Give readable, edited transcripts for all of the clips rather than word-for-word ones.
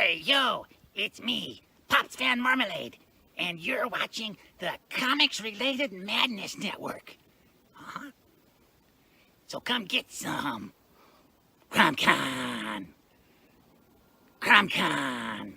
Hey, yo, it's me, Pops Van Marmalade, and you're watching the Comics-Related Madness Network. So come get some. CromCon. CromCon.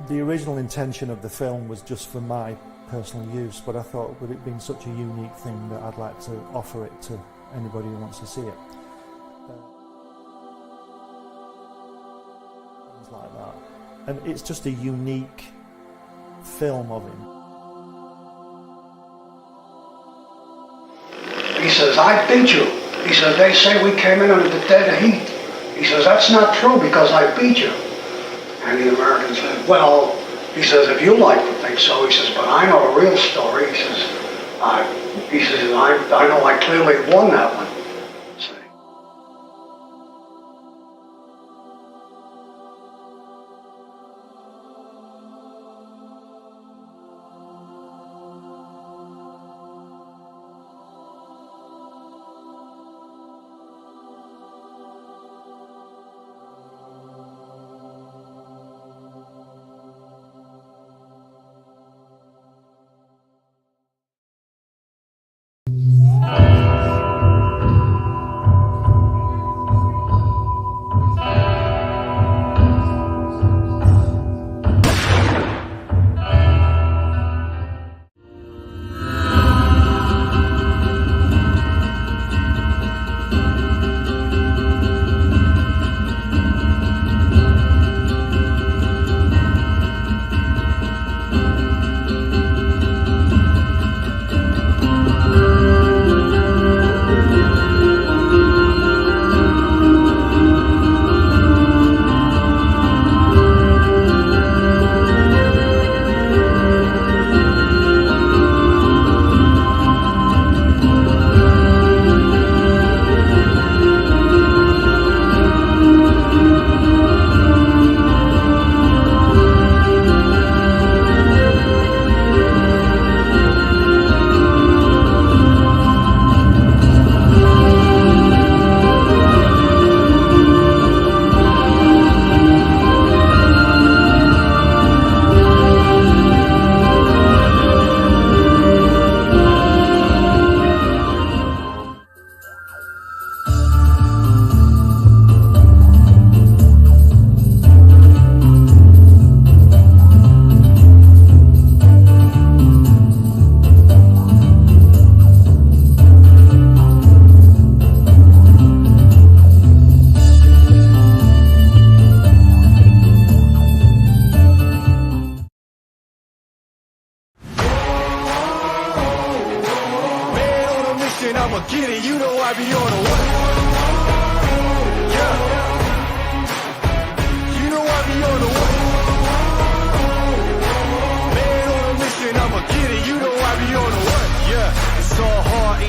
The original intention of the film was just for my personal use, but I thought, with it being such a unique thing, that I'd like to offer it to anybody who wants to see it. Things like that. And it's just a unique film of him. He says, I beat you. He says, they say we came in under the dead heat. He says, that's not true because I beat you. And the American said, well, he says, if you like to think so, he says, but I know the real story. He says, I know I clearly won that one. See?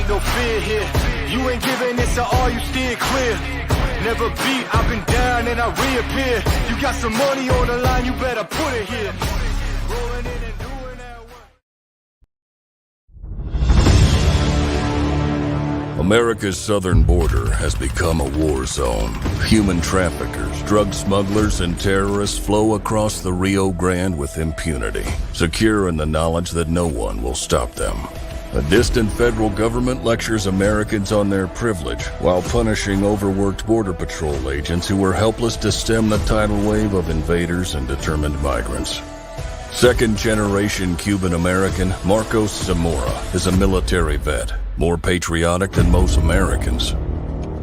ain't no fear here. You ain't giving this to all, you steer clear. Never beat, I've been down and I reappear. You got some money on the line, you better put it here. Rolling in and doing that work. America's southern border has become a war zone. Human traffickers, drug smugglers, and terrorists flow across the Rio Grande with impunity, secure in the knowledge that no one will stop them. A distant federal government lectures Americans on their privilege while punishing overworked Border Patrol agents who were helpless to stem the tidal wave of invaders and determined migrants. Second-generation Cuban-American Marcos Zamora is a military vet, more patriotic than most Americans.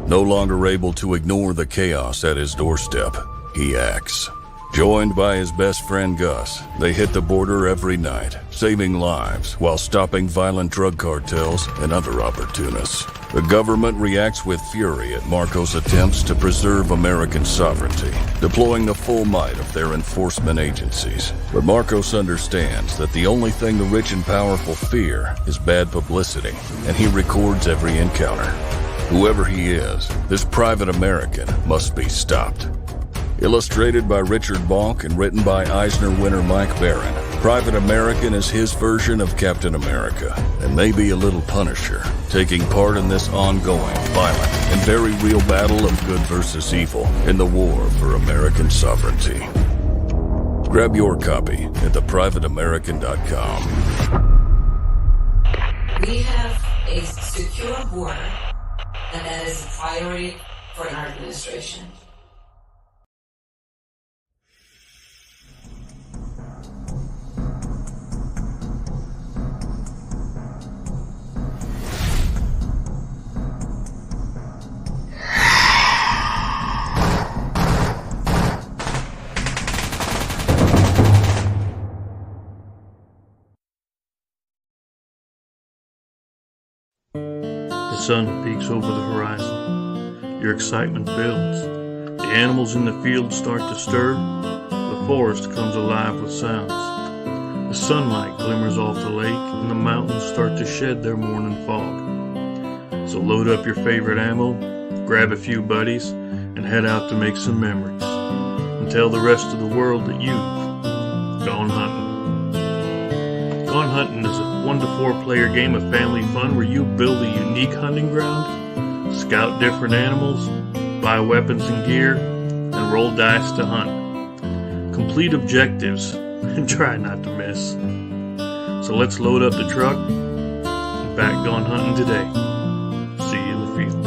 No longer able to ignore the chaos at his doorstep, he acts. Joined by his best friend Gus, they hit the border every night, saving lives while stopping violent drug cartels and other opportunists. The government reacts with fury at Marcos' attempts to preserve American sovereignty, deploying the full might of their enforcement agencies. But Marcos understands that the only thing the rich and powerful fear is bad publicity, and he records every encounter. Whoever he is, this private American must be stopped. Illustrated by Richard Bonk and written by Eisner winner Mike Barron, Private American is his version of Captain America, and maybe a little Punisher, taking part in this ongoing, violent, and very real battle of good versus evil in the war for American sovereignty. Grab your copy at theprivateamerican.com. We have a secure border, and that is a priority for our administration. The sun peeks over the horizon. Your excitement builds. The animals in the field start to stir. The forest comes alive with sounds. The sunlight glimmers off the lake, and the mountains start to shed their morning fog. So load up your favorite ammo, grab a few buddies, and head out to make some memories. And tell the rest of the world that you've gone hunting. Gone Hunting is a 1 to 4 player game of family fun where you build a unique hunting ground, scout different animals, buy weapons and gear, and roll dice to hunt. Complete objectives and try not to miss. So let's load up the truck and back Gone Hunting today. See you in the field.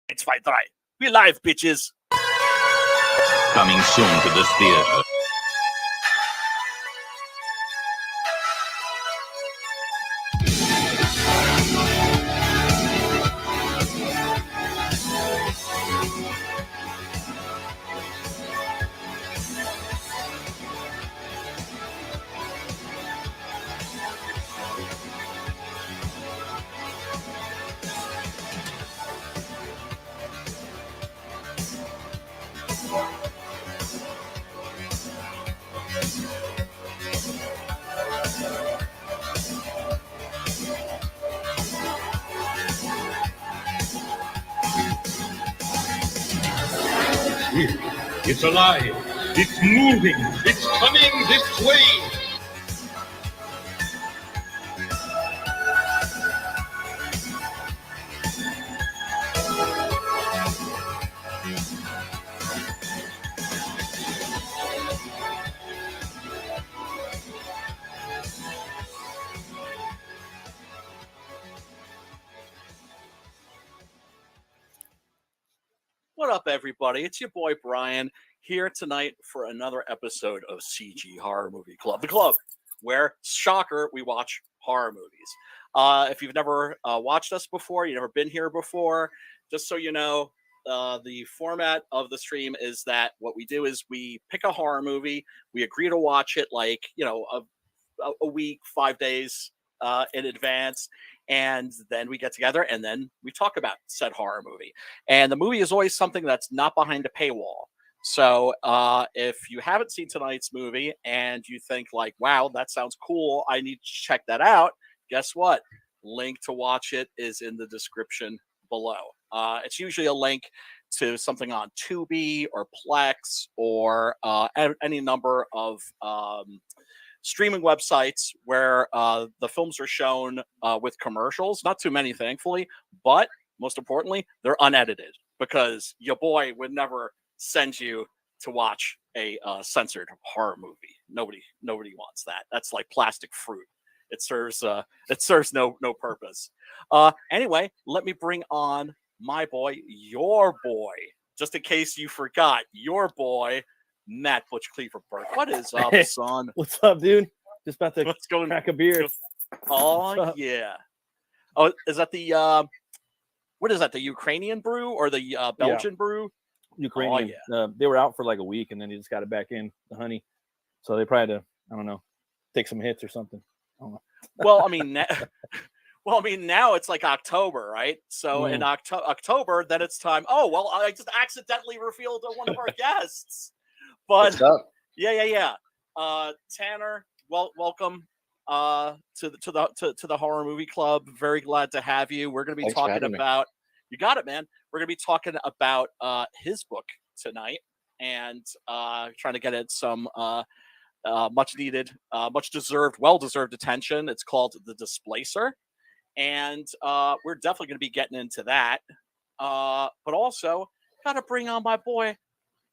It's Fight Right. We live, bitches. Coming soon to this theater. It's alive. It's moving. It's coming this way. What up, everybody? It's your boy Brian here tonight for another episode of CG Horror Movie Club, the club where, shocker, we watch horror movies. If you've never watched us before, you've never been here before, just so you know, the format of the stream is that what we do is we pick a horror movie, we agree to watch it like, you know, a week, 5 days in advance. And then we get together and then we talk about said horror movie. And the movie is always something that's not behind a paywall. So if you haven't seen tonight's movie and you think like, wow, that sounds cool, I need to check that out. Guess what? link to watch it is in the description below. It's usually a link to something on Tubi or Plex or any number of streaming websites where the films are shown with commercials. Not too many, thankfully, but most importantly, they're unedited, because your boy would never send you to watch a censored horror movie. Nobody wants that. That's like plastic fruit. It serves no purpose. Anyway, let me bring on my boy, your boy, just in case you forgot, your boy, Matt Butch Cleaver Burke. What is up, son? What's up, dude? Just about to crack a beer. Oh yeah. Oh, is that the what is that? The Ukrainian brew or the Belgian brew? Ukrainian. Oh, yeah. They were out for like a week, and then they just got it back in, the honey. So they probably had to, I don't know, take some hits or something. I don't know. Well, I mean, now it's like October, right? So in October, then it's time. Oh, well, I just accidentally revealed one of our guests. But yeah. Tanner, welcome to the Horror Movie Club. Very glad to have you. We're going to be talking about. You got it, man. We're going to be talking about his book tonight, and trying to get it some much needed, much deserved, well-deserved attention. It's called The Displacer, and we're definitely going to be getting into that. But also, got to bring on my boy,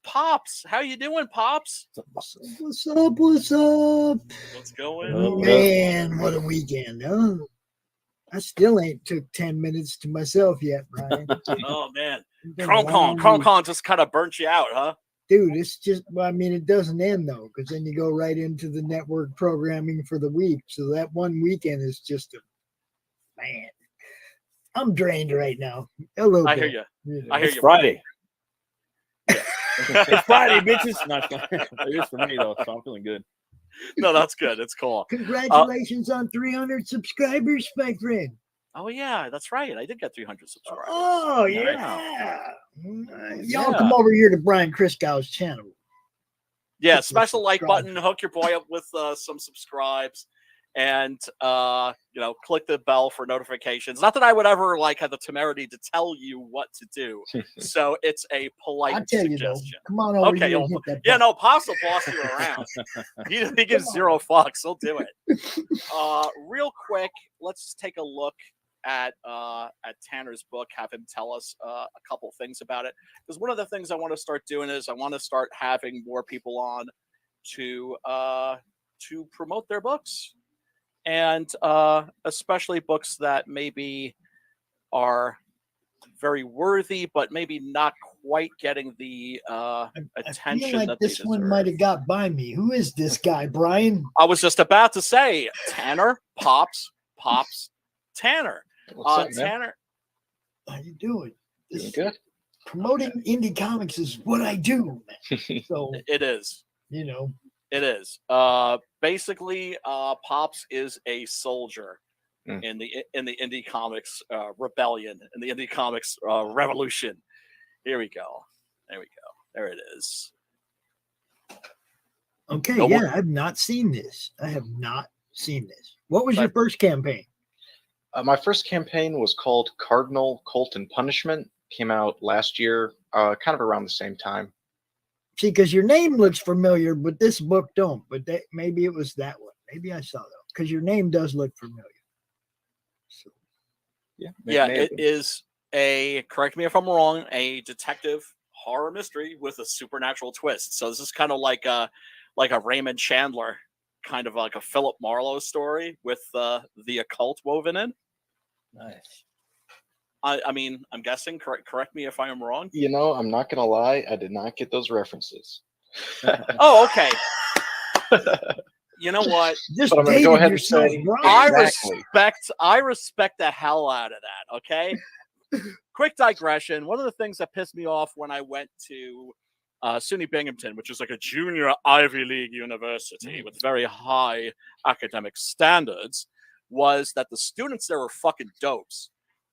Pops. How you doing, Pops? What's up? What's up? What's going on? Oh, man, what a weekend, huh? I still ain't took 10 minutes to myself yet, Brian. Oh, man. Cron just kind of burnt you out, huh? Dude, it's just, well, I mean, it doesn't end, though, because then you go right into the network programming for the week. So that one weekend is just man, I'm drained right now. A little bit. Hear you. I hear you. Friday. It's Friday, bitches. It is for me, though, so I'm feeling good. No, that's good. It's cool. Congratulations on 300 subscribers, my friend. Oh, yeah, that's right. I did get 300 subscribers. Oh, yeah. Y'all come over here to Brian Christgau's channel. Yeah, smash the like button, hook your boy up with some subscribes, and click the bell for notifications. Not that I would ever have the temerity to tell you what to do. So it's a polite suggestion. You, come on over here. No, Pops will boss you around. he gives zero fucks. He'll do it. Real quick, let's take a look at Tanner's book, have him tell us a couple things about it. Because one of the things I want to start doing is I want to start having more people on to promote their books, and especially books that maybe are very worthy, but maybe not quite getting the attention. I feel like that this they one deserve. might have got by me. Who is this guy, Brian? I was just about to say Tanner, Pops, Tanner. Tanner, how you doing? Doing good. Promoting indie comics is what I do. So it is. It is. Basically, Pops is a soldier in the indie comics rebellion, in the indie comics revolution. Here we go. There we go. There it is. Okay, I have not seen this. What was your first campaign? My first campaign was called Cardinal, Cult, and Punishment. Came out last year, kind of around the same time. See, because your name looks familiar, but this book don't. But maybe it was that one. Maybe I saw that because your name does look familiar. So, it is correct me if I'm wrong, a detective horror mystery with a supernatural twist. So this is kind of like a Raymond Chandler, kind of like a Philip Marlowe story with the occult woven in. Nice. I mean, I'm guessing. Correct me if I am wrong. I'm not gonna lie. I did not get those references. Oh, okay. You know what? But I'm gonna go ahead and say I respect the hell out of that. Okay. Quick digression. One of the things that pissed me off when I went to SUNY Binghamton, which is like a junior Ivy League university with very high academic standards, was that the students there were fucking dopes.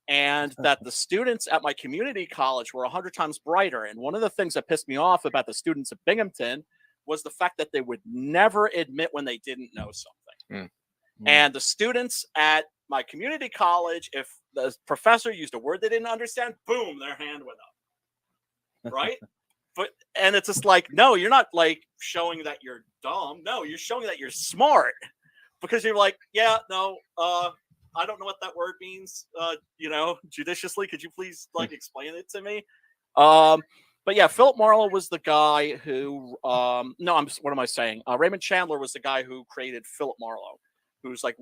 And that the students at my community college were 100 times brighter. And one of the things that pissed me off about the students at Binghamton was the fact that they would never admit when they didn't know something. And the students at my community college, if the professor used a word they didn't understand, boom, their hand went up. Right? And it's just like, no, you're not like showing that you're dumb. No, you're showing that you're smart, because you're like, yeah, no, I don't know what that word means. Judiciously, could you please like explain it to me? But yeah, Philip Marlowe was the guy who, what am I saying? Raymond Chandler was the guy who created Philip Marlowe, who's like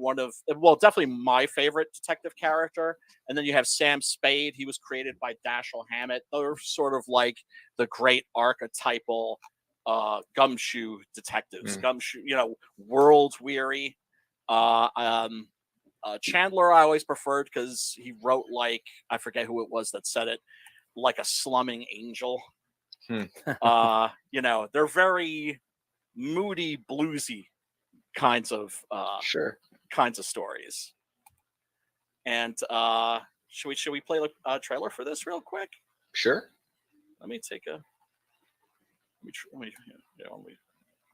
definitely my favorite detective character. And then you have Sam Spade. He was created by Dashiell Hammett. They're sort of like the great archetypal gumshoe detectives. Gumshoe, world weary. Chandler I always preferred because he wrote like, I forget who it was that said it, like a slumming angel. They're very moody, bluesy kinds of stories. And should we play a trailer for this real quick? Sure. Let me take let me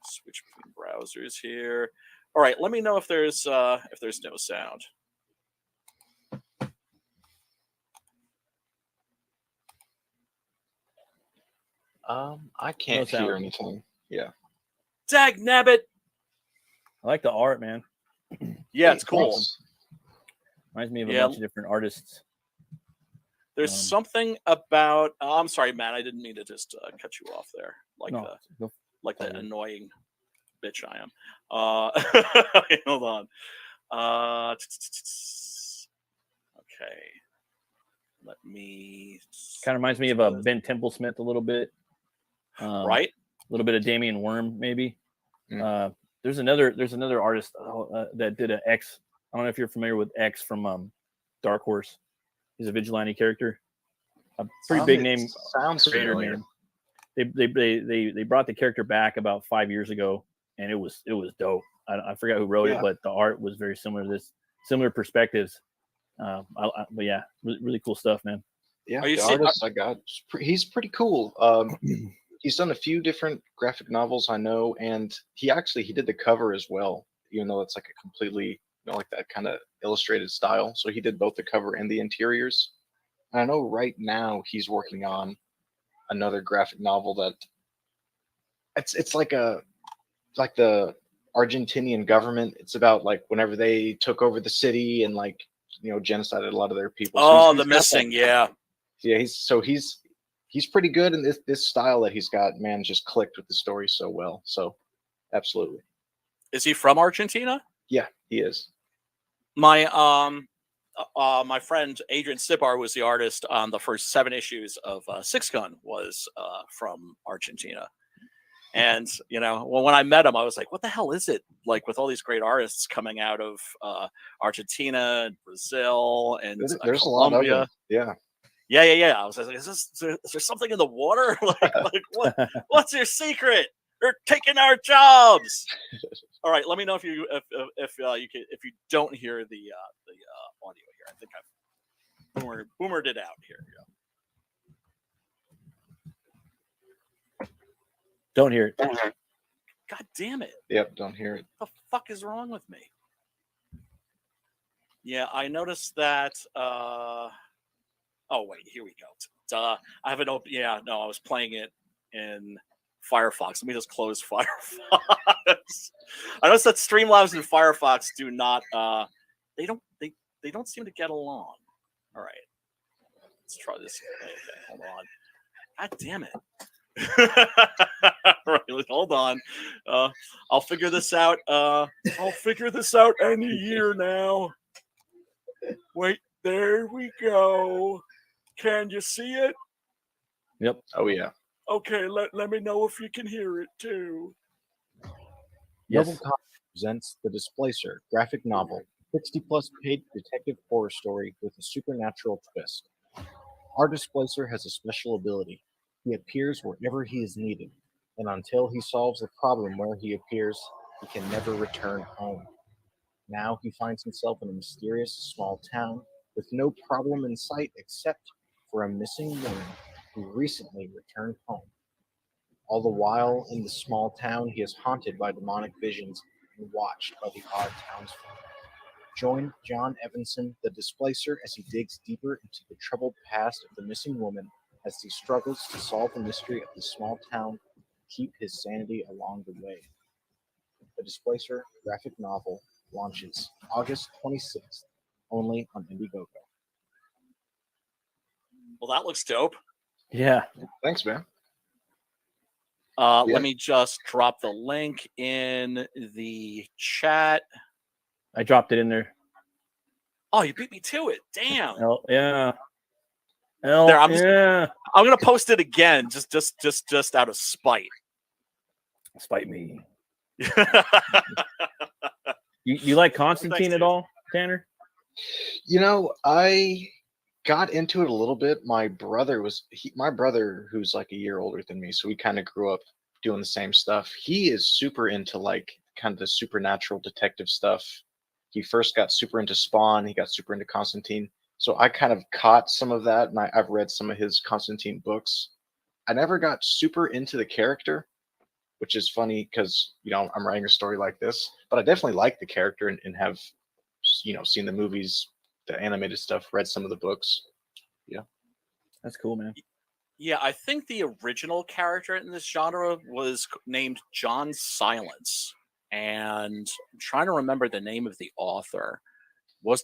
switch between browsers here. All right, let me know if there's no sound. I can't hear anything. Yeah. Dag nabbit. I like the art, man. Yeah, it's cool. Reminds me of a bunch of different artists. There's something about. I'm sorry, Matt. I didn't mean to just cut you off there, the annoying bitch I am. Hold on. Okay. Let me. Kind of reminds me of Ben Templesmith a little bit. Right. A little bit of Damien Worm, maybe. There's another artist that did an X. I don't know if you're familiar with X from Dark Horse. He's a vigilante character. A pretty big name. Sounds familiar. They brought the character back about 5 years ago, and it was dope. I forgot who wrote it, but the art was very similar to this, similar perspectives. But yeah, really cool stuff, man. Yeah, the artist I got, he's pretty cool. He's done a few different graphic novels I know, and he did the cover as well, even though it's like a completely, like that kind of illustrated style. So he did both the cover and the interiors. And I know right now he's working on another graphic novel that it's like the Argentinian government. It's about like whenever they took over the city and like, genocided a lot of their people. Oh, The Missing, yeah. Yeah, he's pretty good, and this style that he's got, man, just clicked with the story so well. So, absolutely. Is he from Argentina? Yeah, he is. My my friend Adrian Sibar was the artist on the first 7 issues of Six Gun. Was from Argentina, and when I met him, I was like, "What the hell is it like with all these great artists coming out of Argentina and Brazil and there's Colombia?" A lot of them. Yeah. Yeah. I was like, is there something in the water? like what's your secret? They're taking our jobs. All right, let me know if you don't hear the audio here. I think I've boomered it out here. Yeah. Don't hear it. God damn it. Yep, don't hear it. What the fuck is wrong with me? Yeah, I noticed that. Oh wait, here we go. Duh. I haven't opened. Yeah, no, I was playing it in Firefox. Let me just close Firefox. I noticed that Streamlabs and Firefox do not. They don't seem to get along. All right, let's try this. Okay, hold on. God damn it. Right, hold on. I'll figure this out. I'll figure this out any year now. Wait, there we go. Can you see it? Yep. Oh yeah. Okay, let me know if you can hear it too. Yes. Novel Comics presents The Displacer graphic novel, 60-plus page detective horror story with a supernatural twist. Our Displacer has a special ability. He appears wherever he is needed, and until he solves the problem where he appears, he can never return home. Now he finds himself in a mysterious small town with no problem in sight except for a missing woman who recently returned home. All the while, in the small town, he is haunted by demonic visions and watched by the odd townsfolk. Join John Evanson, the Displacer, as he digs deeper into the troubled past of the missing woman as he struggles to solve the mystery of the small town and keep his sanity along the way. The Displacer graphic novel launches August 26th, only on Indiegogo. Well, that looks dope. Yeah. Thanks, man. Let me just drop the link in the chat. I dropped it in there. Oh, you beat me to it. Damn. Yeah. There, I'm gonna post it again, just out of spite. Spite me. You like Constantine at all, Tanner? You know, I got into it a little bit. My brother, who's like a year older than me, so we kind of grew up doing the same stuff. He is super into like kind of the supernatural detective stuff. He first got super into Spawn. He got super into Constantine. So I kind of caught some of that, and I've read some of his Constantine books. I never got super into the character, which is funny because, you know, I'm writing a story like this, but I definitely like the character and have, you know, seen the movies, the animated stuff, read some of the books. Yeah. That's cool, man. Yeah, I think the original character in this genre was named John Silence. And I'm trying to remember the name of the author.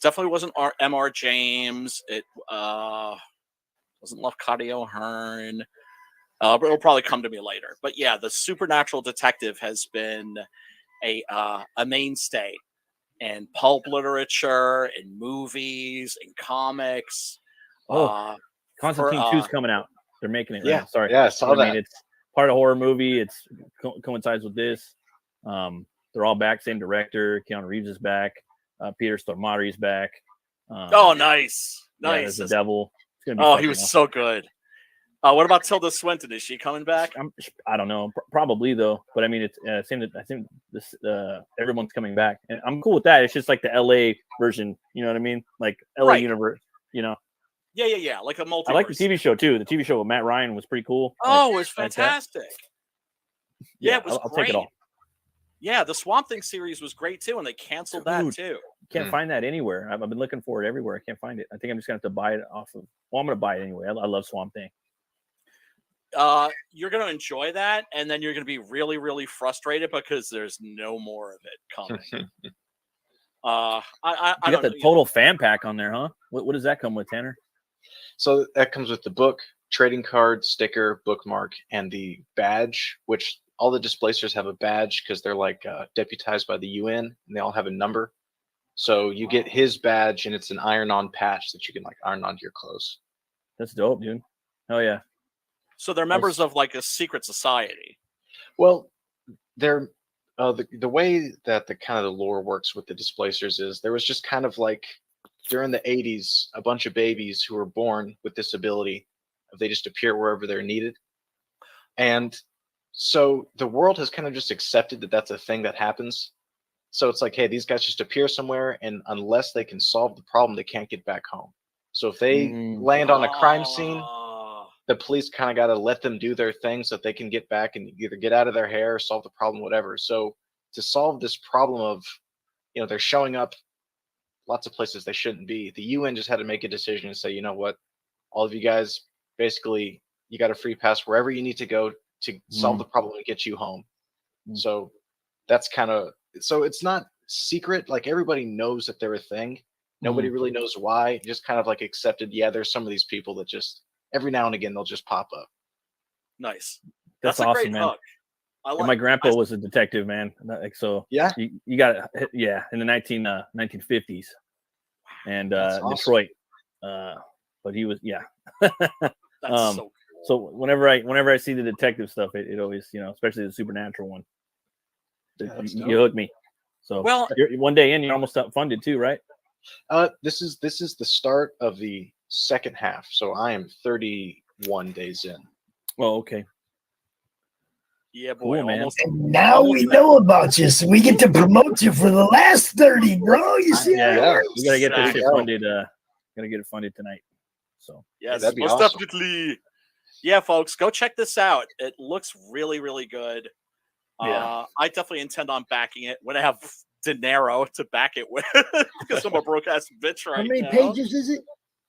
Definitely wasn't M.R. James. It wasn't Lafcadio O'Hearn. But it'll probably come to me later. But yeah, the supernatural detective has been a mainstay in pulp literature, in movies, in comics. Constantine 2's coming out. They're making it. Right? Yeah, Sorry. Yeah, I saw that. I mean, it's part of a horror movie. It's coincides with this. They're all back. Same director. Keanu Reeves is back. Peter Stormare is back. Nice. Yeah, there's the devil. It's gonna be he was so good. What about Tilda Swinton? Is she coming back? I don't know. Probably though. But I mean, it's I think this everyone's coming back, and I'm cool with that. It's just like the LA version. You know what I mean? Like LA universe. You know. Yeah. Like a multiverse. I like the TV show too. The TV show with Matt Ryan was pretty cool. Oh, it was fantastic. Yeah, it was I'll great. take it all. Yeah, the Swamp Thing series was great too, and they canceled that too. Can't find that anywhere. I've been looking for it everywhere. I can't find it. I think I'm just gonna have to buy it off of. Well, I'm gonna buy it anyway. I love Swamp Thing. You're gonna enjoy that, and then you're gonna be really, really frustrated because there's no more of it coming. I got the total fan pack on there, huh? What does that come with, Tanner? So that comes with the book, trading card, sticker, bookmark, and the badge, which all the Displacers have a badge because they're like deputized by the UN, and they all have a number. So you get his badge, and it's an iron-on patch that you can like iron onto your clothes. That's dope, dude. Oh yeah. So they're members of like a secret society. Well, they're the way that the kind of the lore works with the Displacers is there was just kind of like during the 80s a bunch of babies who were born with this ability. They just appear wherever they're needed, and so the world has kind of just accepted that that's a thing that happens. So it's like, hey, these guys just appear somewhere, and unless they can solve the problem, they can't get back home. So if they land on a crime scene, the police kind of got to let them do their thing so that they can get back and either get out of their hair or solve the problem, whatever. So to solve this problem of, you know, they're showing up lots of places they shouldn't be, the UN just had to make a decision and say, you know what, all of you guys, basically, you got a free pass wherever you need to go to solve the problem and get you home. So that's kind of, so it's not secret. Like everybody knows that they're a thing. Nobody really knows why. Just kind of like accepted. Yeah, there's some of these people that just every now and again they'll just pop up. Nice. That's a awesome, great man. hook. And my grandpa was a detective, man. Like so. Yeah. You got it. Yeah, in the 1950s, and awesome. Detroit. But he was That's so cool. So whenever I see the detective stuff, it always, you know, especially the supernatural one, you hook me. So you're, one day in, you're almost funded too, right? This is the start of the second half, so I am 31 days in. Oh, okay. Yeah, boy. Cool, man. And now we know about you, so we get to promote you for the last 30, bro. You see? Yeah, we gotta get this shit funded. Gotta get it funded tonight. So yes, that'd be most awesome. definitely. Yeah, folks, go check this out. It looks really, really good. Yeah. I definitely intend on backing it when I have dinero to back it with because I'm a broke ass bitch right How many now. pages is it?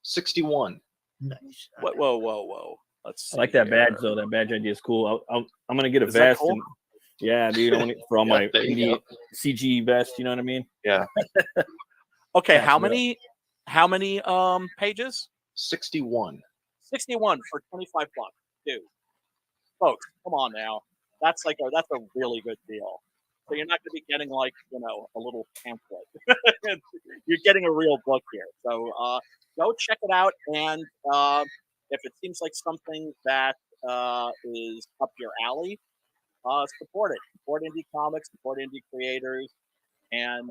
61. Nice. Whoa. Let's see I like that here. badge though. That badge idea is cool. I'm gonna get a Is that vest. cool? And, yeah, dude. I want it for all my there you indie CG vest. You know what I mean? Yeah. Okay, That's how real. many pages? 61. 61 for $25, dude. Folks, come on now. That's a really good deal. So you're not going to be getting like, a little pamphlet. You're getting a real book here. So go check it out. And if it seems like something that is up your alley, support it. Support indie comics, support indie creators, and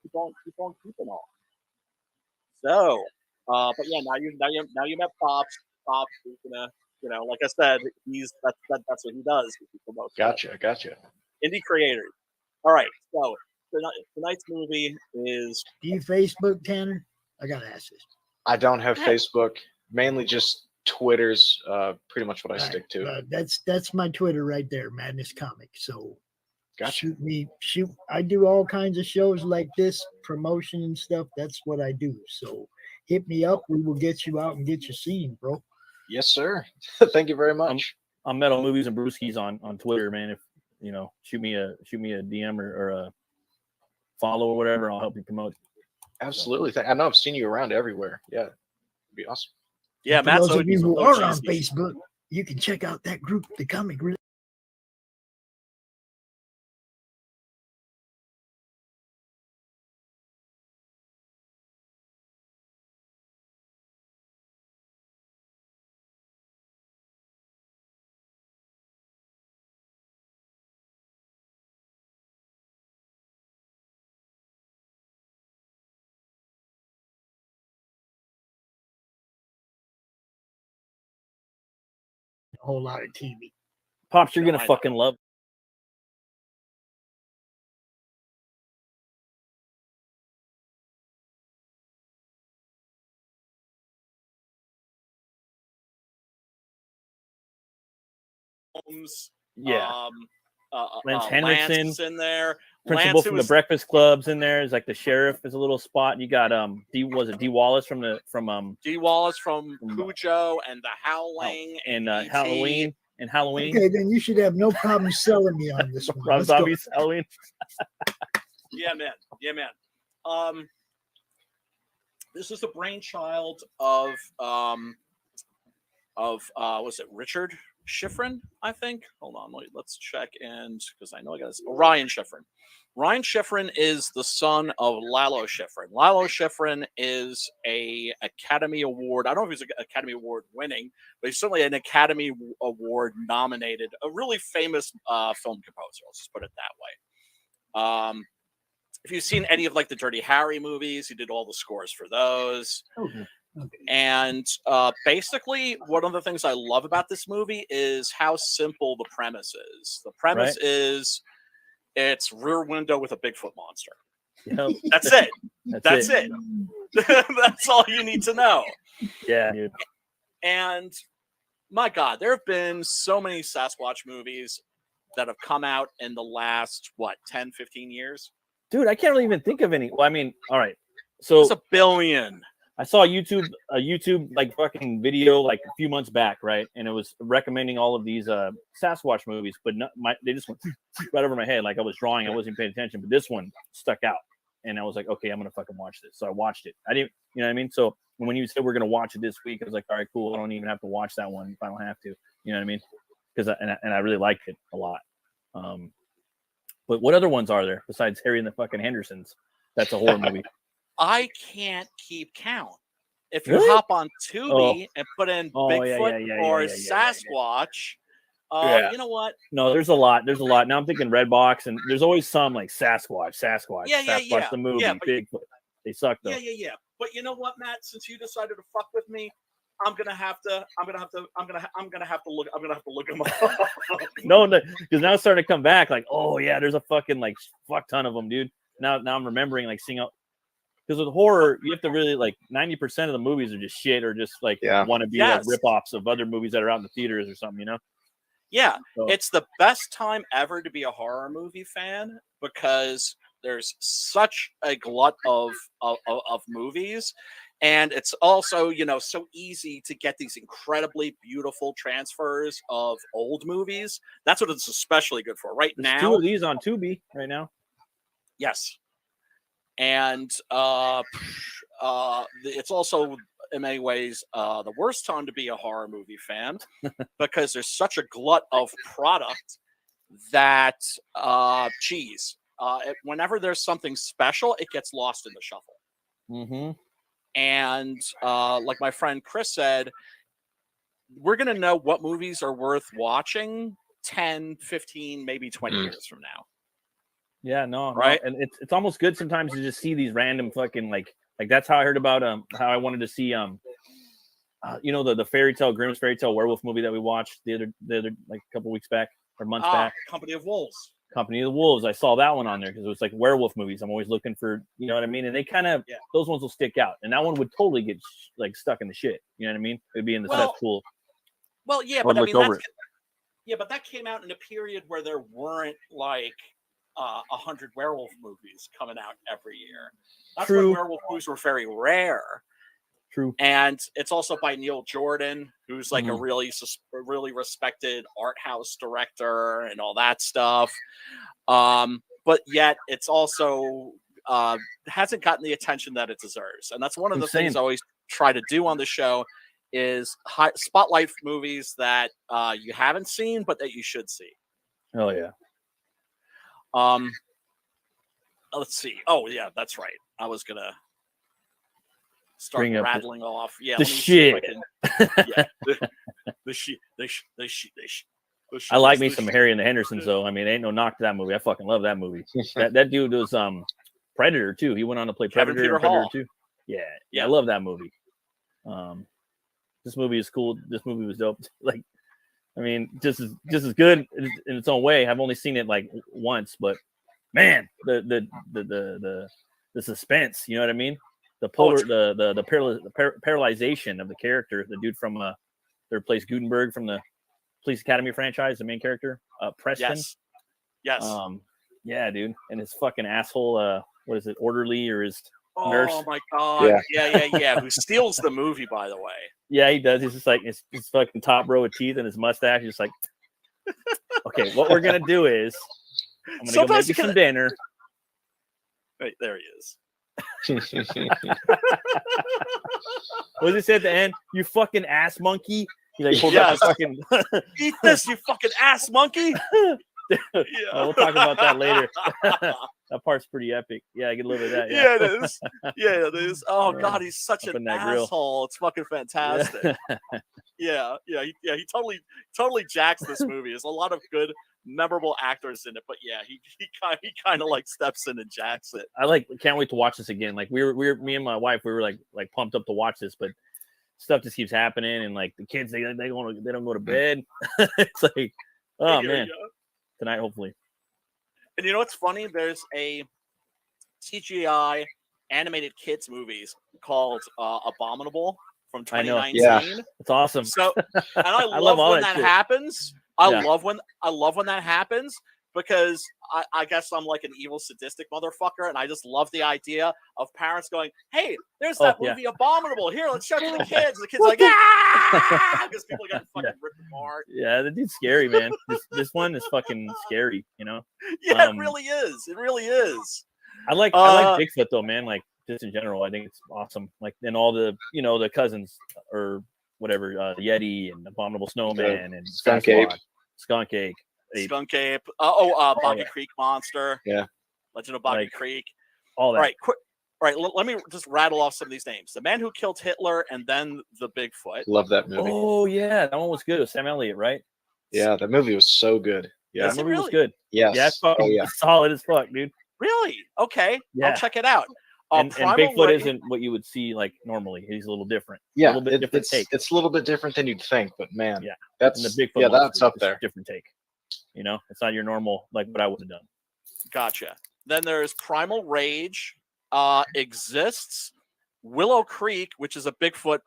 keep on keeping on. So, but yeah, now you met Pops. Pops is gonna, like I said, that's what he does. He promotes Gotcha. indie creators. All right, so tonight's movie is. Do you Facebook, Tanner? I gotta ask this. I don't have Facebook. Mainly just Twitter's pretty much what I stick to. That's my Twitter right there, Madness Comics. So Gotcha. shoot. I do all kinds of shows like this, promotion and stuff. That's what I do. So hit me up. We will get you out and get you seen, bro. Yes, sir. Thank you very much. I'm Metal Movies and Brewskis on Twitter, man. If shoot me a DM or a follow or whatever, I'll help you promote. Absolutely. I know I've seen you around everywhere. Yeah, it'd be awesome. Yeah, For Matt's those of you who OGs. are on Facebook, you can check out that group, the Comic. A whole lot of TV. Pops, you're gonna fucking love. Yeah. Lance Henriksen Lance in there. Principal Lance, from the Breakfast Club's in there. Is like the sheriff is a little spot. You got D Wallace from D Wallace from Cujo and the Howling and E.T. Halloween and Halloween. Okay, then you should have no problem selling me on this one. Rob Let's go. Zombie's Halloween. Yeah, man. This is the brainchild of was it Richard Schifrin? I think. Hold on, let's check and because I know I got this. Ryan Schifrin. Ryan Schifrin is the son of Lalo Schifrin. Lalo Schifrin is a Academy Award. I don't know if he's an Academy Award winning, but he's certainly an Academy Award nominated, a really famous film composer. Let's just put it that way. If you've seen any of like the Dirty Harry movies, he did all the scores for those. Okay. And basically, one of the things I love about this movie is how simple the premise is. The premise is it's Rear Window with a Bigfoot monster. Yep. That's it. That's it. That's all you need to know. Yeah, dude. And my God, there have been so many Sasquatch movies that have come out in the last, 10, 15 years? Dude, I can't really even think of any. Well, I mean, all right. So it's a billion. I saw a YouTube like fucking video like a few months back, right? And it was recommending all of these Sasquatch movies, but they just went right over my head. Like I was drawing, I wasn't paying attention, but this one stuck out. And I was like, okay, I'm gonna fucking watch this. So I watched it. I didn't, you know what I mean? So when you said we're gonna watch it this week, I was like, all right, cool. I don't even have to watch that one if I don't have to. You know what I mean? Because I really liked it a lot. But what other ones are there besides Harry and the fucking Hendersons? That's a horror movie. I can't keep count. If you Really? hop on Tubi and put in Bigfoot or Sasquatch, you know what? No, there's a lot. Now I'm thinking Redbox, and there's always some like Sasquatch, Sasquatch the movie, Bigfoot. They suck though. Yeah. But you know what, Matt? Since you decided to fuck with me, I'm gonna have to look them up. No, because now it's starting to come back. Like, oh yeah, there's a fucking like fuck ton of them, dude. Now I'm remembering like seeing out. Because with horror, you have to really like 90% of the movies are just shit or just like want to be like rip-offs of other movies that are out in the theaters or something, you know? Yeah, So- it's the best time ever to be a horror movie fan because there's such a glut of movies, and it's also, you know, so easy to get these incredibly beautiful transfers of old movies. That's what it's especially good for right There's now. 2 of these on Tubi right now. Yes, and it's also in many ways the worst time to be a horror movie fan because there's such a glut of product that whenever there's something special, it gets lost in the shuffle. Mm-hmm. And like my friend Chris said, we're going to know what movies are worth watching 10, 15, maybe 20 years from now. Yeah, no, Right? and it's almost good sometimes to just see these random fucking like that's how I heard about how I wanted to see you know, the fairy tale Grimm's fairy tale werewolf movie that we watched the other like a couple weeks back or months back. Company of Wolves. Company of the Wolves. I saw that one on there because it was like werewolf movies. I'm always looking for, you know what I mean? And they kind of those ones will stick out. And that one would totally get like stuck in the shit. You know what I mean? It'd be in the set pool. Well, yeah, Or but I looked mean, over but that came out in a period where there weren't like 100 werewolf movies coming out every year. That's True. when werewolf movies were very rare. True. And it's also by Neil Jordan, who's like a Mhm. really respected art house director and all that stuff. But yet it's also hasn't gotten the attention that it deserves. And that's one of the things I always try to do on the show is spotlight movies that you haven't seen, but that you should see. Oh yeah. Let's see. Oh yeah, that's right. I was gonna start Bring up rattling off. Yeah, the let me see if shit. the shit. The shit. I like me some Harry and the Hendersons though. I mean, ain't no knock to that movie. I fucking love that movie. that dude was Predator too. He went on to play Kevin Predator Peter and Predator Hall. too. Yeah, I love that movie. This movie is cool. This movie was dope. Like, I mean, just as good in its own way. I've only seen it like once, but man, the suspense. You know what I mean? The paralyzation of the character. The dude from third place Gutenberg from the Police Academy franchise, the main character, Preston. Yes. Yeah, dude, and his fucking asshole. What is it, orderly or his nurse? Oh my god. Yeah. Who steals the movie, by the way? Yeah, he does. He's just like his fucking top row of teeth and his mustache. He's just like, okay, what we're gonna do is I'm gonna go make you some dinner. Wait, there he is. What does he say at the end? You fucking ass monkey. He like pulled out the fucking Eat this, you fucking ass monkey. We'll talk about that later. That part's pretty epic. Yeah, I get a little bit of that. Yeah, it is. Yeah, it is. Oh god, he's such an asshole. It's fucking fantastic. Yeah. He totally jacks this movie. There's a lot of good, memorable actors in it, but yeah, he kind of like steps in and jacks it. I can't wait to watch this again. Like we were me and my wife, we were like pumped up to watch this, but stuff just keeps happening, and like the kids they don't go to bed. It's like, oh man, tonight hopefully. And you know what's funny? There's a CGI animated kids movies called Abominable from 2019. Yeah, it's awesome. So, and I love when that happens. I love when that happens because I guess I'm like an evil, sadistic motherfucker, and I just love the idea of parents going, "Hey, there's that movie Abominable. Here, let's show it to the kids." And the kids are like, "Ah!" Because people are getting fucking ripped apart. Yeah, the dude's scary, man. this one is fucking scary, you know. Yeah, it really is. It really is. I like Bigfoot though, man. Like just in general, I think it's awesome. Like in all the the cousins or whatever, Yeti and Abominable Snowman and Skunk Ape. Skunk Ape. Boggy Creek Monster. Yeah. Legend of Boggy Creek. All that. All right, quick. All right, let me just rattle off some of these names. The Man Who Killed Hitler and then the Bigfoot. Love that movie. Oh yeah, that one was good. It was Sam Elliott, right? Yeah, that movie was so good. Yeah, that movie was good. Yes. Yeah, it's fucking solid as fuck, dude. Really? Okay. Yeah. I'll check it out. And Bigfoot isn't what you would see like normally. He's a little different. Yeah, a little bit different take. It's a little bit different than you'd think, but man, yeah, that's and the Bigfoot that's up there. Different take. You know, it's not your normal like what I would have done. Gotcha. Then there's Primal Rage, Exists, Willow Creek, which is a Bigfoot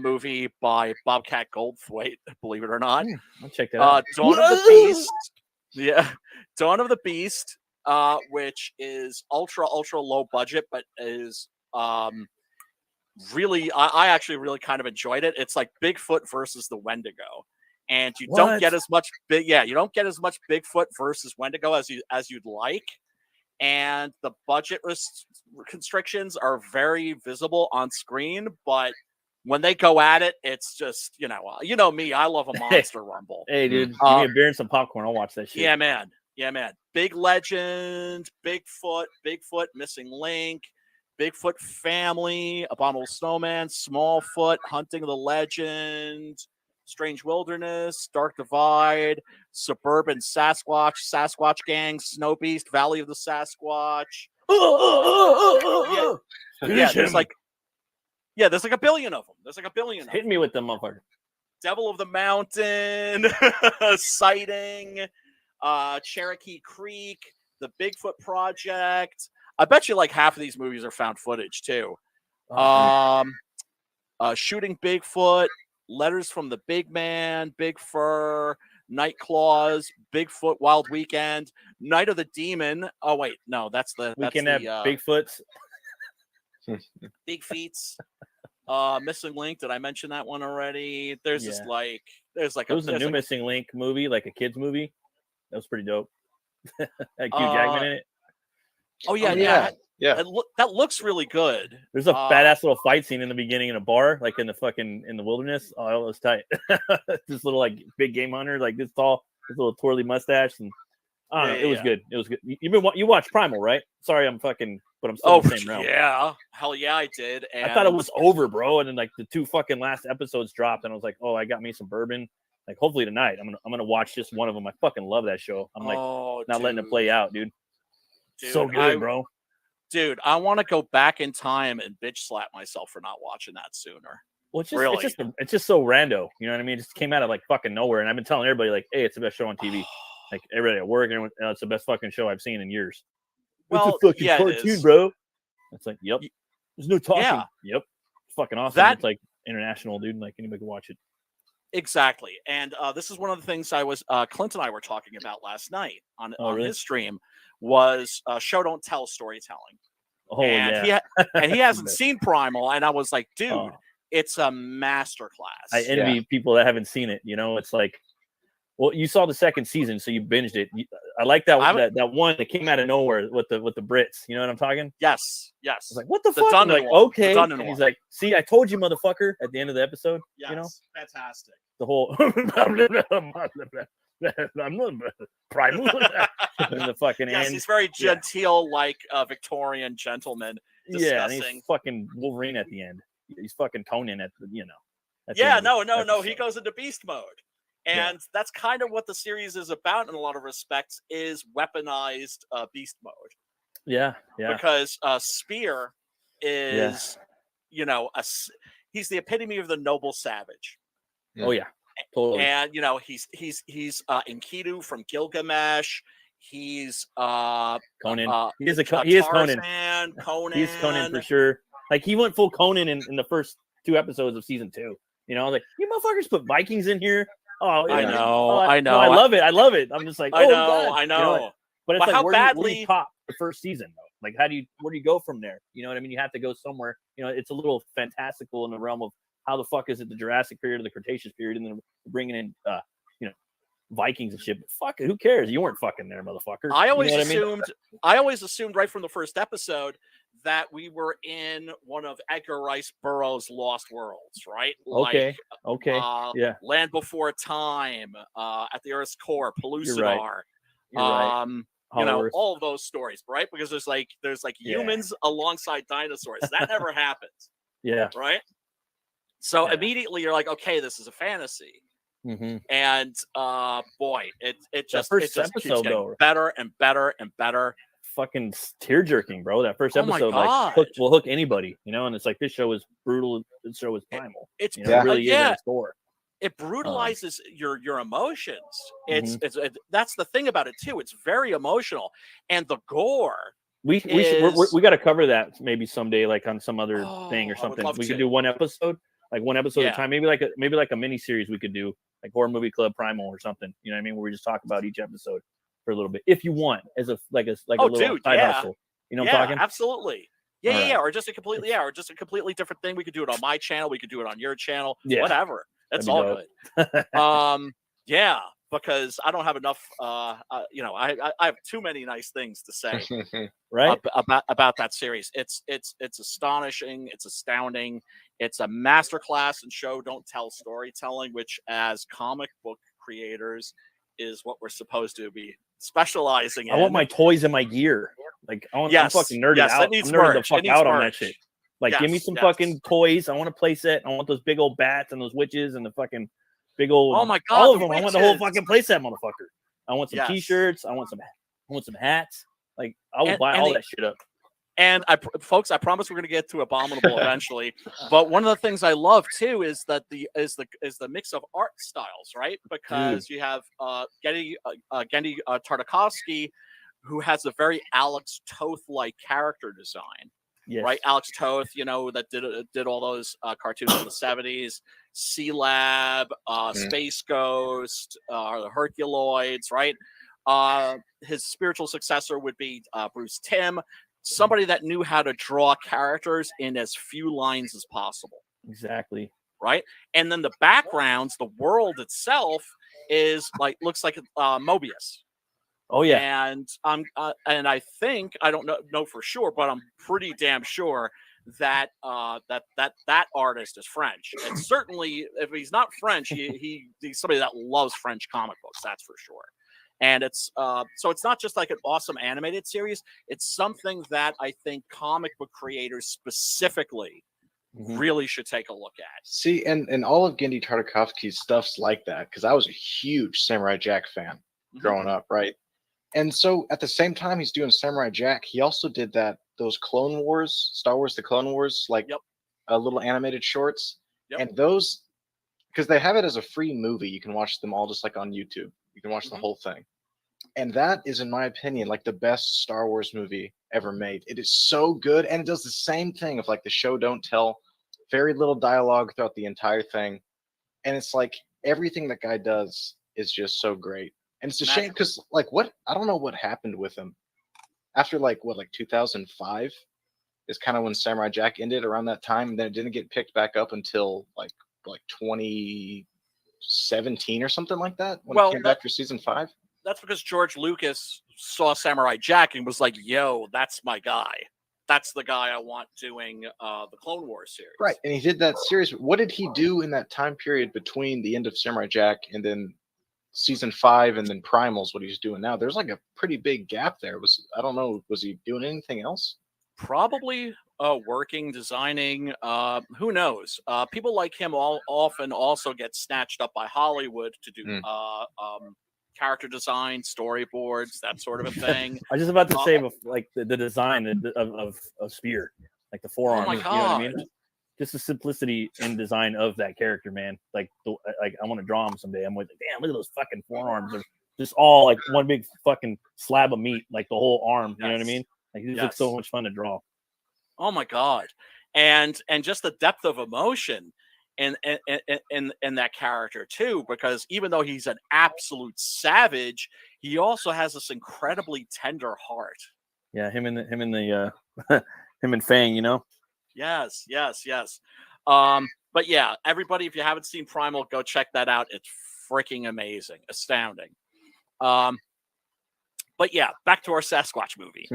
movie by Bobcat Goldthwait, believe it or not. I'll check that out. Dawn of the Beast. Yeah. Dawn of the Beast, which is ultra low budget, but is really, I actually really kind of enjoyed it. It's like Bigfoot versus the Wendigo. And you don't get as much you don't get as much Bigfoot versus Wendigo as you'd like. And the budget constrictions are very visible on screen, but when they go at it, it's just, you know me, I love a monster rumble. Hey, dude, give me a beer and some popcorn. I'll watch that shit. Yeah, man. Big Legend, Bigfoot, Missing Link, Bigfoot Family, Abominable Snowman, Smallfoot, Hunting the Legend, Strange Wilderness, Dark Divide, Suburban Sasquatch, Sasquatch Gang, Snow Beast, Valley of the Sasquatch. There's like a billion of them. Hit me with them, motherfucker. Devil of the Mountain, Sighting, Cherokee Creek, The Bigfoot Project. I bet you like half of these movies are found footage too. Shooting Bigfoot, Letters from the Big Man, Big Fur, Night Claws, Bigfoot Wild Weekend, Night of the Demon. Oh wait, no, that's the Bigfoots. Big Feets. Missing Link. Did I mention that one already? There's just like there was a new Missing Link movie, like a kids movie. That was pretty dope. Like Hugh Jackman in it. Oh yeah. That looks really good. There's a badass little fight scene in the beginning in a bar, like in the wilderness. Oh, that was tight. This little like big game hunter, like this tall, this little twirly mustache, and it was good. It was good. You watched Primal, right? Sorry, I'm fucking, but I'm still in the same realm. Yeah, hell yeah, I did. And I thought it was over, bro. And then like the 2 fucking last episodes dropped, and I was like, oh, I got me some bourbon. Like hopefully tonight, I'm gonna watch just one of them. I fucking love that show. I'm like not letting it play out, dude. So good, bro. Dude, I want to go back in time and bitch slap myself for not watching that sooner. Well, it's just so rando. You know what I mean? It just came out of like fucking nowhere. And I've been telling everybody like, hey, it's the best show on TV. Like everybody at work, everyone, it's the best fucking show I've seen in years. Well, it's a fucking cartoon, bro. It's like, yep. There's no talking. Yeah. Yep. It's fucking awesome. It's like international, dude. Like anybody can watch it. Exactly. And this is one of the things Clint and I were talking about last night on his stream was show don't tell storytelling. Oh, and he hasn't seen Primal, and I was like, dude, it's a masterclass. I envy people that haven't seen it. You know, it's like, well, you saw the second season, so you binged it. I like that one that came out of nowhere with the Brits. You know what I'm talking? Yes. I was like, what the fuck? I'm like, okay. And he's like, see, I told you, motherfucker. At the end of the episode, yes, you know, fantastic. The whole Primal and the fucking end. He's very genteel, like a Victorian gentleman. Discussing. Yeah, and he's fucking Wolverine at the end. He's fucking Conan at the, no. He goes into beast mode. And that's kind of what the series is about in a lot of respects, is weaponized beast mode. Yeah. Because Spear is, he's the epitome of the noble savage. Oh yeah, totally. And he's Enkidu from Gilgamesh. He's Conan. He is Conan. Conan. He's Conan for sure. Like he went full Conan in the first 2 episodes of season 2. You know, like you motherfuckers put Vikings in here. Oh, I know. I love it. I'm just like, I know. God. You know, but it's like, how where do you top the first season though? Like, where do you go from there? You know what I mean? You have to go somewhere. You know, it's a little fantastical in the realm of how the fuck is it the Jurassic period or the Cretaceous period, and then bringing in, Vikings and shit. But fuck it, who cares? You weren't fucking there, motherfucker. I always assumed right from the first episode that we were in one of Edgar Rice Burroughs' Lost Worlds, right? Okay. Yeah. Land Before Time, At the Earth's Core, Pellucidar. You're right. All of those stories, right? Because there's humans alongside dinosaurs. That never happens. Yeah. Right. So immediately you're like, okay, this is a fantasy. Mm-hmm. And it just keeps getting better and better and better. Fucking tear jerking, bro. That first episode will hook anybody, and it's like, this show is brutal. This show is primal. It brutalizes your emotions. It's that's the thing about it too. It's very emotional, and the gore We got to cover that maybe someday, like on some other thing or something. We could do one episode at a time. Maybe like a mini series we could do, like Horror Movie Club Primal or something. You know what I mean? Where we just talk about each episode for a little bit, if you want, as a little side hustle. You know what I'm talking? Absolutely. Yeah. Or just a completely different thing. We could do it on my channel. We could do it on your channel. Yeah. Whatever. That's all good. Yeah, because I don't have enough. I have too many nice things to say, right? About that series. It's astonishing. It's astounding. It's a masterclass in show don't tell storytelling, which as comic book creators is what we're supposed to be specializing in. I want my toys and my gear. Like I'm fucking nerded out. I'm nerded the fuck out on that shit. Like give me some fucking toys. I want a play set. I want those big old bats and those witches and the fucking big old. Oh my god! All of them. I want the whole fucking play set, motherfucker. I want some T-shirts. I want some hats. Like I will buy all that shit up. And folks, I promise we're going to get to Abominable eventually. But one of the things I love too is that the mix of art styles, right? Because you have Ginge Tartakovsky, who has a very Alex Toth-like character design. Yes. Right, Alex Toth, that did all those cartoons in the 70s, C-Lab, Space Ghost, the Herculoids, right? His spiritual successor would be Bruce Timm, somebody that knew how to draw characters in as few lines as possible. Exactly. Right, and then the backgrounds, the world itself looks like Mobius. Oh yeah, and I think I don't know for sure, but I'm pretty damn sure that that artist is French, and certainly if he's not French, he's somebody that loves French comic books. That's for sure. And it's so it's not just like an awesome animated series. It's something that I think comic book creators specifically really should take a look at. See, and all of Ginge Tartakovsky's stuff's like that, because I was a huge Samurai Jack fan growing up, right? And so at the same time he's doing Samurai Jack, he also did those Clone Wars, Star Wars The Clone Wars, little animated shorts. And those, because they have it as a free movie, you can watch them all just like on YouTube. You can watch the whole thing. And that is, in my opinion, like the best Star Wars movie ever made. It is so good, and it does the same thing of like the show don't tell, very little dialogue throughout the entire thing. And it's like everything that guy does is just so great. And it's a shame because I don't know what happened with him after 2005 is kind of when Samurai Jack ended, around that time, and then it didn't get picked back up until like 2017 or something like that when it came back for season 5. That's because George Lucas saw Samurai Jack and was like, yo, that's my guy. That's the guy I want doing the Clone Wars series. Right. And he did that series. What did he do in that time period between the end of Samurai Jack and then season 5 and then Primal's what he's doing now? There's like a pretty big gap there. I don't know, was he doing anything else? Probably working, designing, who knows? People like him often also get snatched up by Hollywood to do character design, storyboards, that sort of a thing. I was just about to say, like the design of Spear, like the forearm. Oh my God. You know what I mean? Just the simplicity in design of that character, man. Like I want to draw him someday. I'm like, damn, look at those fucking forearms. They're just all like one big fucking slab of meat, like the whole arm. You know what I mean? Like these look so much fun to draw. Oh my God. And just the depth of emotion in that character too, because even though he's an absolute savage, he also has this incredibly tender heart. Yeah, him and Fang, you know? Yes. But yeah, everybody, if you haven't seen Primal, go check that out. It's freaking amazing, astounding. But yeah, back to our Sasquatch movie.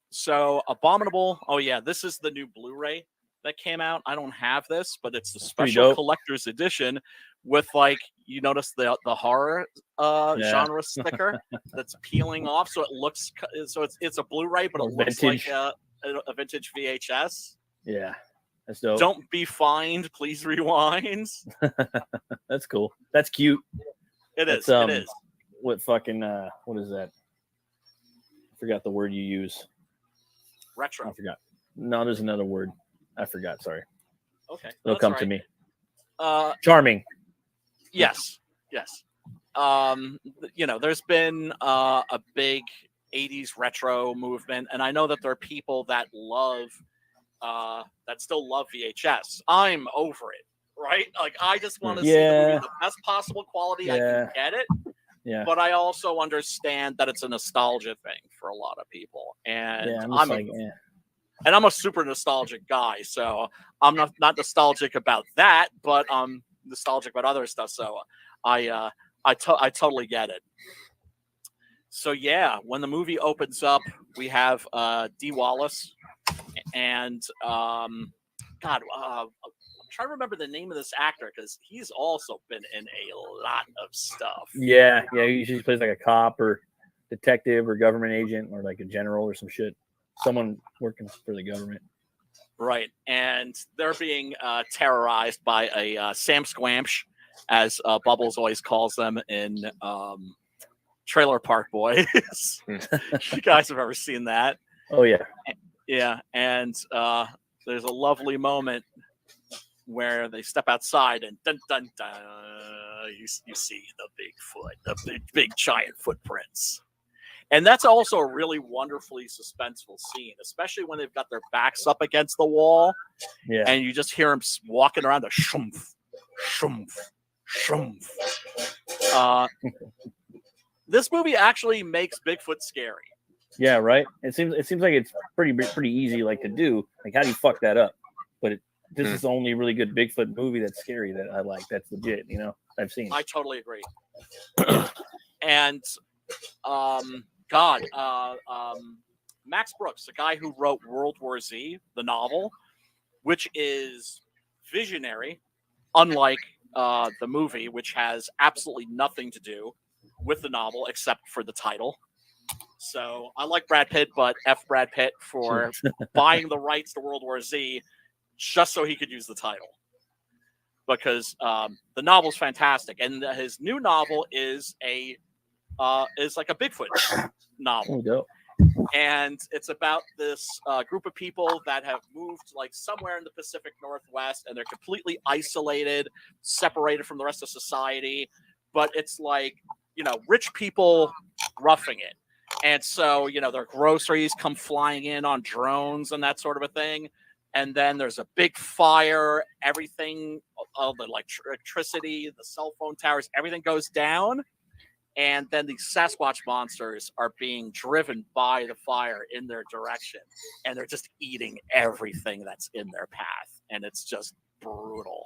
So Abominable. Oh yeah, this is the new Blu-ray that came out. I don't have this, but it's the special collector's edition with, like, you notice the horror genre sticker that's peeling off, so it looks it's a Blu-ray, but it looks like a vintage VHS. Yeah, that's dope. Don't be fined, please rewind. That's cool. That's cute. It is. What fucking what is that? I forgot the word you use. Retro. I forgot. No, there's another word. I forgot. Sorry. Okay. It'll come to me. Charming. Yes. There's been a big '80s retro movement, and I know that there are people that still love VHS. I'm over it, right? Like I just want to see the movie in the best possible quality I can get it. Yeah. But I also understand that it's a nostalgia thing for a lot of people, and I'm a super nostalgic guy, so I'm not nostalgic about that, but I'm nostalgic about other stuff. So I totally get it. So yeah, when the movie opens up, we have Dee Wallace and I'm trying to remember the name of this actor because he's also been in a lot of stuff. Yeah, he usually plays like a cop or detective or government agent or like a general or some shit. Someone working for the government. Right, and they're being terrorized by a Sam Squamch, as Bubbles always calls them in Trailer Park Boys. You guys have ever seen that? Oh, yeah. Yeah, and there's a lovely moment where they step outside and dun dun dun, you see the Bigfoot, the big giant footprints. And that's also a really wonderfully suspenseful scene, especially when they've got their backs up against the wall. Yeah. And you just hear them walking around the shumph, shumph, shumph. This movie actually makes Bigfoot scary. Yeah, right. It seems like it's pretty easy like to do. Like, how do you fuck that up? But this is the only really good Bigfoot movie that's scary that I like. That's legit, I've seen. I totally agree. And Max Brooks, the guy who wrote World War Z, the novel, which is visionary, unlike the movie, which has absolutely nothing to do with the novel except for the title. So I like Brad Pitt, but F Brad Pitt for buying the rights to World War Z just so he could use the title. Because the novel's fantastic. And his new novel is like a Bigfoot novel. Oh, and it's about this group of people that have moved like somewhere in the Pacific Northwest, and they're completely isolated, separated from the rest of society. But it's like, rich people roughing it. And so, their groceries come flying in on drones and that sort of a thing. And then there's a big fire, everything, all the electricity, the cell phone towers, everything goes down. And then these Sasquatch monsters are being driven by the fire in their direction. And they're just eating everything that's in their path. And it's just brutal.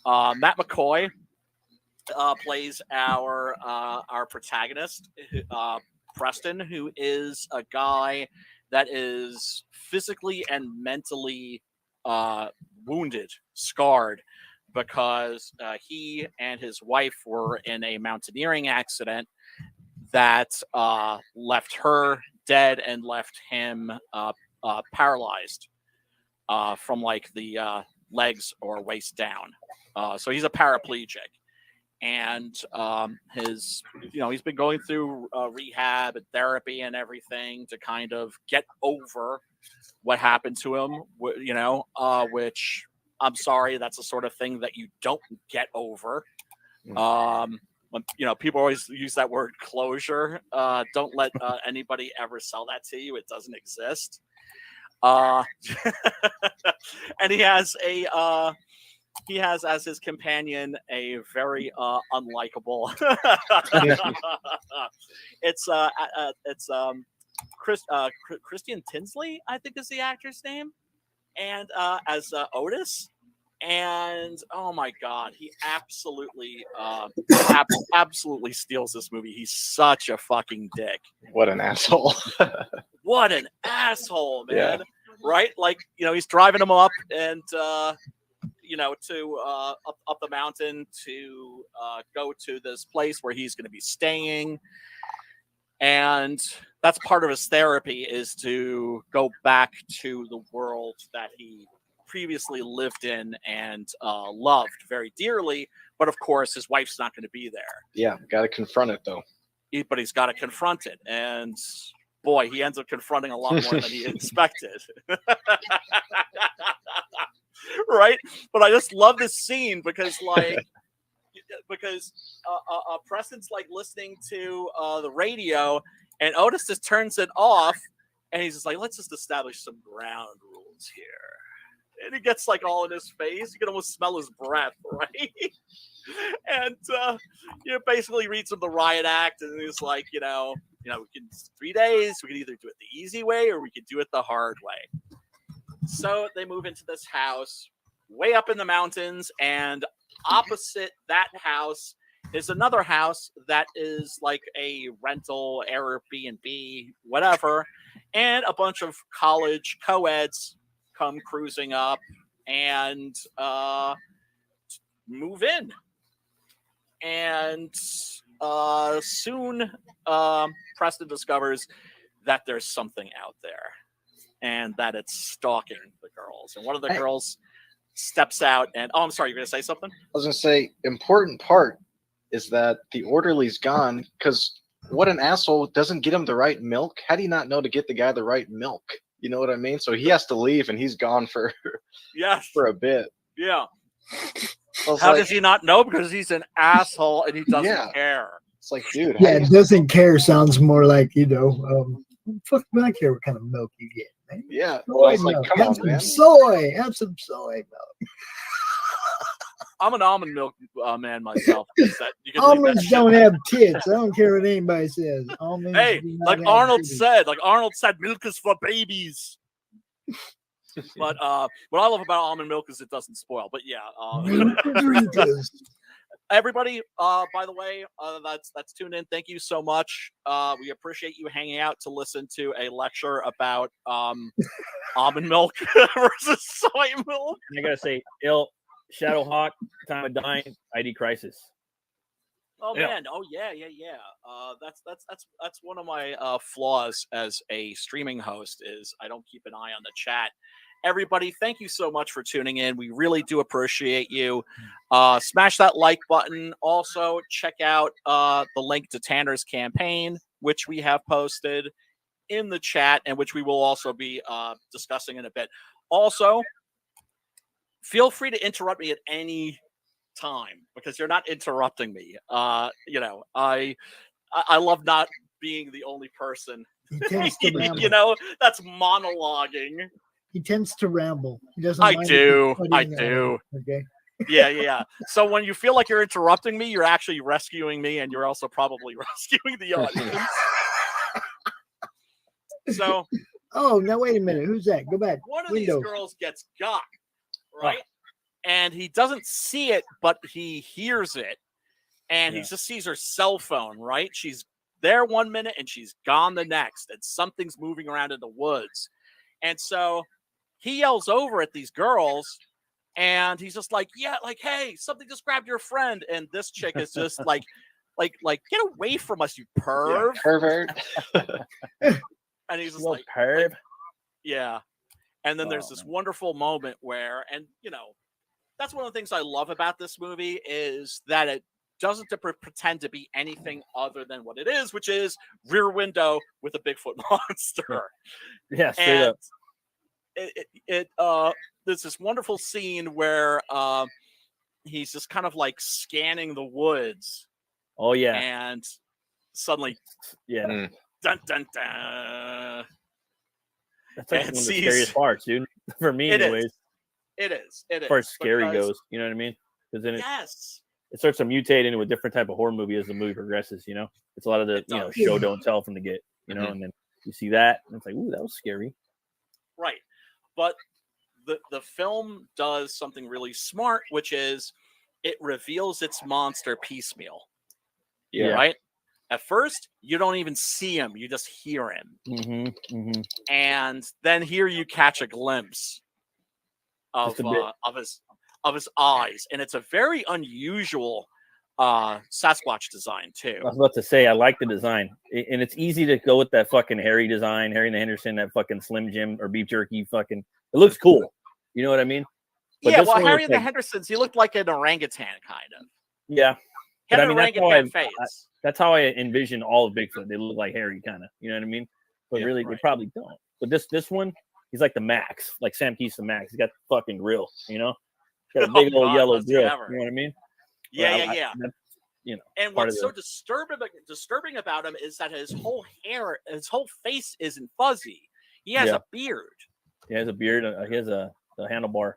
Matt McCoy plays our protagonist, Preston, who is a guy that is physically and mentally wounded, scarred, because he and his wife were in a mountaineering accident that left her dead and left him paralyzed from like the legs or waist down. So he's a paraplegic. And he's been going through rehab and therapy and everything to kind of get over what happened to him, which I'm sorry, that's the sort of thing that you don't get over. When people always use that word closure, don't let anybody ever sell that to you. It doesn't exist. And he has as his companion a very unlikable. It's Christian Tinsley, I think is the actor's name, and as Otis. And oh my God, he absolutely steals this movie. He's such a fucking dick. What an asshole. What an asshole, man. Yeah. Right? Like, he's driving him up and to up the mountain to go to this place where he's going to be staying. And that's part of his therapy, is to go back to the world that he previously lived in and loved very dearly. But of course, his wife's not going to be there. Yeah, got to confront it, though. But he's got to confront it. And boy, he ends up confronting a lot more than he expected. Right? But I just love this scene because, like, because Preston's like listening to the radio, and Otis just turns it off, and he's just like, let's just establish some ground rules here. And he gets like all in his face. You can almost smell his breath, right? And basically reads him the riot act, and he's like, we can 3 days. We can either do it the easy way or we could do it the hard way. So they move into this house way up in the mountains, and opposite that house is another house that is like a rental Airbnb, whatever, and a bunch of college co-eds come cruising up and move in. And soon Preston discovers that there's something out there and that it's stalking the girls. And one of the girls steps out and, I'm sorry, you're going to say something? I was going to say, important part is that the orderly's gone, because what an asshole doesn't get him the right milk. How do you not know to get the guy the right milk? You know what I mean? So he has to leave, and he's gone for a bit. Yeah. How does he not know? Because he's an asshole and he doesn't care. It's like, dude. Yeah, doesn't care sounds more like, fuck, I care what kind of milk you get, man. Yeah. Soy It's like, milk. come Have on, some man. soy. Have some soy milk. I'm an almond milk man myself. You can leave that Almonds shit. don't have tits. I don't care what anybody says. Almonds Hey, do not like have Arnold titties. said, milk is for babies. But what I love about almond milk is it doesn't spoil. But yeah, everybody, by the way, that's tuned in. Thank you so much. We appreciate you hanging out to listen to a lecture about almond milk versus soy milk. I gotta say, Shadowhawk, Time of Dying, ID Crisis. Oh Yeah. man! Oh yeah. That's one of my flaws as a streaming host is I don't keep an eye on the chat. Everybody, thank you so much for tuning in. We really do appreciate you. Smash that like button. Also, check out the link to Tanner's campaign, which we have posted in the chat and which we will also be discussing in a bit. Also, feel free to interrupt me at any time because you're not interrupting me. I love not being the only person. He tends to ramble. That's monologuing. He tends to ramble. He doesn't. I mind do. if you put I in there. do. Okay. Yeah. So when you feel like you're interrupting me, you're actually rescuing me, and you're also probably rescuing the audience. So. Oh, now wait a minute. Who's that? Go back. One of Windows. these girls gets got, right? And he doesn't see it, but he hears it. And he just sees her cell phone, right? She's there 1 minute and she's gone the next. And something's moving around in the woods. And so he yells over at these girls. And he's just like, hey, something just grabbed your friend. And this chick is just like, get away from us, you perv. Yeah, pervert. And he's just perv. Yeah. And then there's this wonderful moment where, and that's one of the things I love about this movie is that it doesn't pretend to be anything other than what it is, which is Rear Window with a Bigfoot monster. Yeah, straight up. There's this wonderful scene where he's just kind of like scanning the woods. Oh yeah. And suddenly, yeah. Dun dun dun. That's like one of the scariest parts, dude. For me, anyways. It is. As far as scary goes, you know what I mean? Because then it starts to mutate into a different type of horror movie as the movie progresses. It's a lot of the show don't tell from the get. And then you see that, and it's like, ooh, that was scary. Right, but the film does something really smart, which is it reveals its monster piecemeal. Yeah. Right. At first, you don't even see him; you just hear him, and then here you catch a glimpse of his eyes, and it's a very unusual Sasquatch design too. I was about to say I like the design, and it's easy to go with that fucking Harry design, Harry and the Henderson, that fucking Slim Jim or beef jerky, fucking. It looks cool. You know what I mean? But yeah, well, Harry and the Hendersons, he looked like an orangutan kind of. Yeah, but I mean that's how I envision all of Bigfoot. They look like Harry, kind of. You know what I mean? But really, they probably don't. But this one, he's like the Max, like Sam Keith's the Max. He's got the fucking grill, Got a big old yellow grill. You know what I mean? Yeah, Well, yeah. that's, you know, And part what's of so the- disturbing about him is that his whole hair, his whole face isn't fuzzy. He has Yeah. a beard. He has a beard. He has a handlebar.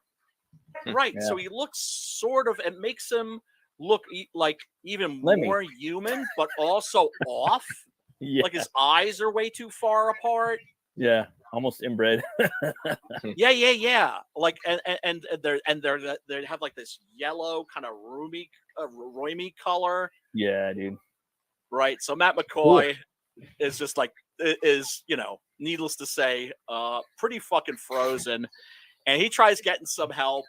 Right. Yeah. So he looks sort of, it makes him look like even Lemmy. more human, but also off. Yeah. Like his eyes are way too far apart. Yeah, almost inbred. Yeah. Like and they have like this yellow kind of roomy color. Yeah, dude. Right. So Matt McCoy is just like needless to say, pretty fucking frozen, and he tries getting some help.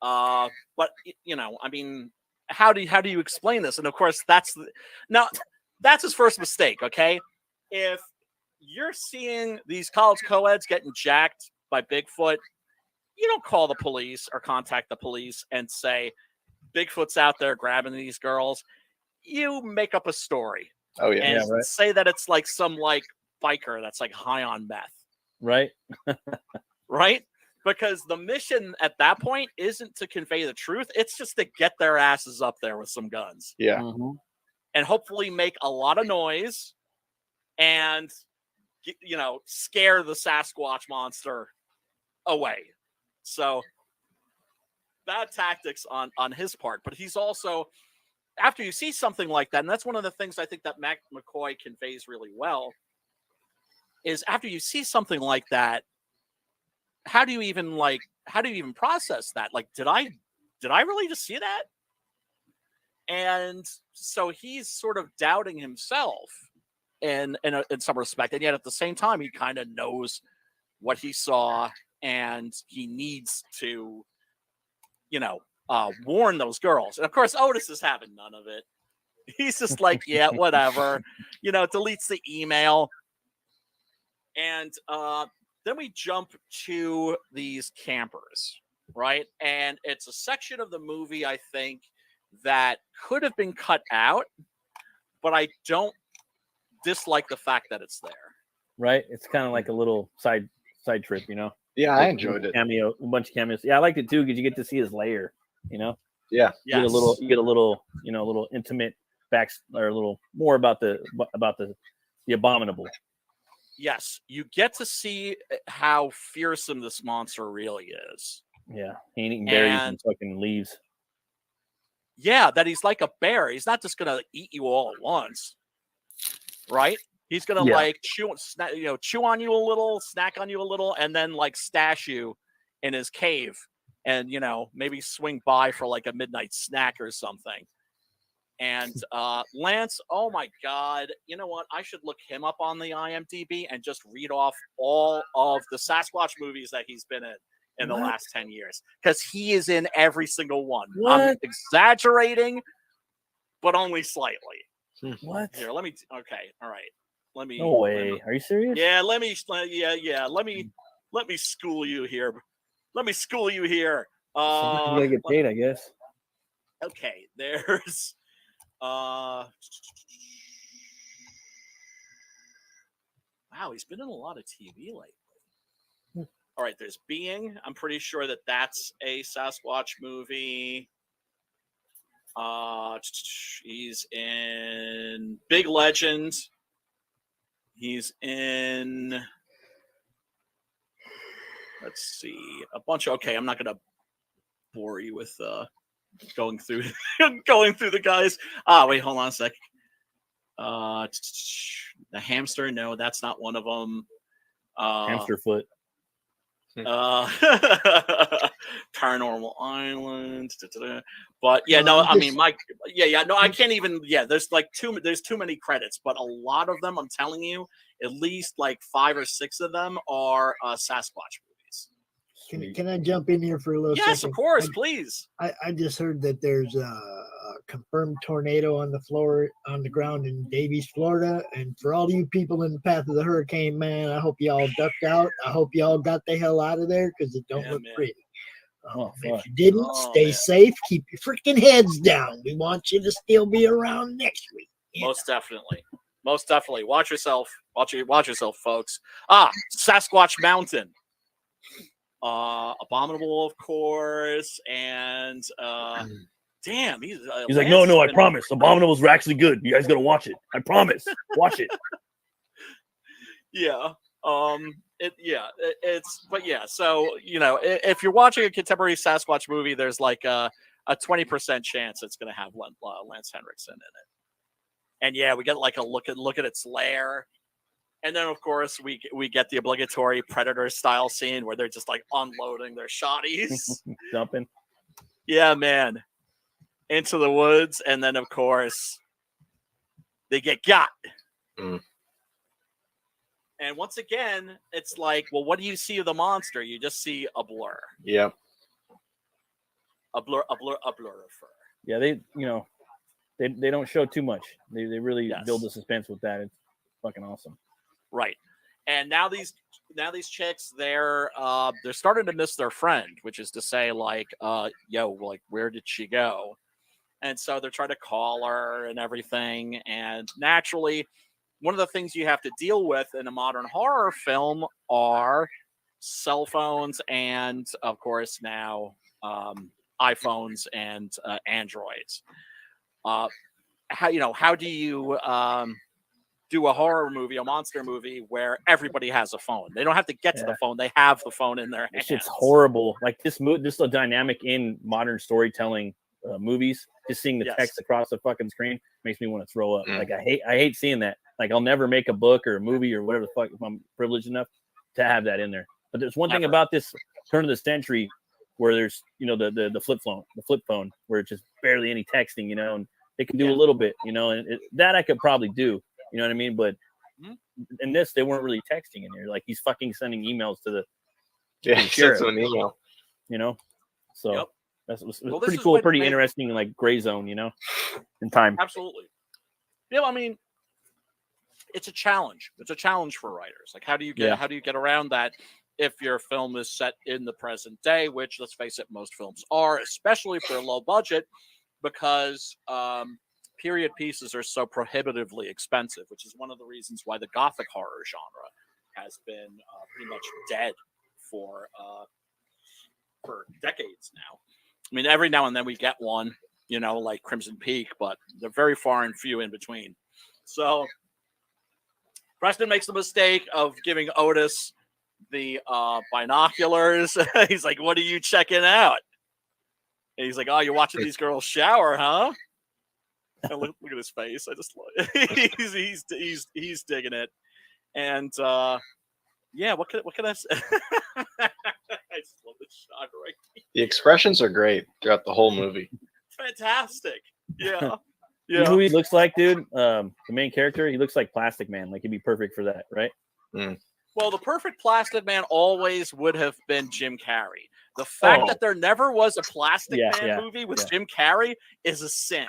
But I mean, how do you explain this? And of course, that's his first mistake. Okay, if you're seeing these college co-eds getting jacked by Bigfoot, you don't call the police or contact the police and say Bigfoot's out there grabbing these girls. You make up a story. Oh yeah, and yeah, right. say that it's like some like biker that's like high on meth, Right. right? Because the mission at that point isn't to convey the truth; it's just to get their asses up there with some guns, yeah. Mm-hmm. and hopefully make a lot of noise and scare the Sasquatch monster away. So bad tactics on his part, but he's also, after you see something like that, and that's one of the things I think that Matt McCoy conveys really well, is after you see something like that, how do you even process that? Like, did I really just see that? And so he's sort of doubting himself in some respect, and yet at the same time, he kind of knows what he saw, and he needs to, warn those girls. And of course, Otis is having none of it. He's just like, yeah, whatever, deletes the email. And then we jump to these campers, right? And it's a section of the movie, I think, that could have been cut out, but I don't dislike the fact that it's there. Right. It's kind of like a little side trip, Yeah, like I enjoyed it. A bunch of cameos. Yeah, I liked it too because you get to see his lair. Yeah. You get a little, little intimate or a little more about the abominable. Yes, you get to see how fearsome this monster really is. Yeah, he ain't eating berries and fucking leaves. Yeah, that he's like a bear. He's not just gonna eat you all at once, right? He's gonna chew on you a little, snack on you a little, and then like stash you in his cave, and maybe swing by for like a midnight snack or something. And Lance, oh my God, you know what? I should look him up on the IMDb and just read off all of the Sasquatch movies that he's been in the last 10 years. Because he is in every single one. What? I'm exaggerating, but only slightly. What? Here, let me, okay, all right. Let me. No way. Are you serious? Yeah, let me school you here. Let me school you here. You gotta get paid, I guess. Okay, there's wow, he's been in a lot of TV lately. All right, there's Being. I'm pretty sure that's a Sasquatch movie. He's in Big Legend. He's in, let's see, a bunch of, okay, I'm not going to bore you with going through the guys. Wait, hold on a sec. The Hamster, no, that's not one of them. Hamster foot. Paranormal Island, but yeah, no, I mean, no, I can't even. Yeah, there's too many credits, but a lot of them, I'm telling you, at least like 5 or 6 of them are Sasquatch movies. Can I jump in here for a little second? Yes, of course, please. I just heard that there's a confirmed tornado on the ground in Davies, Florida. And for all you people in the path of the hurricane, man, I hope y'all ducked out. I hope y'all got the hell out of there because it don't look pretty. If you didn't, stay safe. Keep your freaking heads down. We want you to still be around next week. Most definitely. Watch yourself. Watch yourself, folks. Sasquatch Mountain. Abominable, of course, and damn, he's like, no, I promise. Abominables were actually good. You guys got to watch it. I promise. Watch it. Yeah. So, you know, if you're watching a contemporary Sasquatch movie, there's like a 20% chance it's going to have Lance Henriksen in it. And yeah, we get like a look at its lair. And then, of course, we get the obligatory Predator style scene where they're just like unloading their shotties. Dumping. Yeah, man. Into the woods. And then, of course, they get got. Mm. And once again, it's like, well, what do you see of the monster? You just see a blur. Yep. A blur of fur. Yeah, they don't show too much. They really build the suspense with that. It's fucking awesome. Right. And now these chicks, they're starting to miss their friend, which is to say, like, where did she go? And so they're trying to call her and everything. And naturally, one of the things you have to deal with in a modern horror film are cell phones and, of course, now iPhones and Androids. How do you do a horror movie, a monster movie, where everybody has a phone? They don't have to get to the phone; they have the phone in their hands. It's horrible. Like this is a dynamic in modern storytelling movies. Just seeing the text across the fucking screen makes me want to throw up. Like I hate seeing that. Like I'll never make a book or a movie or whatever the fuck if I'm privileged enough to have that in there. But there's one thing about this turn of the century where there's the flip phone where it's just barely any texting, and they can do a little bit, and that I could probably do. You know what I mean? But in this, they weren't really texting in here. Like he's fucking sending emails to the he sends an email. So that's pretty cool, pretty interesting, like gray zone, in time. Absolutely. Yeah, I mean, it's a challenge. It's a challenge for writers. Like, how do you get around that if your film is set in the present day? Which, let's face it, most films are, especially for a low budget, because period pieces are so prohibitively expensive, which is one of the reasons why the Gothic horror genre has been pretty much dead for decades now. I mean, every now and then we get one, like Crimson Peak, but they're very far and few in between. So Preston makes the mistake of giving Otis the binoculars. He's like, "What are you checking out?" And he's like, "Oh, you're watching these girls shower, huh?" And look at his face. I just he's digging it. And what can I say? I just love this shot right here. The expressions are great throughout the whole movie. Fantastic. Yeah. You know who he looks like, dude? The main character, he looks like Plastic Man. Like he'd be perfect for that, right? Well, the perfect Plastic Man always would have been Jim Carrey. The fact that there never was a Plastic Man movie with Jim Carrey is a sin.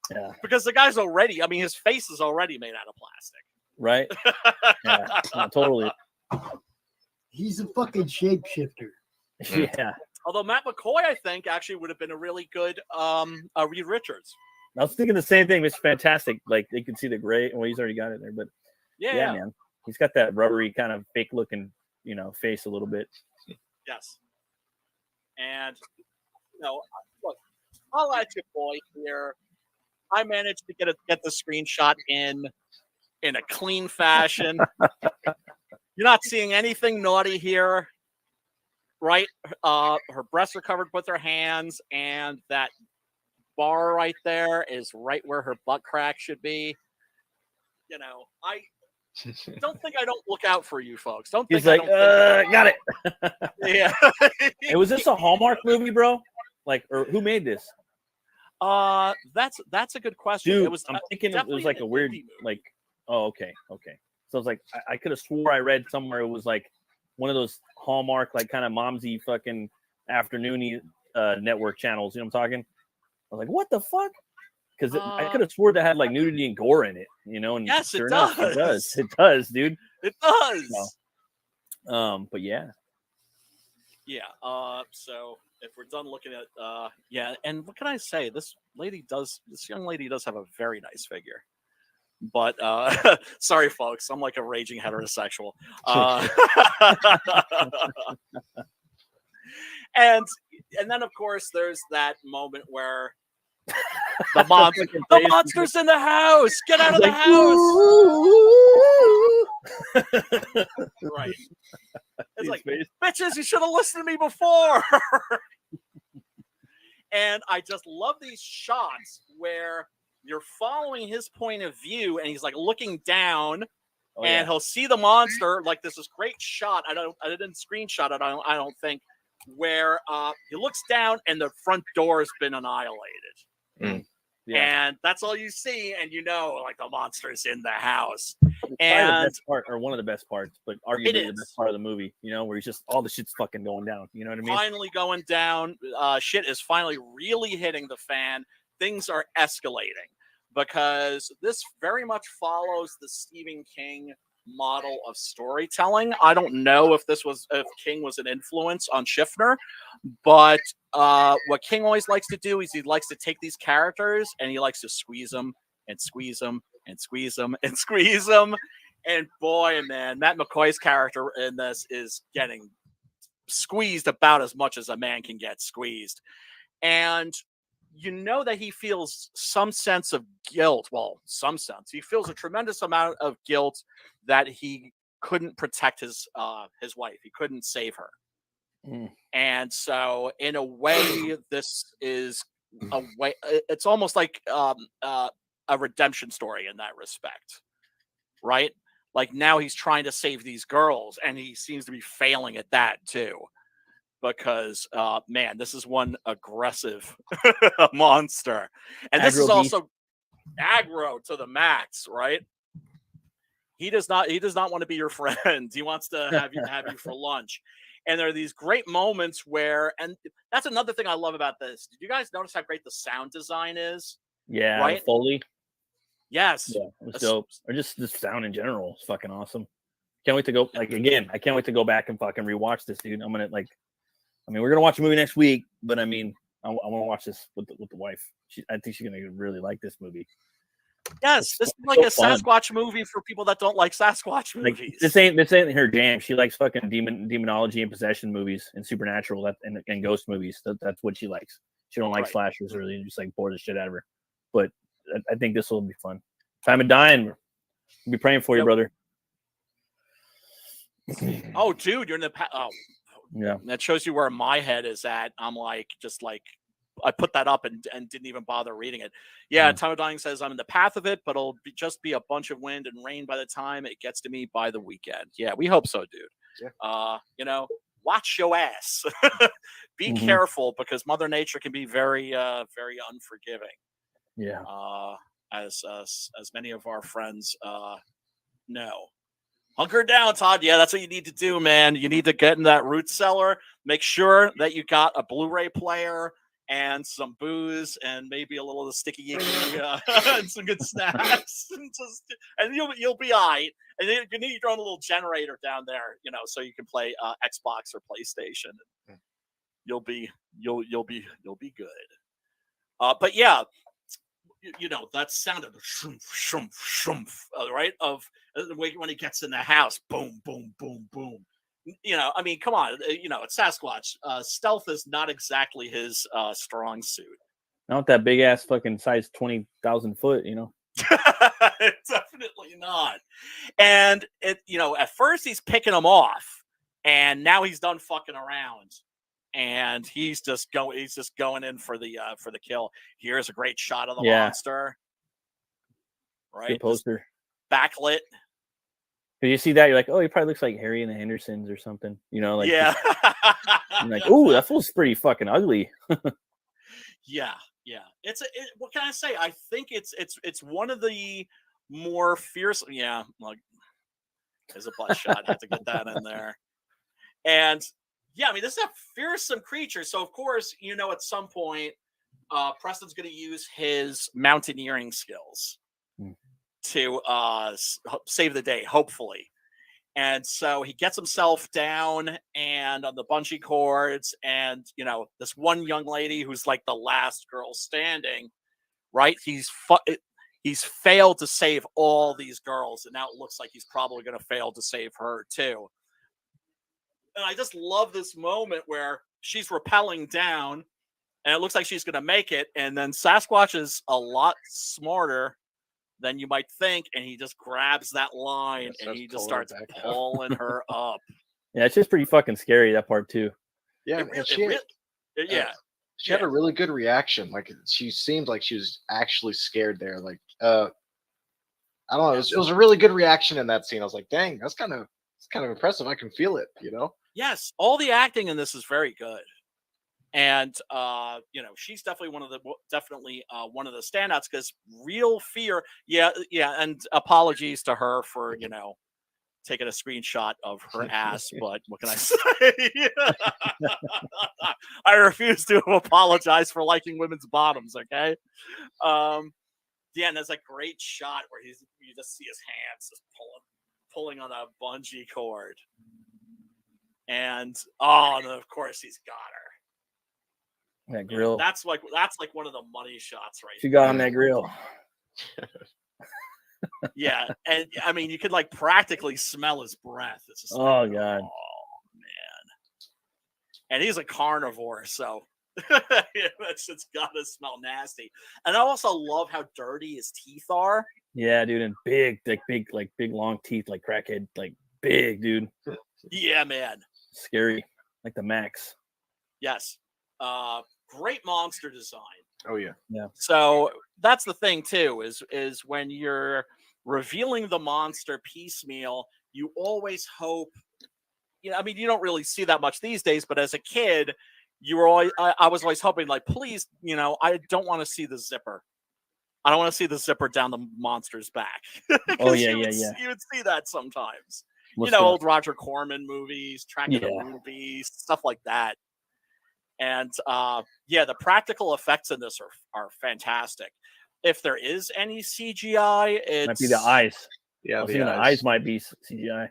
Yeah. Because the guy's already, his face is already made out of plastic. Right? Yeah, totally. He's a fucking shapeshifter. Yeah. Although Matt McCoy, I think, actually would have been a really good Reed Richards. I was thinking the same thing. It's fantastic. Like they can see the gray. Well, he's already got it there, but yeah, man, he's got that rubbery kind of fake looking, face a little bit. Yes. And look, I'll let you boy here. I managed to get the screenshot in a clean fashion. You're not seeing anything naughty here, right? Her breasts are covered with her hands, and that bar right there is right where her butt crack should be. I don't think I don't look out for you folks. Don't think he's like, got it. Yeah. Hey, was this a Hallmark movie, bro? Like, or who made this? That's a good question. Dude, it was. I'm thinking it was like a weird, like, oh, okay. So it's like I could have swore I read somewhere it was like one of those Hallmark, like kind of momsy fucking afternoony network channels. You know what I'm talking? I was like, what the fuck? Because I could have swore that had like nudity and gore in it. And yes, sure it enough, does. It does, dude. It does. But yeah. Yeah. So if we're done looking at, and what can I say? This young lady does have a very nice figure. But sorry, folks, I'm like a raging heterosexual. And then of course there's that moment where The monster's in the house. Get out of the house. Right. It's like, bitches, you should have listened to me before. And I just love these shots where you're following his point of view, and he's like looking down, and he'll see the monster. Like, there's this great shot. I didn't screenshot it. I don't think, where he looks down and the front door has been annihilated. Yeah. And that's all you see, and you know, like, the monster's in the house. And the best part, or one of the best parts, but arguably the best part of the movie, you know, where he's just all the shit's fucking going down. You know what I mean? Finally going down. Shit is finally really hitting the fan. Things are escalating because this very much follows the Stephen King model of storytelling. I don't know if King was an influence on Schiffner, but what King always likes to do is he likes to take these characters and he likes to squeeze them and squeeze them and squeeze them and squeeze them. And boy, man, Matt McCoy's character in this is getting squeezed about as much as a man can get squeezed. And you know that he feels some sense of guilt. Well, some sense. He feels a tremendous amount of guilt that he couldn't protect his wife. He couldn't save her. And so, in a way, this is a way. It's almost like a redemption story in that respect, right? Like, now he's trying to save these girls, and he seems to be failing at that too. Because, man, this is one aggressive monster. And this is also aggro to the max, right? He does not want to be your friend. He wants to have you for lunch. And there are these great moments where, and that's another thing I love about this. Did you guys notice how great the sound design is? Yeah, right? Foley. Yes. Yeah, it was dope. Or just the sound in general is fucking awesome. Can't wait to go, like, again, I can't wait to go back and fucking rewatch this, dude. I'm gonna, like, I mean, we're gonna watch a movie next week, but I mean, I want to watch this with the wife. I think she's gonna really like this movie. Yes, this is like a Sasquatch movie for people that don't like Sasquatch movies. Like, this ain't her jam. She likes fucking demonology and possession movies and supernatural and ghost movies. That's what she likes. She don't like slashers, or they just like bore the shit out of her. But I think this will be fun. Time of dying. We'll be praying for you, brother. Oh, dude, you're in the oh. Yeah, that shows you where my head is at. I'm like, just like, I put that up and didn't even bother reading it. Yeah, Time of Dying says I'm in the path of it, but it'll just be a bunch of wind and rain by the time it gets to me by the weekend. Yeah, we hope so, dude. Yeah. You know, watch your ass. Be careful, because Mother Nature can be very, very unforgiving. Yeah. As many of our friends know. Hunker down, Todd. Yeah, that's what you need to do, man. You need to get in that root cellar. Make sure that you got a Blu-ray player and some booze and maybe a little of the sticky icky and some good snacks. and you'll be all right. And then you need your own little generator down there, you know, so you can play Xbox or PlayStation. You'll be good. But yeah. You know, that sound of the shroomf, shroomf, shroomf, right? Of when he gets in the house, boom, boom, boom, boom. You know, I mean, come on. You know, it's Sasquatch. Stealth is not exactly his strong suit. Not that big ass fucking size 20,000 foot, you know? Definitely not. And, you know, at first he's picking them off, and now he's done fucking around. And he's just going in for the kill. Here's a great shot of the monster. Right? Good poster. Backlit. If you see that, you're like, oh, he probably looks like Harry and the Hendersons or something. You know, like, yeah. You're like, oh, that fool's pretty fucking ugly. Yeah. What can I say? I think it's one of the more fierce. Yeah, like, there's a butt shot. I have to get that in there. And yeah, I mean, this is a fearsome creature. So, of course, you know, at some point, Preston's going to use his mountaineering skills to save the day, hopefully. And so he gets himself down and on the bungee cords. And, you know, this one young lady who's like the last girl standing, right? He's failed to save all these girls. And now it looks like he's probably going to fail to save her, too. And I just love this moment where she's rappelling down, and it looks like she's going to make it. And then Sasquatch is a lot smarter than you might think, and he just grabs that line and he just starts pulling her up. Yeah, it's just pretty fucking scary, that part too. Yeah, she had a really good reaction. Like she seemed like she was actually scared there. Like I don't know, it was a really good reaction in that scene. I was like, dang, it's kind of impressive. I can feel it, you know? Yes, all the acting in this is very good. And she's definitely one of the standouts, because real fear. Yeah, and apologies to her for taking a screenshot of her ass, but what can I say? I refuse to apologize for liking women's bottoms. Okay. And there's a great shot where you just see his hands just pulling on a bungee cord, and of course he's got her. That grill. That's like one of the money shots, right? She got on that grill. Yeah, and I mean, you could like practically smell his breath. It's just God. Oh man, and he's a carnivore, so it's gotta smell nasty. And I also love how dirty his teeth are. Yeah, dude, and big long teeth, like crackhead, like big, dude. Yeah, man. Scary, like the Max. Yes. Great monster design. Oh yeah. Yeah. So that's the thing too, is when you're revealing the monster piecemeal, you always hope, I mean, you don't really see that much these days, but as a kid, I was always hoping, like, please, I don't want to see the zipper. I don't want to see the zipper down the monster's back. Oh yeah, you would see that sometimes. Old Roger Corman movies, Tracking the Movies, stuff like that. And the practical effects in this are fantastic. If there is any CGI, it might be the eyes. Yeah, the eyes might be CGI.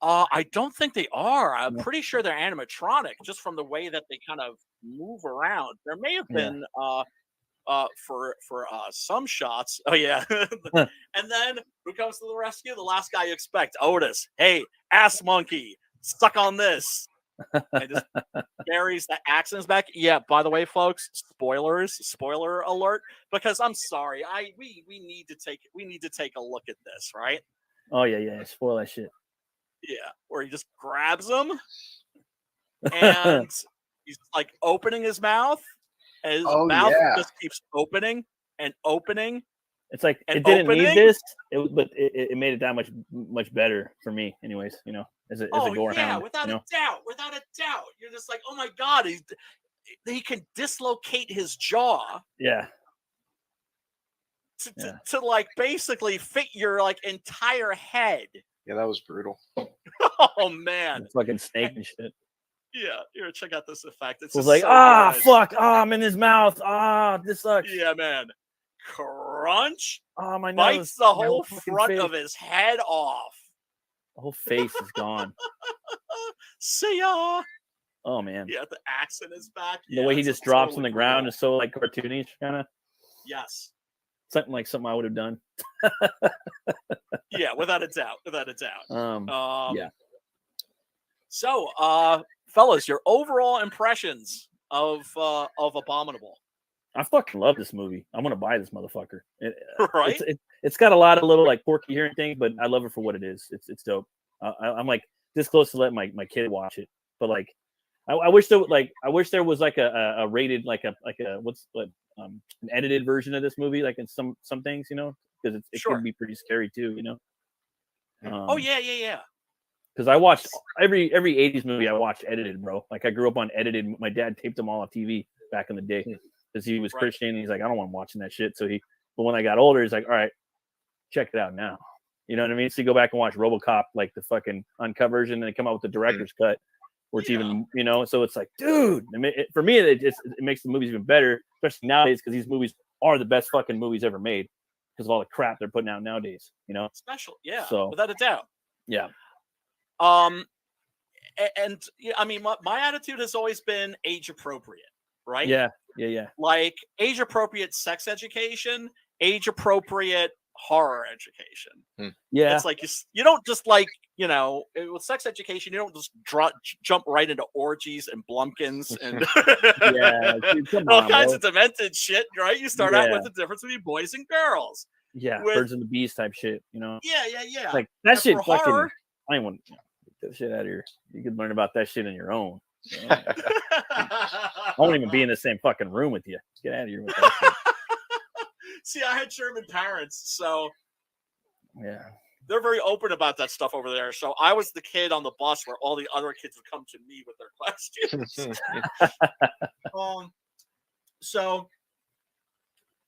I don't think they are. I'm pretty sure they're animatronic, just from the way that they kind of move around. There may have been for some shots. Oh yeah. And then who comes to the rescue? The last guy you expect, Otis. Hey, ass monkey, stuck on this. And just buries the axe in his back. Yeah, by the way, folks, spoiler alert, because I'm sorry, we need to take a look at this, right? Oh yeah, spoil that shit. Yeah, where he just grabs him and he's like opening his mouth, and his mouth just keeps opening and opening. It's like it didn't need this, but it made it that much better for me, anyways. As a gorehound. Without a doubt. You're just like, oh my god, he can dislocate his jaw. Yeah. To like basically fit your like entire head. Yeah, that was brutal. Oh man, it's fucking snake and shit. Yeah, here, check out this effect. It's like, so good. fuck, I'm in his mouth. This sucks. Yeah, man. Crunch. Oh, my nose. Bites the whole front of his head off. The whole face is gone. See ya. Oh man. Yeah, the axe in his back. The way he just drops on the ground is so like cartoonish, kind of. Yes. Something I would have done. Yeah, without a doubt. Yeah. So, fellas, your overall impressions of Abominable. I fucking love this movie. I'm gonna buy this motherfucker. Right? It's got a lot of little like quirky hearing things, but I love it for what it is. It's dope. I'm like this close to let my kid watch it, but like I wish there was like a rated like a an edited version of this movie, like in some things, because it can be pretty scary too, Oh yeah. Because I watched every 80s movie I watched edited, bro. Like I grew up on edited. My dad taped them all on TV back in the day because he was Christian. And he's like, I don't want watching that shit. But when I got older, he's like, all right, check it out now. You know what I mean? So you go back and watch RoboCop, like the fucking uncut version, and they come out with the director's cut, where it's even, so it's like, dude, for me, it makes the movies even better, especially nowadays, because these movies are the best fucking movies ever made because of all the crap they're putting out nowadays, Special, yeah, so, without a doubt. Yeah. And I mean, my attitude has always been age appropriate, right? Yeah. Like age appropriate sex education, age appropriate horror education. Yeah. It's like you don't just like, with sex education, you don't just jump right into orgies and blumpkins and Come all on, kinds bro. of demented shit, right? You start out with the difference between boys and girls. Yeah, with- birds and the bees type shit, Yeah. Like that And shit for fucking horror- I don't want get that shit out of here. You could learn about that shit on your own. I won't even be in the same fucking room with you. Get out of here with that shit. See, I had German parents, so Yeah. they're very open about that stuff over there. So I was the kid on the bus where all the other kids would come to me with their questions. So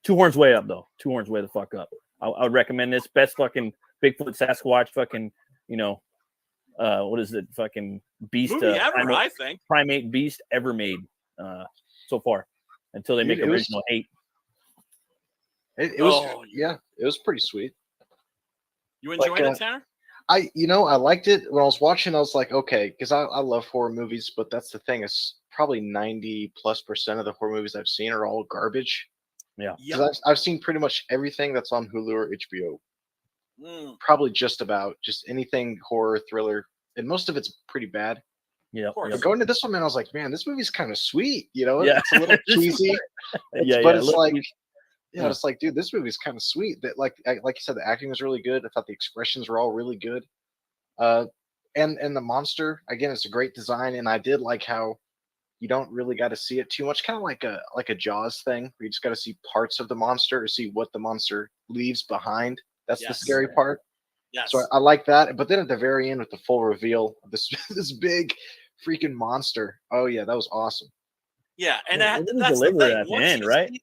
Two Horns way up though. Two Horns way the fuck up. I would recommend this. Best fucking Bigfoot Sasquatch fucking, what is it? Fucking beast movie ever, I think. Primate beast ever made so far. Until they make original 8. It was it was pretty sweet. You enjoyed it, Tanner? I liked it. When I was watching, I was like, okay, because I love horror movies, but that's the thing, is probably 90+% of the horror movies I've seen are all garbage. Yeah. Because I've seen pretty much everything that's on Hulu or HBO. Probably just anything horror, thriller, and most of it's pretty bad. Yeah. But going to this one, man, I was like, man, this movie's kind of sweet. Yeah. It's a little cheesy. But it's like, it's like, dude, this movie's kind of sweet. That like you said, the acting was really good. I thought the expressions were all really good. And the monster, again, it's a great design, and I did like how you don't really got to see it too much, kind of like a Jaws thing, where you just got to see parts of the monster or see what the monster leaves behind. That's the scary part. Yes. So I like that. But then at the very end with the full reveal of this big freaking monster. Oh yeah, that was awesome. Yeah, and it really that's the delivers thing. at the Once end, you right? see-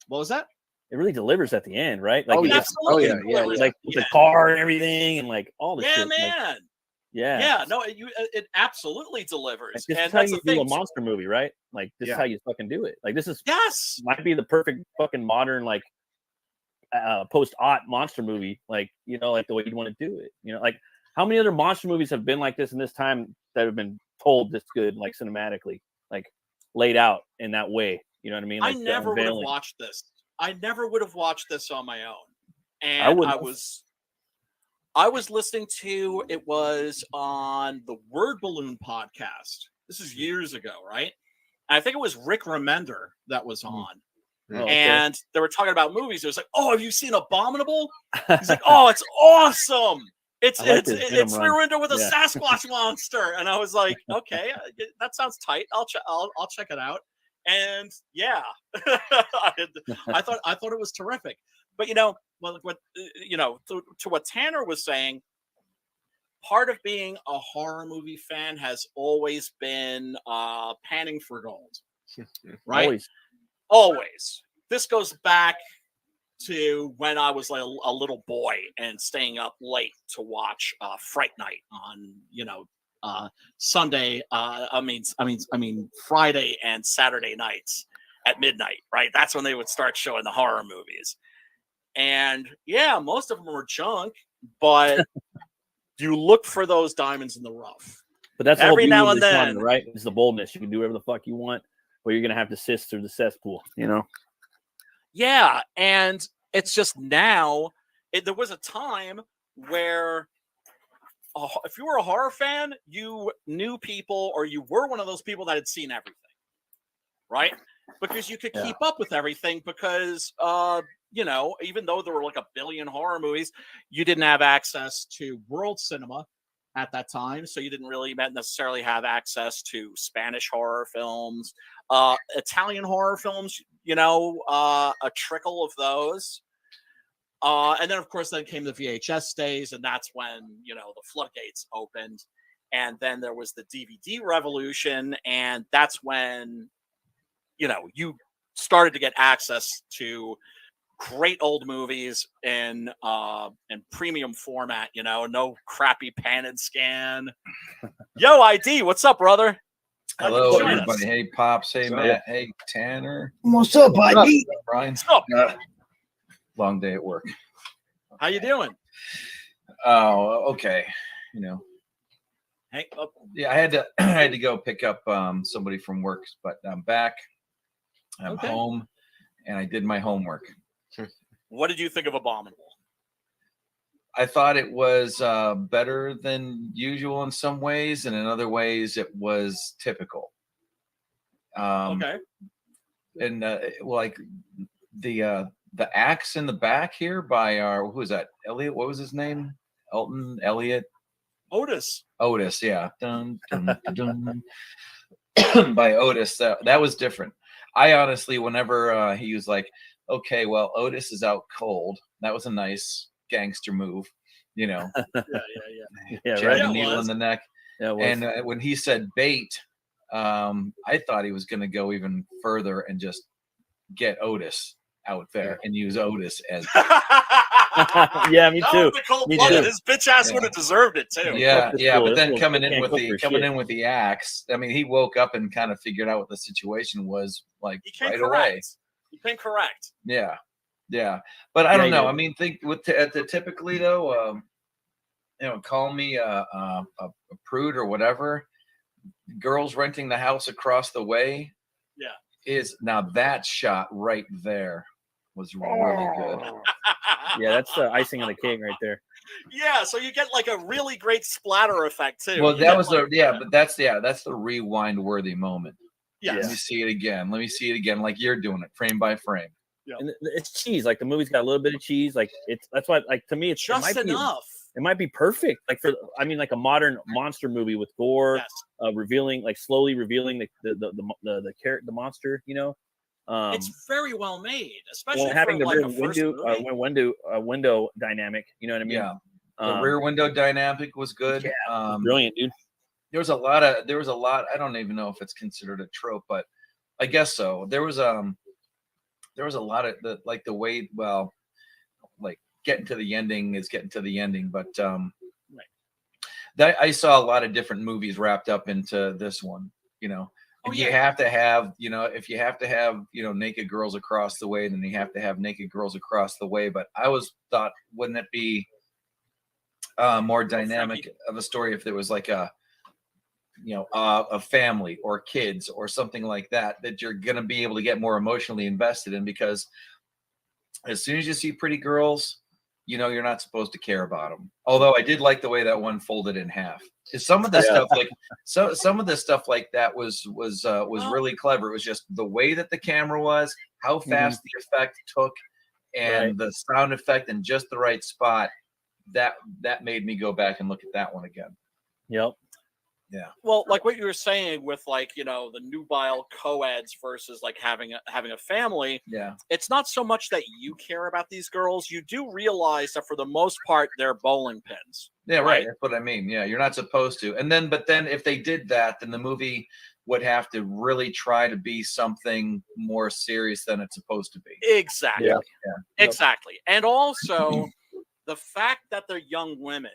What was that? It really delivers at the end, right? Like absolutely. Like with the car and everything, and like all the Yeah, shit. man. Yeah. No, it absolutely delivers. Like, this And is how that's you the do thing. a monster movie, right? Like this is how you fucking do it. Like this is might be the perfect fucking modern like post-art monster movie. Like like the way you'd want to do it. Like how many other monster movies have been like this in this time that have been told this good, like cinematically, like laid out in that way? You know what I mean? Like, I never would have unveiling. watched this. I never would have watched this on my own. And I was listening to, it was on the Word Balloon podcast. This is years ago, right? And I think it was Rick Remender that was on. And they were talking about movies. It was like, oh, have you seen Abominable? He's like, oh, it's awesome. It's Rear Window with a Sasquatch monster. And I was like, okay, that sounds tight. I'll check it out. And yeah, I thought it was terrific. But to what Tanner was saying, part of being a horror movie fan has always been panning for gold, right? Always. This goes back to when I was like a little boy and staying up late to watch Fright Night on Sunday. Friday and Saturday nights at midnight. Right, that's when they would start showing the horror movies. And yeah, most of them were junk, but you look for those diamonds in the rough. But that's every all now and then, right? It's the boldness. You can do whatever the fuck you want, but you're gonna have to sift through the cesspool, Yeah, and it's just now. There was a time where, if you were a horror fan, you knew people, or you were one of those people that had seen everything, right? Because you could keep up with everything. Because even though there were like a billion horror movies, you didn't have access to world cinema at that time. So you didn't really necessarily have access to Spanish horror films, Italian horror films, a trickle of those. And then, of course, then came the VHS days, and that's when, the floodgates opened. And then there was the DVD revolution, and that's when, you started to get access to great old movies in premium format, no crappy pan and scan. Yo, ID, what's up, brother? Hello, everybody. Hey, Pops. Hey, Matt. Hey, Tanner. What's up, ID? Brian. What's up? Long day at work. How you doing? Oh, okay. Hey, yeah, I had to go pick up somebody from work, but I'm back. I'm home, and I did my homework. What did you think of Abominable? I thought it was better than usual in some ways, and in other ways it was typical. Okay. And like the axe in the back here by our who was that? Elliot? What was his name? Elton Elliot. Otis. Otis, yeah. Dun, dun, dun, dun. By Otis, that was different. I honestly, whenever he was like, okay, well, Otis is out cold. That was a nice gangster move, you know. Yeah, Jab right. a needle in the neck. Yeah, it was. And when he said bait, I thought he was going to go even further and just get Otis out there and use Otis as. Yeah, me too. The cold-blooded. His bitch ass would have deserved it too. Yeah, yeah, cool. but then That's coming cool. in Can't with cook the for shit. axe. I mean, he woke up and kind of figured out what the situation was like He came right correct. away. He came correct. Yeah, yeah, but I Yeah, don't he know. did. I mean, think with typically though, you know, call me a prude or whatever. Girls renting the house across the way. Yeah. Is now that shot right there was really good. Yeah, that's the icing on the cake right there. Yeah, so you get like a really great splatter effect too. Well, You that get, was like, but that's the rewind worthy moment. Yes. Let me see it again. Let me see it again, like you're doing it, frame by frame. Yeah. And it's cheese. Like the movie's got a little bit of cheese. Like that's why. Like to me, it's just it might enough. It might be perfect. Like like a modern monster movie with gore, Yes. revealing, like slowly revealing the monster. You know, It's very well made, especially well, having for the like rear a first movie. window dynamic. You know what I mean? Yeah. The rear window dynamic was good. Yeah, brilliant, dude. There was a lot. I don't even know if it's considered a trope, but I guess so. There was a lot of the way, well, like getting to the ending is getting to the ending, but that I saw a lot of different movies wrapped up into this one, you know. And you have to have, you know, if you have to have, you know, naked girls across the way, then you have to have naked girls across the way. But I thought, wouldn't it be more dynamic of a story if there was like a family or kids or something like that you're going to be able to get more emotionally invested in, because as soon as you see pretty girls, you know, you're not supposed to care about them. Although I did like the way that one folded in half. Some of the stuff like some of the stuff like that was really clever. It was just the way that the camera was, how fast the effect took, and the sound effect in just the right spot. That made me go back and look at that one again. Yep. Yeah. Well, like what you were saying with, like, you know, the nubile co-eds versus like having a family. Yeah. It's not so much that you care about these girls. You do realize that for the most part, they're bowling pins. Yeah, right. That's what I mean. Yeah, you're not supposed to. But then if they did that, then the movie would have to really try to be something more serious than it's supposed to be. Exactly. Yeah. Exactly. And also the fact that they're young women,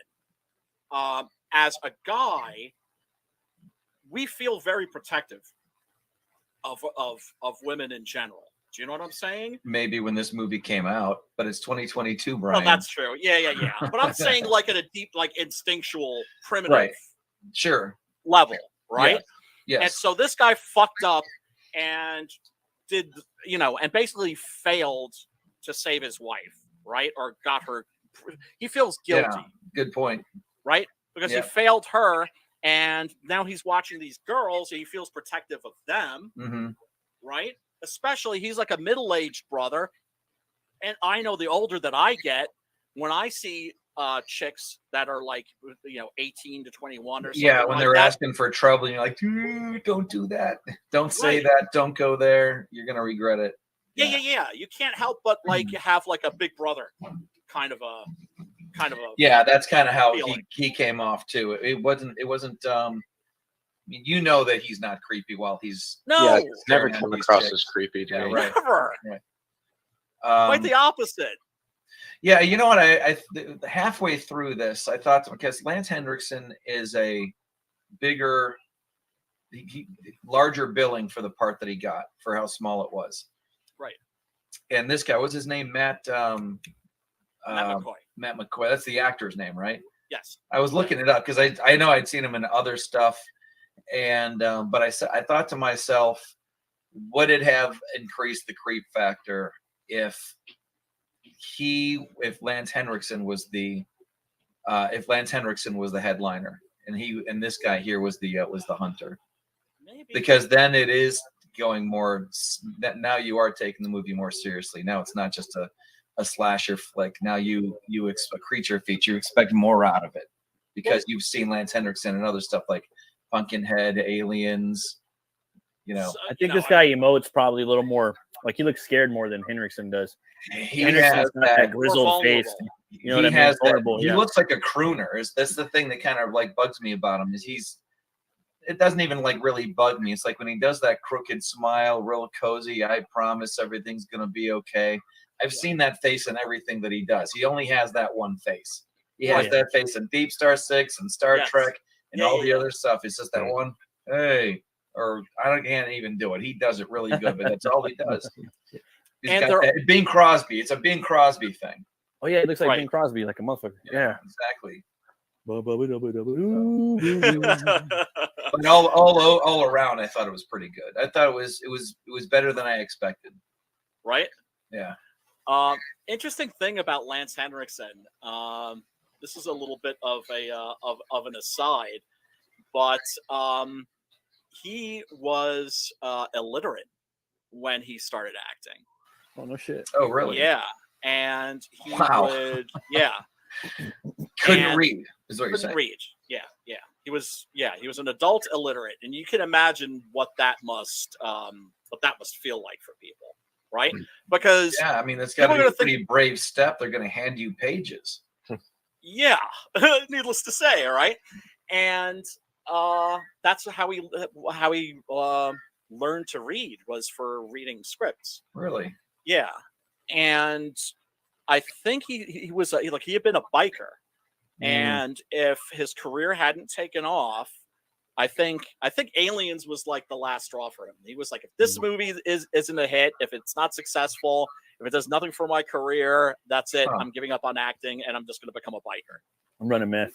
as a guy, we feel very protective of women in general. Do you know what I'm saying? Maybe when this movie came out, but it's 2022, Brian. Well, that's true. Yeah. But I'm saying like at a deep, like instinctual, primitive Right. Sure. level, right? Yes. And so this guy fucked up and did, you know, and basically failed to save his wife, right? Or got her. He feels guilty. Yeah, good point. Right? Because he failed her, and now he's watching these girls and he feels protective of them, right? Especially, he's like a middle-aged brother, and I know the older that I get, when I see chicks that are like, you know, 18 to 21 or something. Yeah, when like they're that, asking for trouble, and you're like, "Dude, don't do that. Don't say that. Don't go there. You're gonna regret it." Yeah. You can't help but like have like a big brother kind of a. Yeah, that's kind of how feeling. he came off too. It wasn't. I mean, you know that he's not creepy while he's Yeah, it's never staring at come these across chicks. as creepy to Yeah, me. right. Never. Right. Quite the opposite. Yeah, you know what? I halfway through this, I thought, because Lance Henriksen is a bigger, larger billing for the part that he got for how small it was. Right. And this guy, what's his name? Matt McCoy. Matt McCoy. That's the actor's name, right? Yes. I was looking it up because I know I'd seen him in other stuff, and but I thought to myself, would it have increased the creep factor if if Lance Henriksen was the headliner, and this guy here was the hunter, because then it is going more that now you are taking the movie more seriously. Now it's not just a slasher flick. Now you expect a creature feature. You expect more out of it because you've seen Lance Henriksen and other stuff like Pumpkinhead, Aliens. I think this guy emotes probably a little more. Like he looks scared more than Henriksen does. Henriksen's got that grizzled face. You know what I mean? Horrible. He looks like a crooner. That's the thing that kind of like bugs me about him. It doesn't even like really bug me. It's like when he does that crooked smile, real cozy. I promise everything's gonna be okay. I've seen that face in everything that he does. He only has that one face. He has that face in Deep Star 6 and Star Trek and all the other stuff. It's just that one. Hey. Or I can't even do it. He does it really good, but that's all he does. He's got that Bing Crosby. It's a Bing Crosby thing. Oh yeah, it looks like Bing Crosby, like a motherfucker. Yeah. Exactly. But all around, I thought it was pretty good. I thought it was better than I expected. Right? Yeah. Interesting thing about Lance Henriksen. This is a little bit of an aside, but he was illiterate when he started acting. Oh no shit! Oh really? Yeah, and he would couldn't read. Is what you're saying? Couldn't read. Yeah. He was an adult illiterate, and you can imagine what that must feel like for people, right? Because I mean that's got to be a pretty brave step. They're going to hand you pages. Yeah, needless to say, all right, and that's how he learned to read, was for reading scripts. Really? Yeah, and I think he was he had been a biker, and if his career hadn't taken off, I think Aliens was like the last straw for him. He was like, if this movie isn't a hit, if it's not successful, if it does nothing for my career, that's it. I'm giving up on acting, and I'm just going to become a biker. I'm running meth.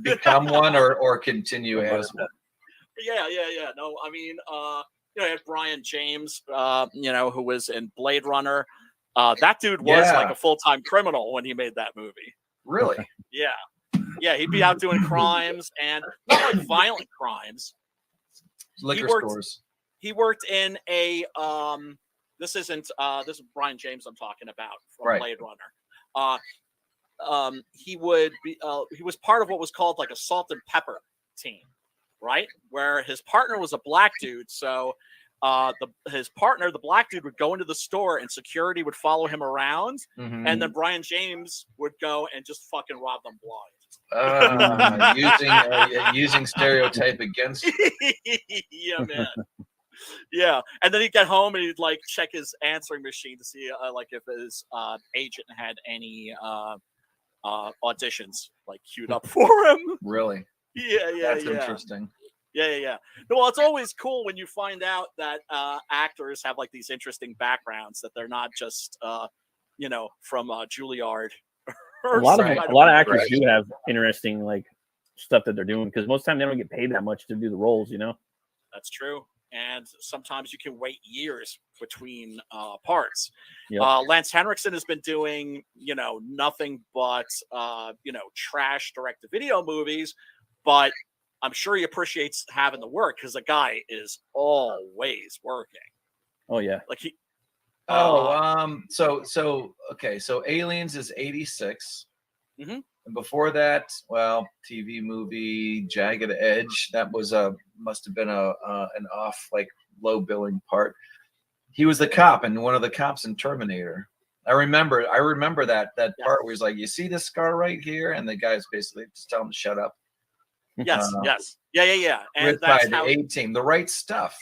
Become one or continue as one. Yeah. No, I mean, you had Brian James, who was in Blade Runner. That dude was like a full-time criminal when he made that movie. Really? Yeah, he'd be out doing crimes, and not like violent crimes. Liquor stores. He worked in a this is Brian James I'm talking about from Blade Runner. He was part of what was called like a salt and pepper team, right? Where his partner was a black dude. So his partner, the black dude, would go into the store and security would follow him around. And then Brian James would go and just fucking rob them blind. Using stereotype against. Yeah, man. Yeah, and then he'd get home and he'd like check his answering machine to see like if his agent had any auditions like queued up for him. Really? Yeah. That's interesting. Yeah. No, well, it's always cool when you find out that actors have like these interesting backgrounds, that they're not just from Juilliard. A lot of actors do have interesting like stuff that they're doing, because most of the time they don't get paid that much to do the roles. That's true. And sometimes you can wait years between parts. Yep. Lance Henriksen has been doing, nothing but, trash direct-to-video movies, but I'm sure he appreciates having the work, because the guy is always working. Oh yeah. Like he. So Aliens is 86. Mm-hmm. And before that, TV movie Jagged Edge. That was must have been an off like low billing part. He was the cop, and one of the cops in Terminator. I remember that part where he's like, "You see this scar right here?" And the guy's basically just telling him to shut up. Yes. Yeah. And that's how the A-Team, The Right Stuff.